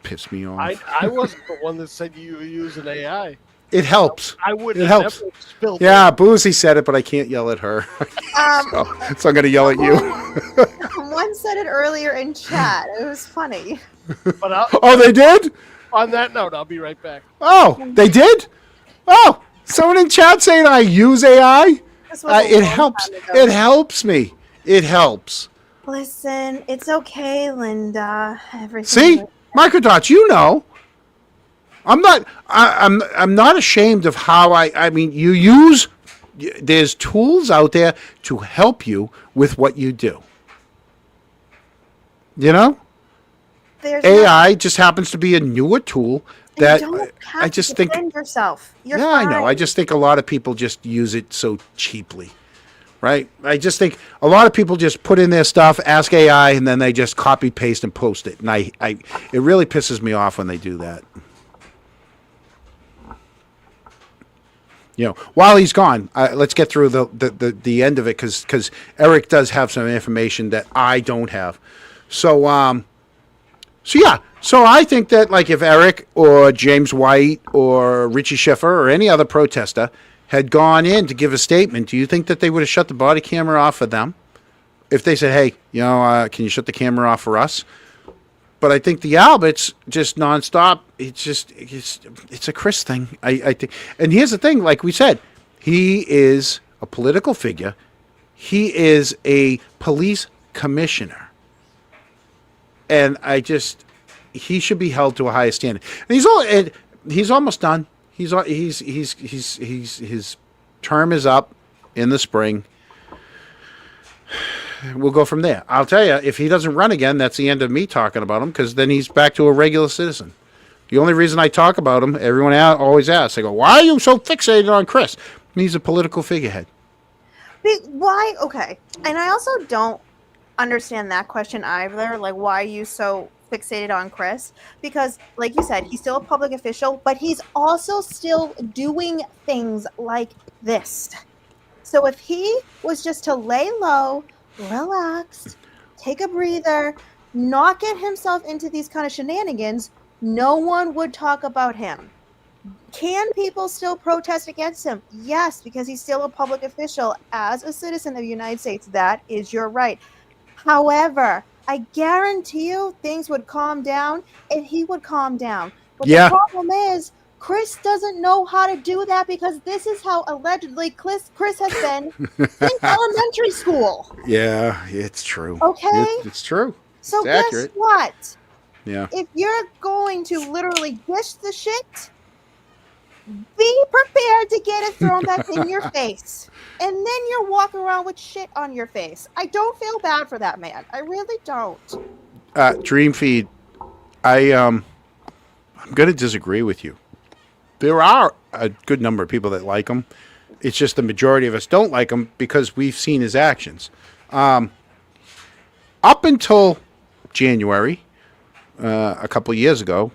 Piss me off. I wasn't the one that said you were using AI. It helps. I would. It helps. Never spilled Yeah, Boozy said it, but I can't yell at her. So I'm going to yell at you. One said it earlier in chat. It was funny. But Oh, they did? On that note, I'll be right back. Oh, they did? Oh, someone in chat saying I use AI? It helps. It helps me. It helps. Listen, it's okay, Linda. Everything. See, Microdots, I'm not ashamed of how I mean, you use. There's tools out there to help you with what you do. There's AI just happens to be a newer tool that you don't have I just to think. defend yourself. You're I know. fine. I just think a lot of people just use it so cheaply, right? I just think a lot of people just put in their stuff, ask AI, and then they just copy, paste, and post it. And it really pisses me off when they do that. While he's gone, let's get through the end of it because Eric does have some information that I don't have. So I think that like if Eric or James White or Richie Schiffer or any other protester had gone in to give a statement, do you think that they would have shut the body camera off for them? If they said, hey, can you shut the camera off for us? But I think the Alberts just nonstop. It's a Chris thing. I think, and here's the thing: like we said, he is a political figure. He is a police commissioner, and he should be held to a higher standard. And he's almost done. His term is up in the spring. We'll go from there. I'll tell you, if he doesn't run again, that's the end of me talking about him because then he's back to a regular citizen. The only reason I talk about him, everyone always asks, I go, why are you so fixated on Chris? He's a political figurehead. Why? Okay. And I also don't understand that question either. Like, why are you so fixated on Chris? Because, like you said, he's still a public official, but he's also still doing things like this. So if he was just to lay low, relax, take a breather, not get himself into these kind of shenanigans, no one would talk about him. Can people still protest against him? Yes, because he's still a public official. As a citizen of the United States, that is your right. However, I guarantee you things would calm down if he would calm down. But the problem is, Chris doesn't know how to do that because this is how allegedly Chris has been since elementary school. Yeah, it's true. Okay? It's true. So it's guess accurate. what? Yeah. If you're going to literally dish the shit, be prepared to get it thrown back in your face. And then you're walking around with shit on your face. I don't feel bad for that man. I really don't. Dream Feed, I'm going to disagree with you. There are a good number of people that like him. It's just the majority of us don't like him because we've seen his actions. Up until January, a couple of years ago,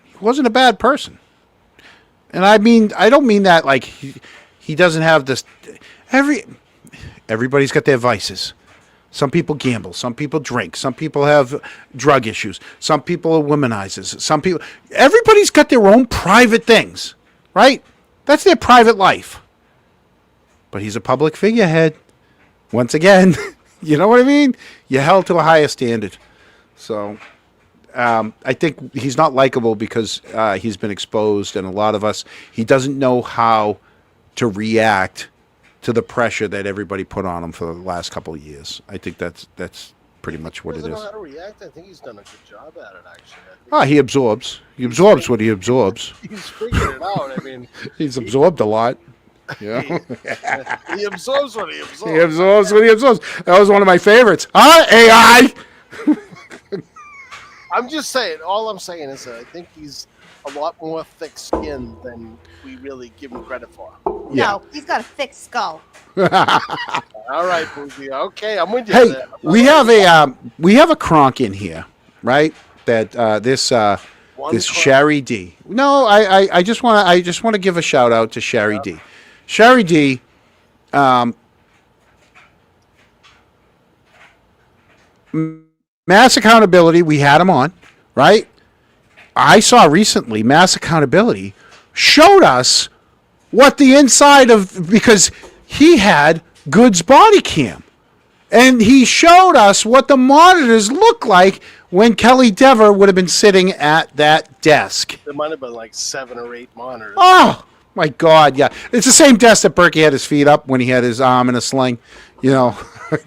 he wasn't a bad person. And I don't mean that like he doesn't have this. Everybody's got their vices. Some people gamble. Some people drink. Some people have drug issues. Some people are womanizers. Everybody's got their own private things, right? That's their private life. But he's a public figurehead. Once again, you know what I mean? You're held to a higher standard. So I think he's not likable because he's been exposed, and a lot of us, he doesn't know how to react to the pressure that everybody put on him for the last couple of years. I think that's pretty much what it Doesn't is. know how to react. I think he's done a good job at it, actually. He absorbs. He absorbs what he absorbs. He's figured it out. I mean, He's absorbed a lot. Yeah. he absorbs what he absorbs. He absorbs what he absorbs. That was one of my favorites. AI! I'm just saying. All I'm saying is that I think he's a lot more thick-skinned than we really give him credit for. Yeah. No, he's got a thick skull. All right, Boozy. Okay, I'm with you. Hey, there. we have a cronk in here, right? That this One Sherry D. No, I just want to give a shout out to Sherry D. Sherry D. Mass Accountability. We had him on, right? I saw recently Mass Accountability showed us what the inside of, because he had Good's body cam. And he showed us what the monitors look like when Kelly Dever would have been sitting at that desk. There might have been like 7 or 8 monitors. Oh, my God, yeah. It's the same desk that Berkey had his feet up when he had his arm in a sling. You know,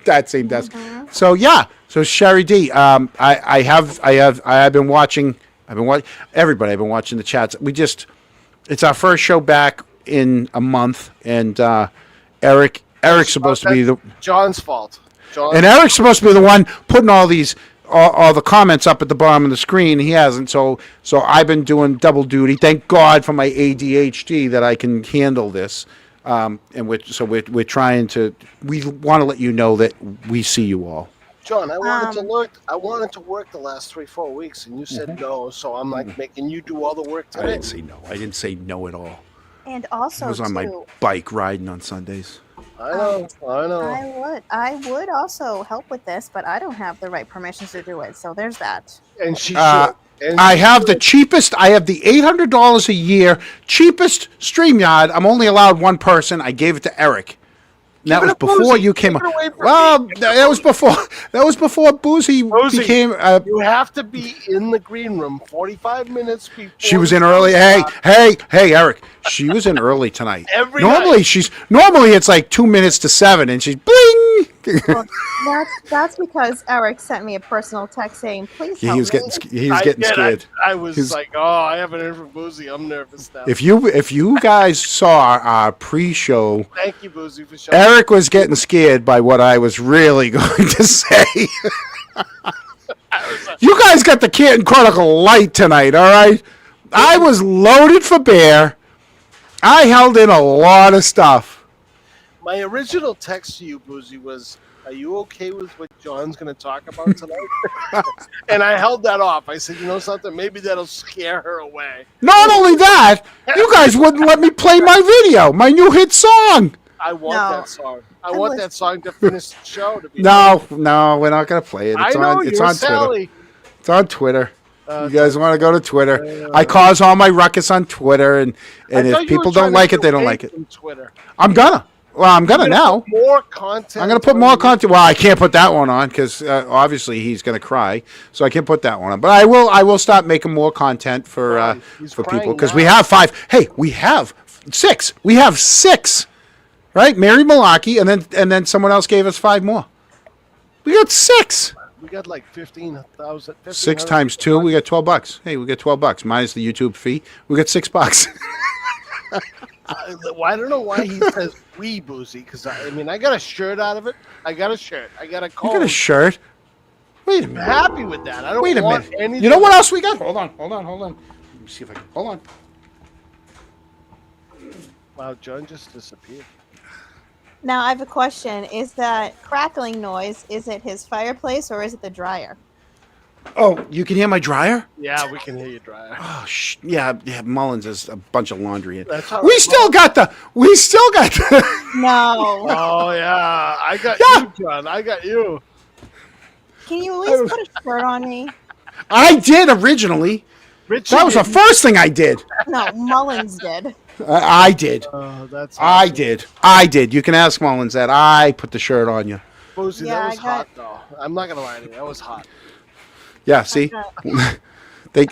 that same desk. So, yeah. So, Sherry D, I've been watching, everybody, I've been watching the chats. It's our first show back in a month, and Eric's supposed to be John's fault. And Eric's supposed to be the one putting all these all the comments up at the bottom of the screen. He hasn't, so I've been doing double duty. Thank God for my ADHD that I can handle this. And we're trying to. We want to let you know that we see you all. John, I wanted to work the last 3-4 weeks, and you said no. So I'm like making you do all the work today. I didn't say no. I didn't say no at all. And also, I was on my bike riding on Sundays. I know. I would also help with this, but I don't have the right permissions to do it. So there's that. And she should. I have the cheapest. I have the $800 a year cheapest StreamYard. I'm only allowed one person. I gave it to Eric. That was before you came on. Well, that was before Boozy became. You have to be in the green room 45 minutes before. She was in early. Hey, Eric. She was in early tonight. Normally it's like 2 minutes to 7, and she's bling. Well, that's because Eric sent me a personal text saying, "Please help me." He was getting scared. I was like, "Oh, I haven't heard from Boozy. I'm nervous now." If you guys saw our pre-show, thank you, Boozy, for showing. Eric was getting scared by what I was really going to say. You guys got the Canton Chronicle light tonight, all right? I was loaded for bear. I held in a lot of stuff. My original text to you, Boozy, was, "Are you okay with what John's going to talk about tonight?" And I held that off. I said, "You know something? Maybe that'll scare her away." Not only that, you guys wouldn't let me play my video, my new hit song. I want that song. I want that song to finish the show. No, we're not going to play it. It's on Twitter. It's on Twitter. You guys want to go to Twitter? I cause all my ruckus on Twitter, and if people don't like it, they don't like it. Twitter. I'm gonna now. More content. I'm gonna put more content. Well, I can't put that one on because obviously he's gonna cry, so I can't put that one on. But I will start making more content for people because we have 5. Hey, we have 6. We have 6. Right, Mary Malaki, and then someone else gave us 5 more. We got 6. We got like 15,000. 6 times 2, we got $12. Hey, we got $12 minus the YouTube fee. We got $6. I don't know why he says we, Boozy, because I got a shirt out of it. I got a shirt. I got a coat. You got a shirt? Wait a minute. I'm happy with that. I don't Wait a want minute. anything. You know what else we got? Hold on. Let me see if I can. Hold on. Wow, John just disappeared. Now I have a question. Is that crackling noise, is it his fireplace or is it the dryer? Oh, you can hear my dryer? Yeah, we can hear you, Dryer. Oh, yeah, Mullins has a bunch of laundry in. That's all We right, still got the. No. Oh yeah, I got Yeah. you, John. I got you. Can you at least put a shirt on me? I did originally. Richie, That was the first thing I did. No, Mullins did. I did. That's I awesome. did. I did. You can ask Mullins that. I put the shirt on you. Boozy, Yeah, that was I hot got- though. I'm not gonna lie to you, that was hot. Yeah, see?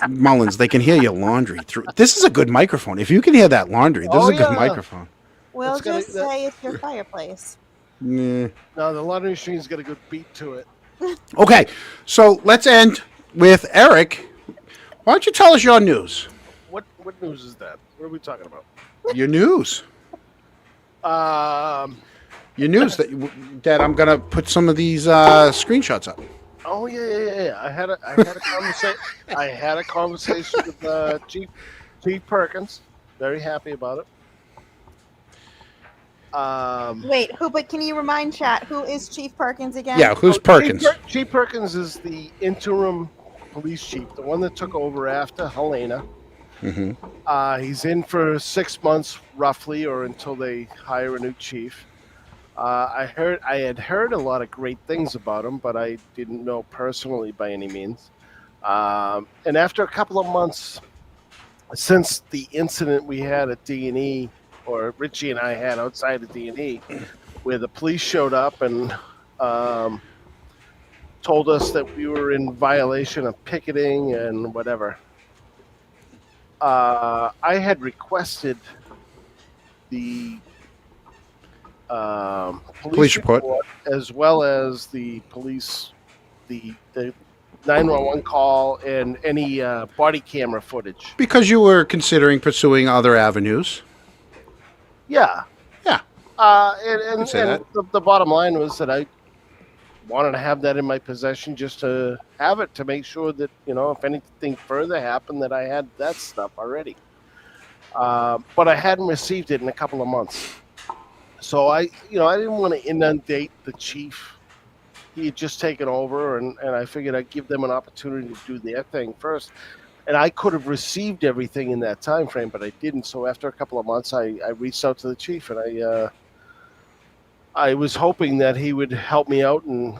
Mullins, they can hear your laundry through. This is a good microphone. If you can hear that laundry, this is a good microphone. We'll It's gonna- just say it's your fireplace. Nah. No, the laundry machine's got a good beat to it. Okay, so let's end with Eric. Why don't you tell us your news? What news is that? What are we talking about? Your news. Your news that I'm gonna put some of these screenshots up. Oh yeah. I had a conversation. I had a conversation with Chief Perkins. Very happy about it. Wait, but can you remind chat who is Chief Perkins again? Yeah, who's Perkins? Chief Perkins is the interim police chief, the one that took over after Helena. Mm-hmm. He's in for 6 months roughly, or until they hire a new chief. I had heard a lot of great things about him, but I didn't know personally by any means. And after a couple of months since the incident we had at D&E, or Richie and I had outside of D&E, where the police showed up and told us that we were in violation of picketing and whatever. I had requested the police report, as well as the police, the 911 call, and any body camera footage. Because you were considering pursuing other avenues. Yeah. Yeah. And say that. the bottom line was that I wanted to have that in my possession, just to have it, to make sure that, if anything further happened, that I had that stuff already. But I hadn't received it in a couple of months. So I didn't want to inundate the chief. He had just taken over, and I figured I'd give them an opportunity to do their thing first. And I could have received everything in that time frame, but I didn't. So after a couple of months, I reached out to the chief, and I was hoping that he would help me out in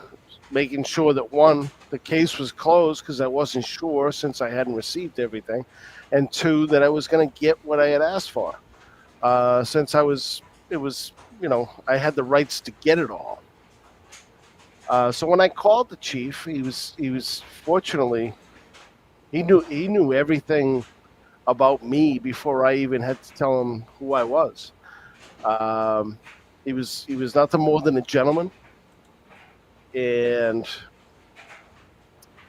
making sure that, one, the case was closed, because I wasn't sure since I hadn't received everything, and two, that I was going to get what I had asked for, since I had the rights to get it all. So when I called the chief, he was fortunately, he knew everything about me before I even had to tell him who I was. He was nothing more than a gentleman. And,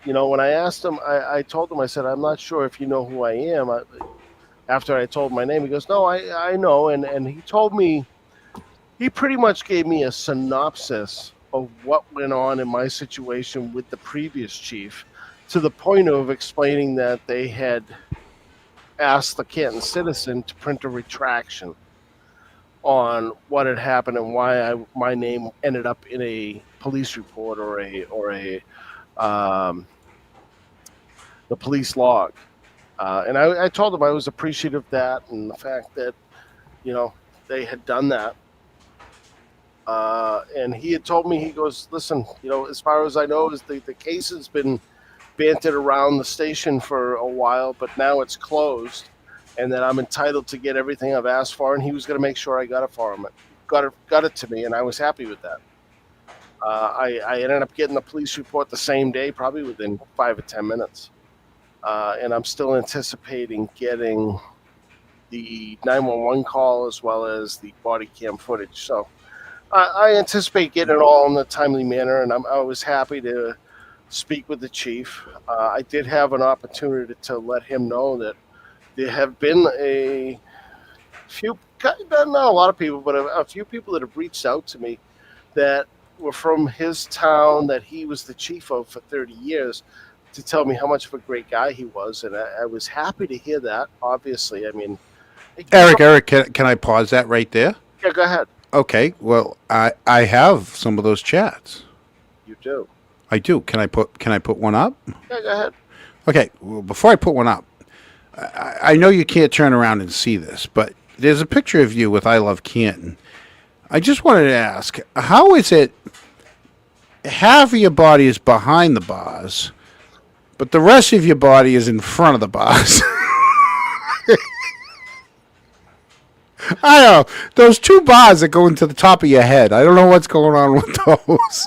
when I asked him, I told him, I said, I'm not sure if you know who I am. After I told my name, he goes, no, I know. And he told me, he pretty much gave me a synopsis of what went on in my situation with the previous chief, to the point of explaining that they had asked the Canton Citizen to print a retraction on what had happened and why my name ended up in a police report or the police log. And I told them I was appreciative of that, and the fact that, they had done that. And he had told me, he goes, listen, as far as I know, is the case has been bantered around the station for a while, but now it's closed, and that I'm entitled to get everything I've asked for, and he was going to make sure I got it for him. Got it to me, and I was happy with that. I ended up getting the police report the same day, probably within 5 or 10 minutes. And I'm still anticipating getting the 911 call as well as the body cam footage. So I anticipate getting it all in a timely manner, and I was happy to speak with the chief. I did have an opportunity to let him know that there have been a few, not a lot of people, but a few people that have reached out to me that were from his town that he was the chief of for 30 years, to tell me how much of a great guy he was. And I was happy to hear that, obviously. I mean, Eric, can I pause that right there? Yeah, go ahead. Okay, well, I have some of those chats. You do. I do. Can I put one up? Yeah, go ahead. Okay. Well, before I put one up, I know you can't turn around and see this, but there's a picture of you with "I Love Canton." I just wanted to ask, how is it half of your body is behind the bars, but the rest of your body is in front of the bars? I don't know. Those two bars that go into the top of your head, I don't know what's going on with those.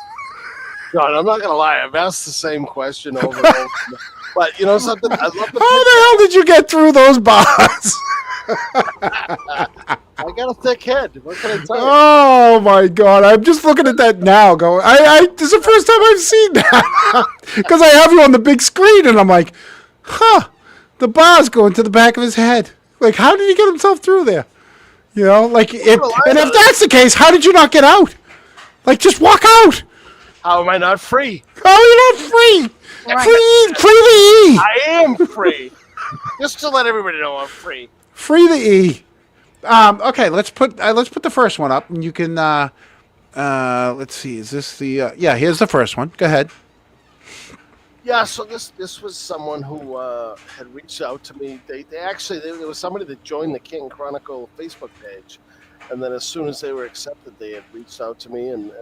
John, I'm not gonna lie. I've asked the same question over and over. But you know something? I love the How the hell did you get through those bars? I got a thick head. What can I tell you? Oh my God! I'm just looking at that now. Going, this is the first time I've seen that because I have you on the big screen, and I'm like, huh? The bars going to the back of his head. Like, how did he get himself through there? You know, like, and if that's the case, how did you not get out? Like, just walk out. How am I not free? How are you not free? Right. Free the E. I am free. Just to let everybody know I'm free. Free the E. Okay, let's put the first one up, and you can. Let's see. Is this the? Yeah, here's the first one. Go ahead. Yeah, so this was someone who had reached out to me. They actually there was somebody that joined the Canton Chronicle Facebook page, and then as soon as they were accepted, they had reached out to me and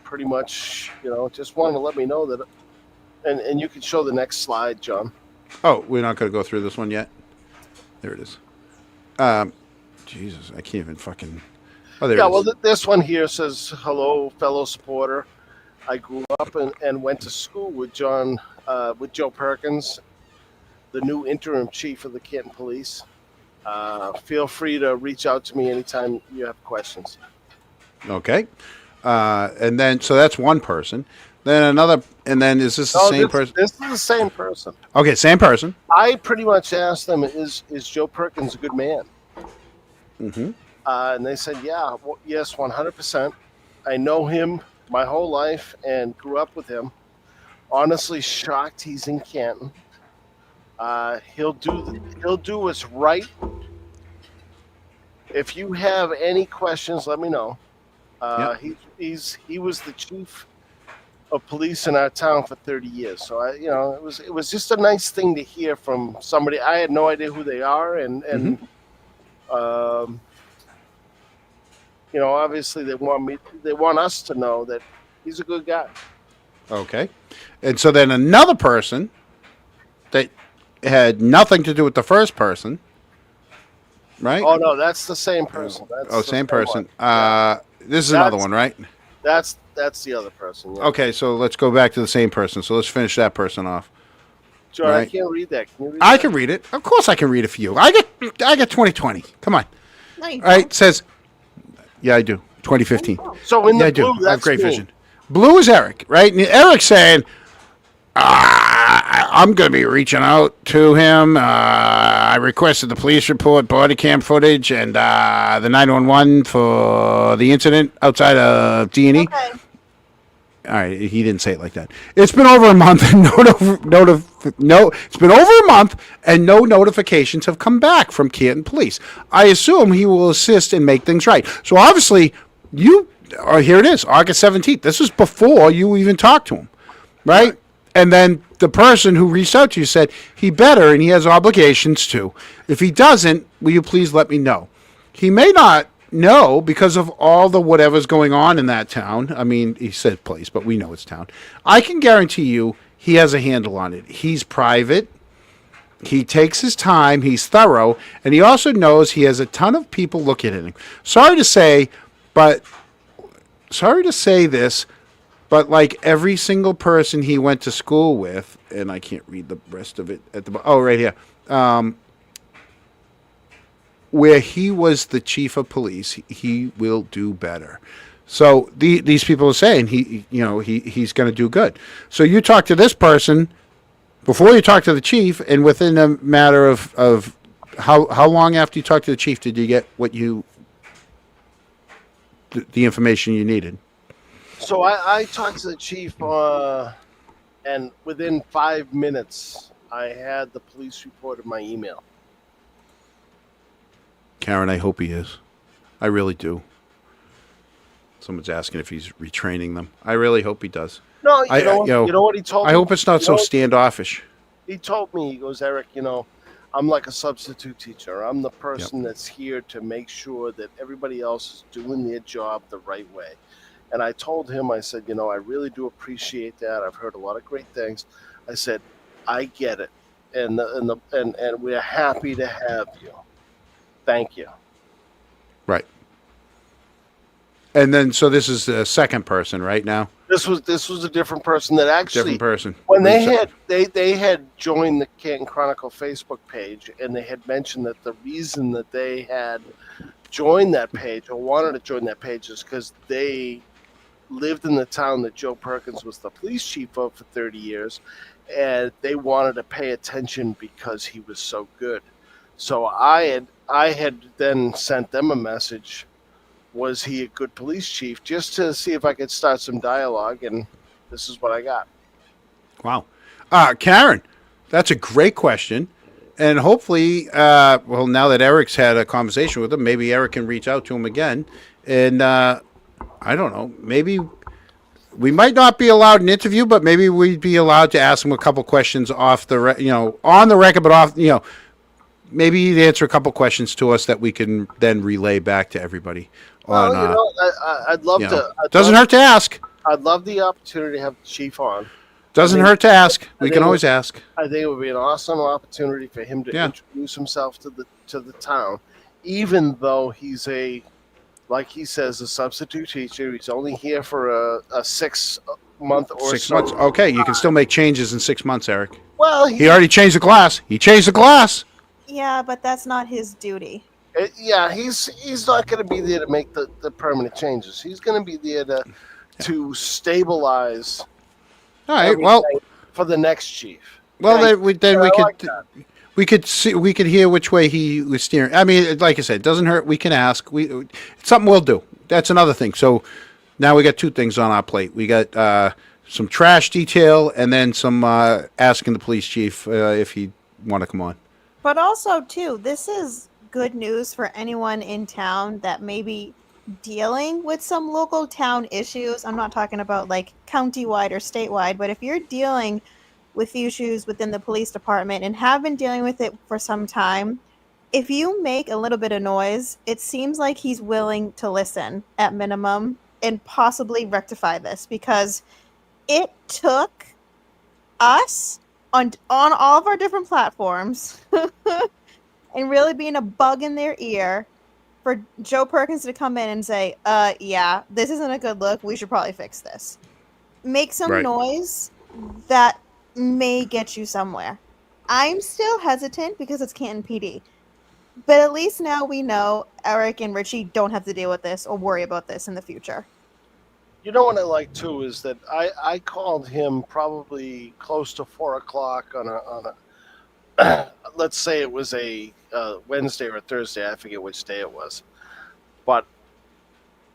pretty much, you know, just wanted to let me know that. And you can show the next slide, John. Oh, we're not going to go through this one yet. There it is. Jesus, I can't even fucking. Oh, there. Yeah, it is. well, this one here says, "Hello, fellow supporter. I grew up and went to school with Joe Perkins, the new interim chief of the Canton Police. Feel free to reach out to me anytime you have questions." Okay. And then, so that's one person. Then another, and then is this the same person? This is the same person. Okay, same person. I pretty much asked them, "Is Joe Perkins a good man?" Mm-hmm. And they said, "Yeah, yes, 100%. I know him my whole life and grew up with him. Honestly, shocked he's in Canton. He'll do what's right. If you have any questions, let me know." Yep. He was the chief of police in our town for 30 years. So it was just a nice thing to hear from somebody. I had no idea who they are, and obviously they want us to know that he's a good guy. Okay. And so then another person that had nothing to do with the first person, right? Oh no, that's the same person. That's same person. Yeah. This is another one, right? That's the other person. Yeah. Okay, so let's go back to the same person. So let's finish that person off. John, Right. I can't read that. Can you read I that? can read it. Of course I can read it for you. I get 2020. Come on. No, you All right, don't. says, yeah, I do. 2015. So in Yeah, the I do. blue, I have that's great me. vision. Blue is Eric, right? And Eric's saying, I'm going to be reaching out to him. I requested the police report, body cam footage, and the 911 for the incident outside of D&E. Okay. All right, he didn't say it like that. It's been over a month, and it's been over a month, and no notifications have come back from Canton Police. I assume he will assist and make things right. So obviously, here it is, August 17th. This is before you even talked to him, right? And then the person who reached out to you said he better, and he has obligations too. If he doesn't, will you please let me know? He may not know because of all the whatever's going on in that town. I mean, he said place, but we know it's town. I can guarantee you he has a handle on it. He's private. He takes his time. He's thorough. And he also knows he has a ton of people looking at him. Sorry to say this, but like every single person he went to school with, and I can't read the rest of it at the right here. Where he was the chief of police, he will do better. So these people are saying he's going to do good. So you talk to this person before you talk to the chief, and within a matter of how long after you talked to the chief did you get the information you needed? So I talked to the chief, and within 5 minutes, I had the police report in my email. Karen, I hope he is. I really do. Someone's asking if he's retraining them. I really hope he does. No, I- you know what he told me? I hope it's not You so know- standoffish. He told me, he goes, Eric, I'm like a substitute teacher. I'm the person that's here to make sure that everybody else is doing their job the right way. And I told him, I said, I really do appreciate that. I've heard a lot of great things. I said, I get it, and we're happy to have you. Thank you. Right. And then, so this is the second person right now? This was a different person that actually Different person. when they had joined the Canton Chronicle Facebook page, and they had mentioned that the reason that they had joined that page or wanted to join that page is because they lived in the town that Joe Perkins was the police chief of for 30 years, and they wanted to pay attention because he was so good. So I had then sent them a message. Was he a good police chief? Just to see if I could start some dialogue, and this is what I got. Wow. Karen, that's a great question. And hopefully, now that Eric's had a conversation with him, maybe Eric can reach out to him again. And I don't know, maybe we might not be allowed an interview, but maybe we'd be allowed to ask him a couple questions off the, on the record, but off, maybe he'd answer a couple questions to us that we can then relay back to everybody. I'd love to. Doesn't hurt to ask. I'd love the opportunity to have the chief on. Doesn't hurt to ask. We can always ask. I think it would be an awesome opportunity for him to introduce himself to the town, even though he's like he says, a substitute teacher. He's only here for a 6 month or 6 so. months. Okay, you can still make changes in 6 months, Eric. Well, he already changed the class. He changed the class. Yeah, but that's not his duty. He's not going to be there to make the permanent changes. He's going to be there to stabilize. All right. Well, for the next chief. Well, we could hear which way he was steering. I mean, like I said, it doesn't hurt. We can ask. It's something we'll do. That's another thing. So now we got two things on our plate. We got some trash detail, and then some asking the police chief if he'd want to come on. But also, too, this is good news for anyone in town that may be dealing with some local town issues. I'm not talking about like countywide or statewide, but if you're dealing with issues within the police department and have been dealing with it for some time, if you make a little bit of noise, it seems like he's willing to listen at minimum and possibly rectify this, because it took us on all of our different platforms and really being a bug in their ear for Joe Perkins to come in and say, yeah, this isn't a good look. We should probably fix this. Make some noise that may get you somewhere. I'm still hesitant because it's Canton PD. But at least now we know Eric and Richie don't have to deal with this or worry about this in the future. You know what I like too is that I called him probably close to 4 o'clock on a let's say it was a Wednesday or a Thursday. I forget which day it was, but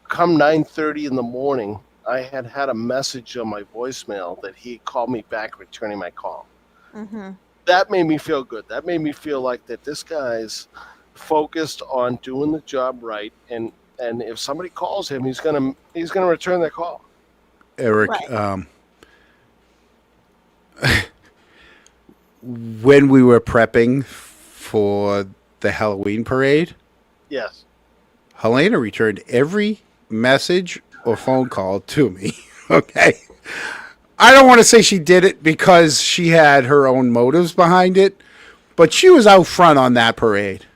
come 9:30 in the morning, I had a message on my voicemail that he called me back, returning my call. Mm-hmm. That made me feel good. That made me feel like that this guy's focused on doing the job right, and if somebody calls him, he's gonna return their call. Eric, when we were prepping for the Halloween parade, yes, Helena returned every message or phone call to me. Okay. I don't want to say she did it because she had her own motives behind it, but she was out front on that parade.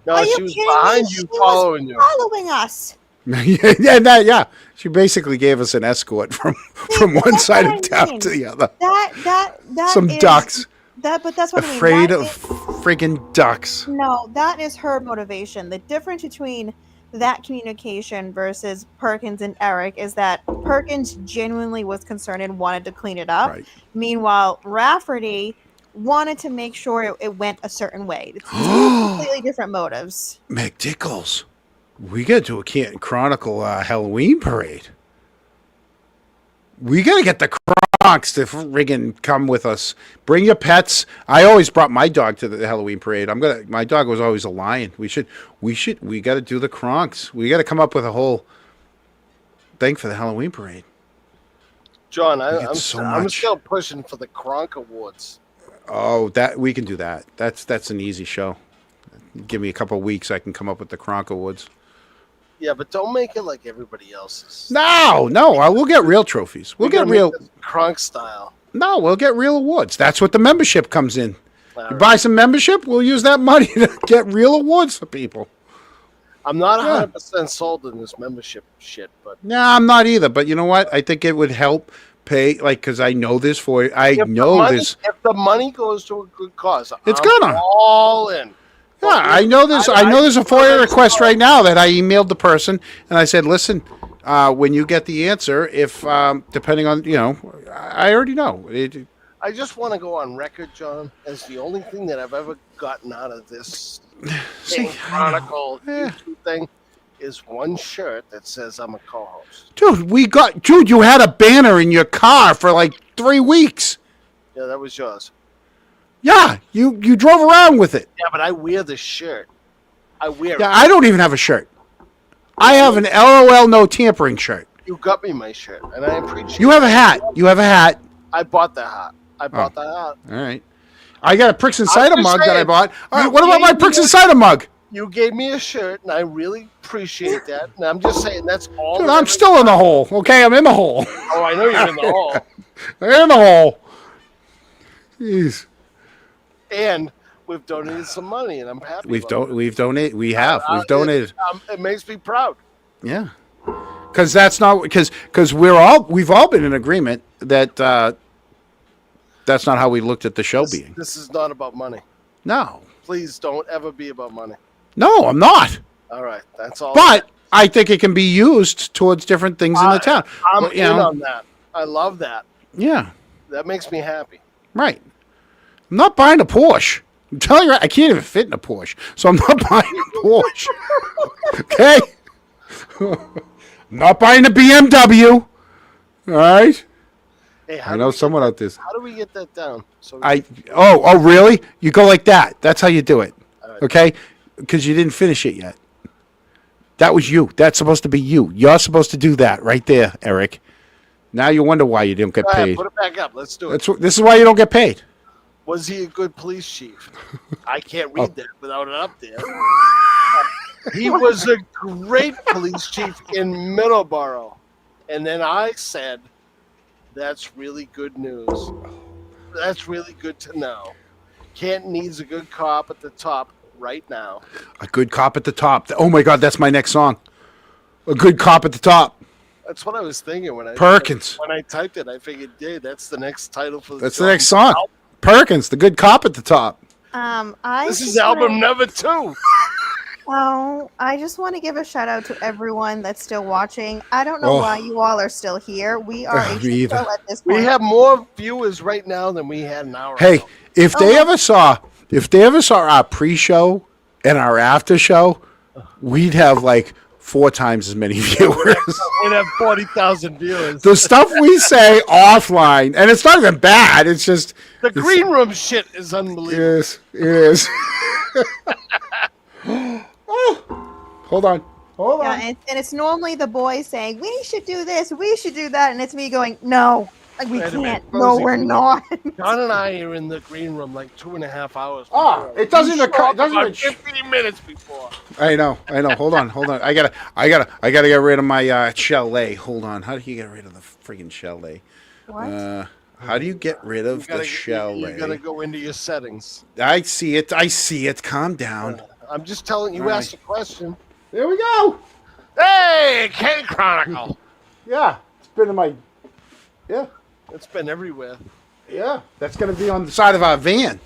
No, she was behind you, following you. Following us. Yeah. She basically gave us an escort from one side of town to the other. That Some is, ducks. But that's what afraid I mean. of freaking ducks. No, that is her motivation. The difference between that communication versus Perkins and Eric is that Perkins genuinely was concerned and wanted to clean it up. Right. Meanwhile, Rafferty wanted to make sure it went a certain way. It's two completely different motives. McDickles, we got to a Canton Chronicle Halloween parade. We got to get the Kronks to friggin' come with us. Bring your pets. I always brought my dog to the Halloween parade. My dog was always a lion. We got to do the Kronks. We got to come up with a whole thing for the Halloween parade. John, get I'm still pushing for the Kronk Awards. Oh, that we can do that. That's an easy show. Give me a couple of weeks, I can come up with the Kronk Awards. Yeah, but don't make it like everybody else's. No, we'll get real trophies. We'll get real Kronk style. No, we'll get real awards. That's what the membership comes in. All You buy some membership, we'll use that money to get real awards for people. I'm not 100% sold in this membership shit, but No, I'm not either. But you know what? I think it would help pay, because I know this for you. If the money goes to a good cause, It's I'm gonna. all in. Yeah, I know this. I know there's a FOIA request right now that I emailed the person, and I said, listen, when you get the answer, if depending on, I already know. I just want to go on record, John, as the only thing that I've ever gotten out of this Chronicle YouTube thing is one shirt that says I'm a co-host. Dude, you had a banner in your car for like 3 weeks. Yeah, that was yours. Yeah, you drove around with it. Yeah, but I wear the shirt. I wear Yeah, it. I don't even have a shirt. I have an LOL no tampering shirt. You got me my shirt, and I appreciate You have a hat. I bought the hat. That hat. All right. I got a Pricks and Cider mug that I bought. All right, You what about my gave Pricks me and Cider mug? You gave me a shirt, and I really appreciate that. And I'm just saying that's all. Dude, I'm still in the hole. Okay, I'm in the hole. Oh, I know you're in the hole. I'm in the hole. Jeez. And we've donated some money, and I'm happy. We've donated. It makes me proud. Yeah. Because that's not because we've all been in agreement that that's not how we looked at the show being. This is not about money. No. Please don't ever be about money. No, I'm not. All right, that's all. But I think it can be used towards different things in the town. I'm in on that. I love that. Yeah. That makes me happy. Right. I'm not buying a Porsche. I'm telling you, I can't even fit in a Porsche, so I'm not buying a Porsche. Okay. I'm not buying a BMW. All right. Hey, I know someone out there. How do we get that down? So Oh, really? You go like that. That's how you do it. right. Okay? Because you didn't finish it yet. That was you. That's supposed to be you. You're supposed to do that right there, Eric. Now you wonder why you didn't get paid. Put it back up. Let's do it. This is why you don't get paid. Was he a good police chief? I can't read that without it up there. He was a great police chief in Middleborough. And then I said, that's really good news. That's really good to know. Canton needs a good cop at the top right now. A good cop at the top. Oh, my God, that's my next song. A good cop at the top. That's what I was thinking when Perkins. When I typed it, I figured, dude, that's the next title for the That's the next song. album. Perkins, the good cop at the top. This is album number 2. Oh, I just want to give a shout out to everyone that's still watching. I don't know why you all are still here. We are a Me show either. at this point. We have more viewers right now than we had an hour Hey, ago. if they ever saw our pre-show and our after show, we'd have like 4 times as many viewers. We'd have 40,000 viewers. The stuff we say offline, and it's not even bad. It's just The green room shit is unbelievable. it is. Hold on. Yeah, and it's normally the boys saying, we should do this, we should do that. And it's me going, no, we Wait a minute, can't. No, Rosie. we're not. John and I are in the green room like 2.5 hours. Oh, before. it doesn't You even- show up it doesn't about even- 15 minutes before. I know. Hold on. I gotta get rid of my chalet. Hold on. How do you get rid of the friggin' chalet? What? How do you get rid of the chalet? You gotta go into your settings. I see it. Calm down. I'm just telling you. All Asked a question. There we go. Hey, K Chronicle. Yeah, it's been in my. Yeah, It's been everywhere. yeah. That's gonna be on the side of our van.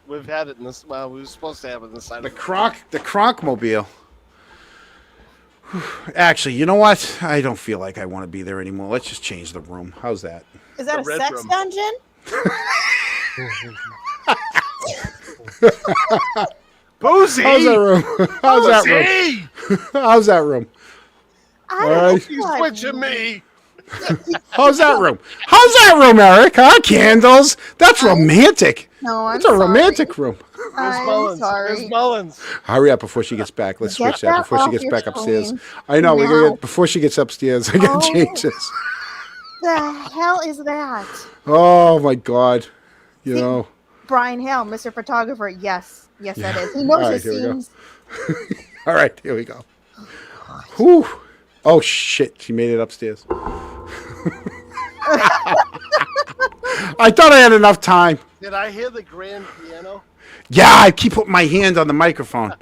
We've had it in this. Well, we were supposed to have it in the side. The Cronkmobile. Actually, you know what? I don't feel like I want to be there anymore. Let's just change the room. How's that? Is that a red sex room. dungeon? Boozy. How's that room? How's that room? Boozy! How's that room? I All don't right. know He's what- switching me. How's that room? How's that room, Eric? Huh? Candles? That's romantic. No, I'm That's a romantic room. I'm Where's sorry. Mullins? Hurry up before she gets back. Let's Get switch that that before she off gets your back upstairs. phone I know. now. Before she gets upstairs, I gotta Oh. change this. The hell is that? Oh my God. You See, know. Brian Hale, Mr. Photographer. Yes, that is. He knows All right, his here we go. scenes. All right, here we go. Whew. Oh shit, she made it upstairs. I thought I had enough time. Did I hear the grand piano? Yeah, I keep putting my hand on the microphone.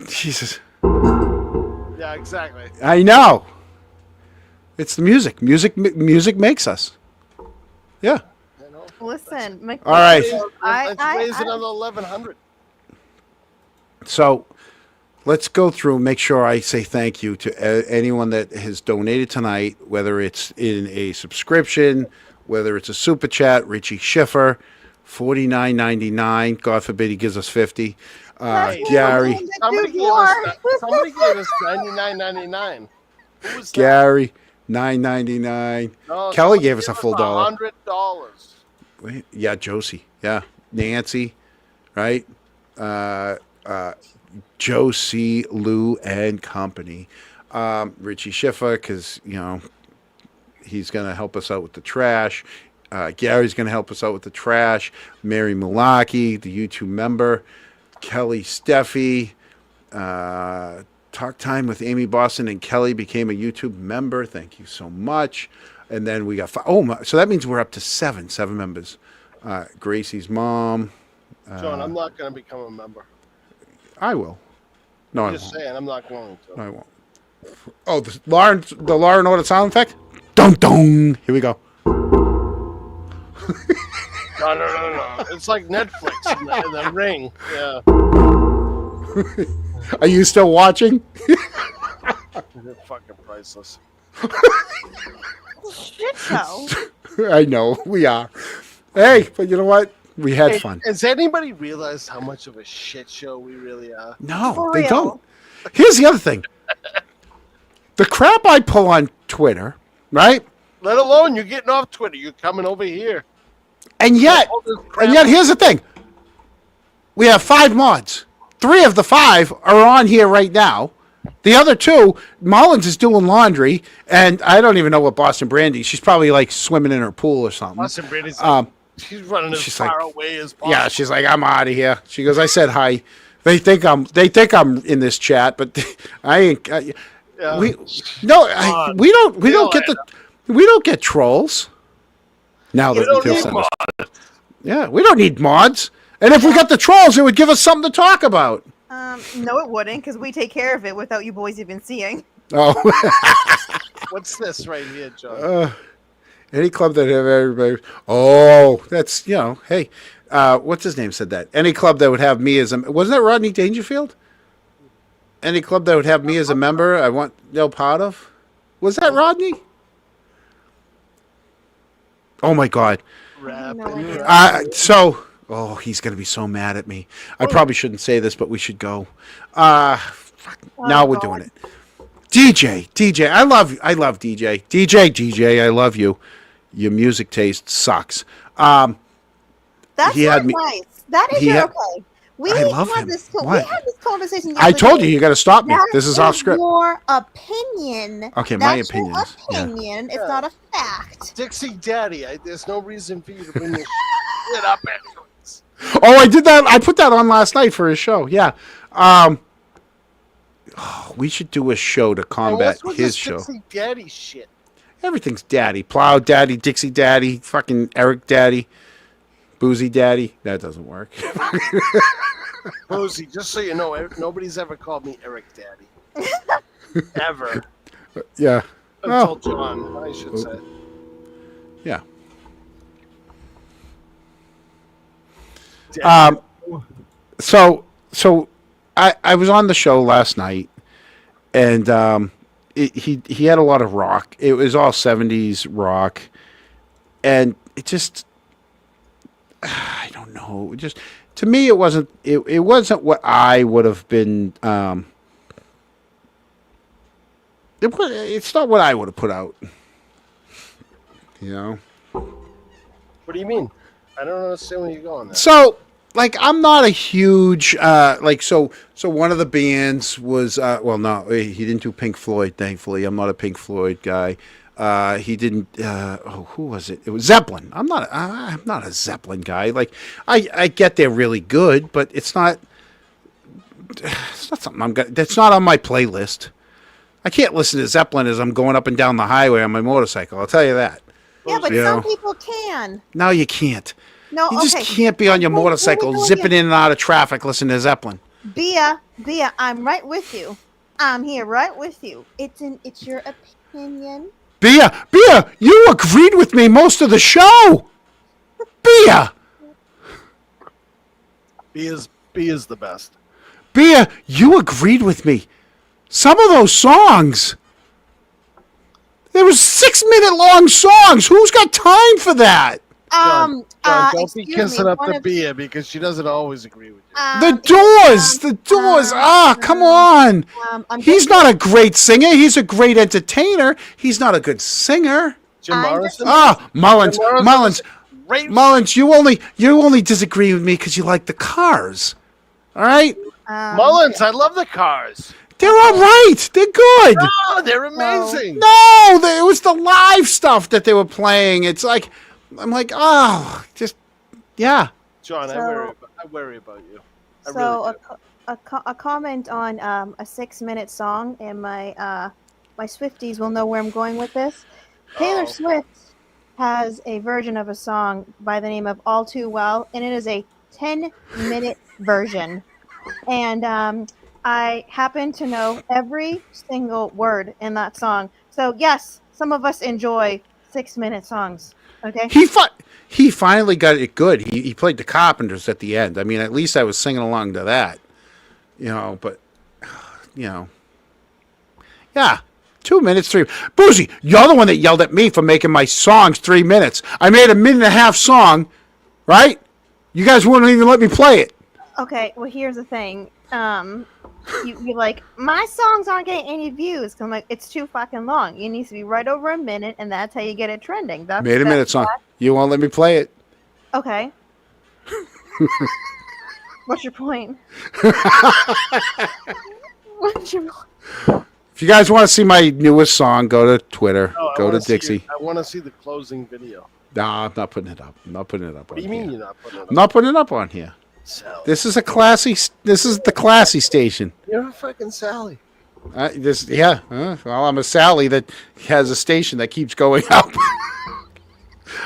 Jesus. Yeah, exactly. I know. It's the music. Music makes us. Yeah. You know? Listen, All right. Let's raise another 1,100. So let's go through and make sure I say thank you to anyone that has donated tonight, whether it's in a subscription, whether it's a super chat. Richie Schiffer, $49.99. God forbid he gives us 50. Gary, Somebody gave us $99.99. Who was that? Gary, $9.99. No, Kelly somebody gave us a full dollar. $100. Wait, yeah, Josie. Yeah, Nancy, right? Josie, Lou, and company. Richie Schiffer, because, he's going to help us out with the trash. Gary's going to help us out with the trash. Mary Mulaki, the YouTube member. Kelly Steffi. Talk Time with Amy Boston and Kelly became a YouTube member. Thank you so much. And then we got so that means we're up to seven members. Gracie's mom. John, I'm not going to become a member. I will. No, I I'm won't. just saying, I'm not going to. No, I won't. Oh, the Law and Order sound effect? Dun dun. Here we go. No. It's like Netflix in the ring. Yeah. Are you still watching? They're fucking priceless. Shit show. I know, we are. Hey, but you know what? We had fun. Has anybody realized how much of a shit show we really are? No, For they real. don't. Here's the other thing. The crap I pull on Twitter, right? Let alone you're getting off Twitter. You're coming over here. And yet, here's the thing. We have 5 mods. 3 of the 5 are on here right now. The other 2, Mullins is doing laundry, and I don't even know what Boston Brandy. She's probably like swimming in her pool or something. Boston Brandy's she's running as far away as possible. Yeah, she's like, I'm out of here. She goes, I said hi. They think I'm in this chat, but I ain't. Yeah. We don't get trolls. Now that don't we need feel yeah, we don't need mods. And if we got the trolls, it would give us something to talk about. No, it wouldn't, because we take care of it without you boys even seeing. Oh. What's this right here, John? Any club that have everybody. Oh, that's, hey, what's his name said that? Any club that would have me as a. Wasn't that Rodney Dangerfield? Any club that would have me as a member, I want no part of. Was that Rodney? Oh my God. He's going to be so mad at me. I probably shouldn't say this, but we should go. Now we're doing it. DJ, I love DJ. DJ, I love you. Your music taste sucks. That's not nice. That is okay. I love him. We What? had this conversation. I told you got to stop me. This is off script. Your opinion. Okay, my That's opinion. Your opinion. It's not a fact. Dixie Daddy, there's no reason for you to bring this shit up anyways. Oh, I did that. I put that on last night for his show. Yeah. We should do a show to combat what's with his this show. Dixie Daddy shit? Everything's daddy. Plow daddy, Dixie daddy, fucking Eric daddy, Boozy daddy. That doesn't work. Boozy, just so you know, nobody's ever called me Eric Daddy. Ever. Yeah. Until John, I should say. Yeah. So I was on the show last night, and he had a lot of rock. It was all 70s rock, and it just I don't know. Just to me, it wasn't what I would have been. It's not what I would have put out. You know. What do you mean? I don't understand where you're going there. So, like, I'm not a huge so one of the bands was well, no, he didn't do Pink Floyd. Thankfully, I'm not a Pink Floyd guy. He didn't. Who was it? It was Zeppelin. I'm not a Zeppelin guy. Like, I get they're really good, but it's not something I'm gonna. That's not on my playlist. I can't listen to Zeppelin as I'm going up and down the highway on my motorcycle. I'll tell you that. Yeah, but You some know. people can. No, you can't. No, You okay. just can't be on your motorcycle zipping in and out of traffic listening to Zeppelin. Bia, I'm right with you. I'm here right with you. It's your opinion. Bia, you agreed with me most of the show. Bia, B is the best. Bia, you agreed with me. Some of those songs, there was 6-minute long songs. Who's got time for that? John, don't be excuse kissing me, up one to of- Bia because she doesn't always agree with you. The Doors. Come on. He's not a great singer. He's a great entertainer. He's not a good singer. Jim I'm Morrison. Mullins. You only disagree with me because you like the Cars. All right. Mullins, I love the Cars. They're all right. They're good. Oh, they're amazing. No, it was the live stuff that they were playing. It's like, I'm like, oh, just, yeah. John, So- I worry about you. I So really do. a comment on a 6-minute song, and my Swifties will know where I'm going with this. Taylor Swift has a version of a song by the name of All Too Well, and it is a 10-minute version. And I happen to know every single word in that song. So yes, some of us enjoy 6-minute songs. Okay. He finally got it good. He played the Carpenters at the end. I mean, at least I was singing along to that. You know, but, you know. Yeah. 2 minutes, 3. Boozy, you're the one that yelled at me for making my songs 3 minutes. I made a 1.5-minute song, right? You guys wouldn't even let me play it. Okay, well, here's the thing. You're like, my songs aren't getting any views. 'Cause I'm like, it's too fucking long. It needs to be right over a minute, and that's how you get it trending. Made a minute song. You won't let me play it. Okay. What's your point? What's your point? If you guys want to see my newest song, go to Twitter. No, Go to Dixie. I want to see the closing video. Nah, I'm not putting it up. I'm not putting it up. What do you mean you're not putting it up? I'm not putting it up on here. Sally. This is the classy station. You're a fucking Sally. Well, I'm a Sally that has a station that keeps going up.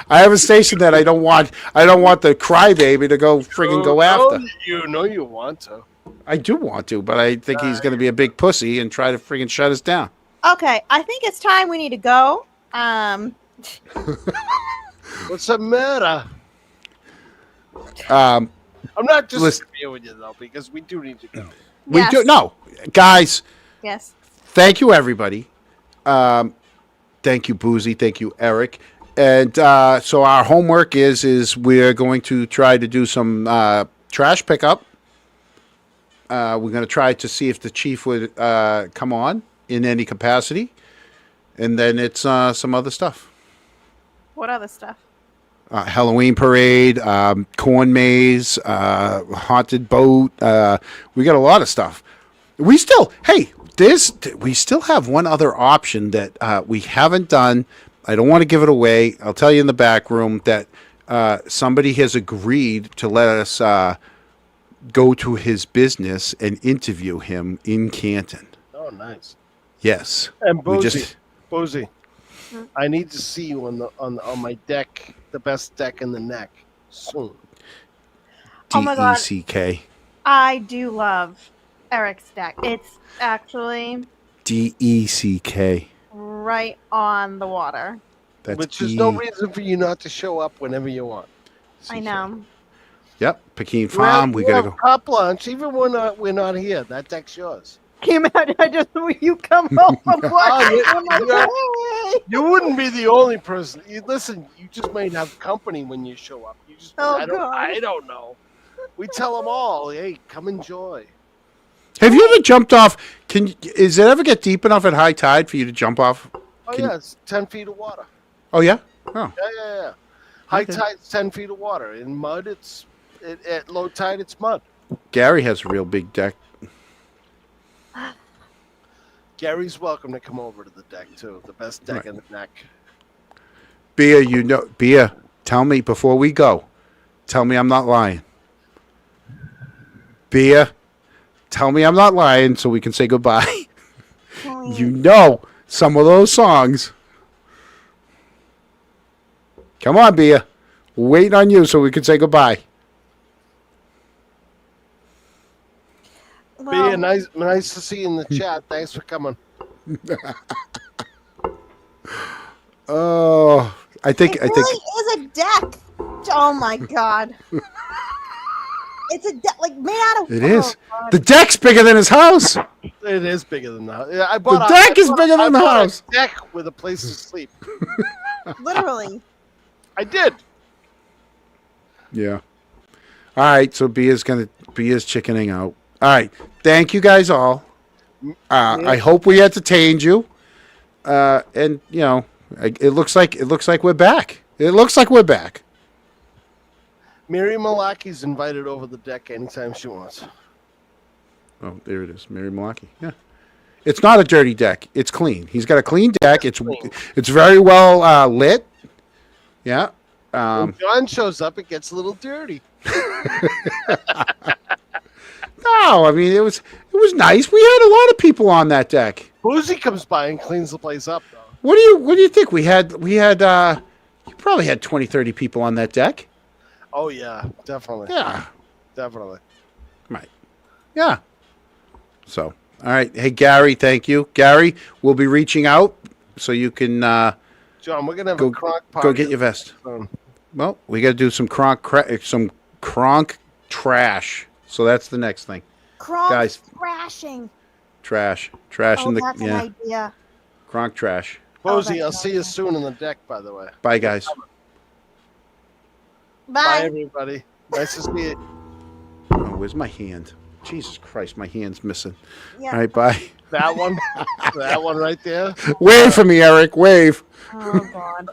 I have a station that I don't want the crybaby to go friggin' go after. You know you want to. I do want to, but I think he's going to be a big pussy and try to friggin' shut us down. Okay, I think it's time we need to go. What's the matter? Um, I'm not just listen- agreeing with you though, because we do need to go. we Yes. do no, guys. Yes. Thank you, everybody. Thank you, Boozy. Thank you, Eric. And so our homework is we're going to try to do some trash pickup. We're going to try to see if the chief would come on in any capacity. And then it's some other stuff. What other stuff? Halloween parade, corn maze, haunted boat. We got a lot of stuff. We still have one other option that we haven't done. I don't want to give it away. I'll tell you in the back room that somebody has agreed to let us go to his business and interview him in Canton. Oh, nice. Yes. And We Bozy, I need to see you on my deck, the best deck in the neck, soon. Oh my God. DECK. I do love Eric's deck. It's actually DECK. right on the water. That's Which is no reason for you not to show up whenever you want. I know. Yep, Pekin Farm. We gotta go. Cop lunch, even when we're not here. That deck's yours. Can you imagine? I just you come home from work. Oh, I'm like, hey. You wouldn't be the only person. Listen, you just might have company when you show up. You just, Oh, I God. don't know. We tell them all, hey, come enjoy. Have you ever jumped off? Is it ever get deep enough at high tide for you to jump off? Oh yeah, it's 10 feet of water. Oh yeah. Oh, Yeah. High Okay. tide's 10 feet of water. In mud, at low tide, it's mud. Gary has a real big deck. Gary's welcome to come over to the deck too. The best deck Right. in the neck. Bia, tell me before we go. Tell me I'm not lying. Bia, tell me I'm not lying so we can say goodbye. You know some of those songs. Come on, Bia. We're waiting on you so we can say goodbye. Well, Be nice to see you in the chat. Thanks for coming. Oh, I think it really is a deck. Oh my god. It's a deck like made out of it is. God. The deck's bigger than his house. It is bigger than that. Yeah, The deck is bigger than the house. A deck with a place to sleep. Literally. I did. Yeah. All right, so Bia's chickening out. All right. Thank you guys all. I hope we entertained you. And you know, it looks like we're back. It looks like we're back. Mary Malaki's invited over the deck anytime she wants. Oh, there it is, Mary Malaki. Yeah, it's not a dirty deck. It's clean. He's got a clean deck. It's very well lit. Yeah. When John shows up, it gets a little dirty. No, I mean it was nice. We had a lot of people on that deck. Boozy comes by and cleans the place up, though. What do you think? We had you probably had 20, 30 people on that deck. Oh yeah, definitely. Yeah. Definitely. Right. Yeah. So, all right. Hey, Gary, thank you. Gary, we'll be reaching out so you can John, we're gonna have go, a Kronk party. go get your vest. soon. Well, we got to do some Kronk trash. So that's the next thing. Kronk Guys. crashing. Trash Oh, in the that's an idea. Kronk trash. Boozy, that's I'll an see you idea. soon on the deck, by the way. Bye, guys. Bye, Bye. everybody. Nice to see you. Oh, where's my hand? Jesus Christ, my hand's missing. Yeah. All right, bye. That one. That one right there. Wave for me, Eric. Wave. Oh god.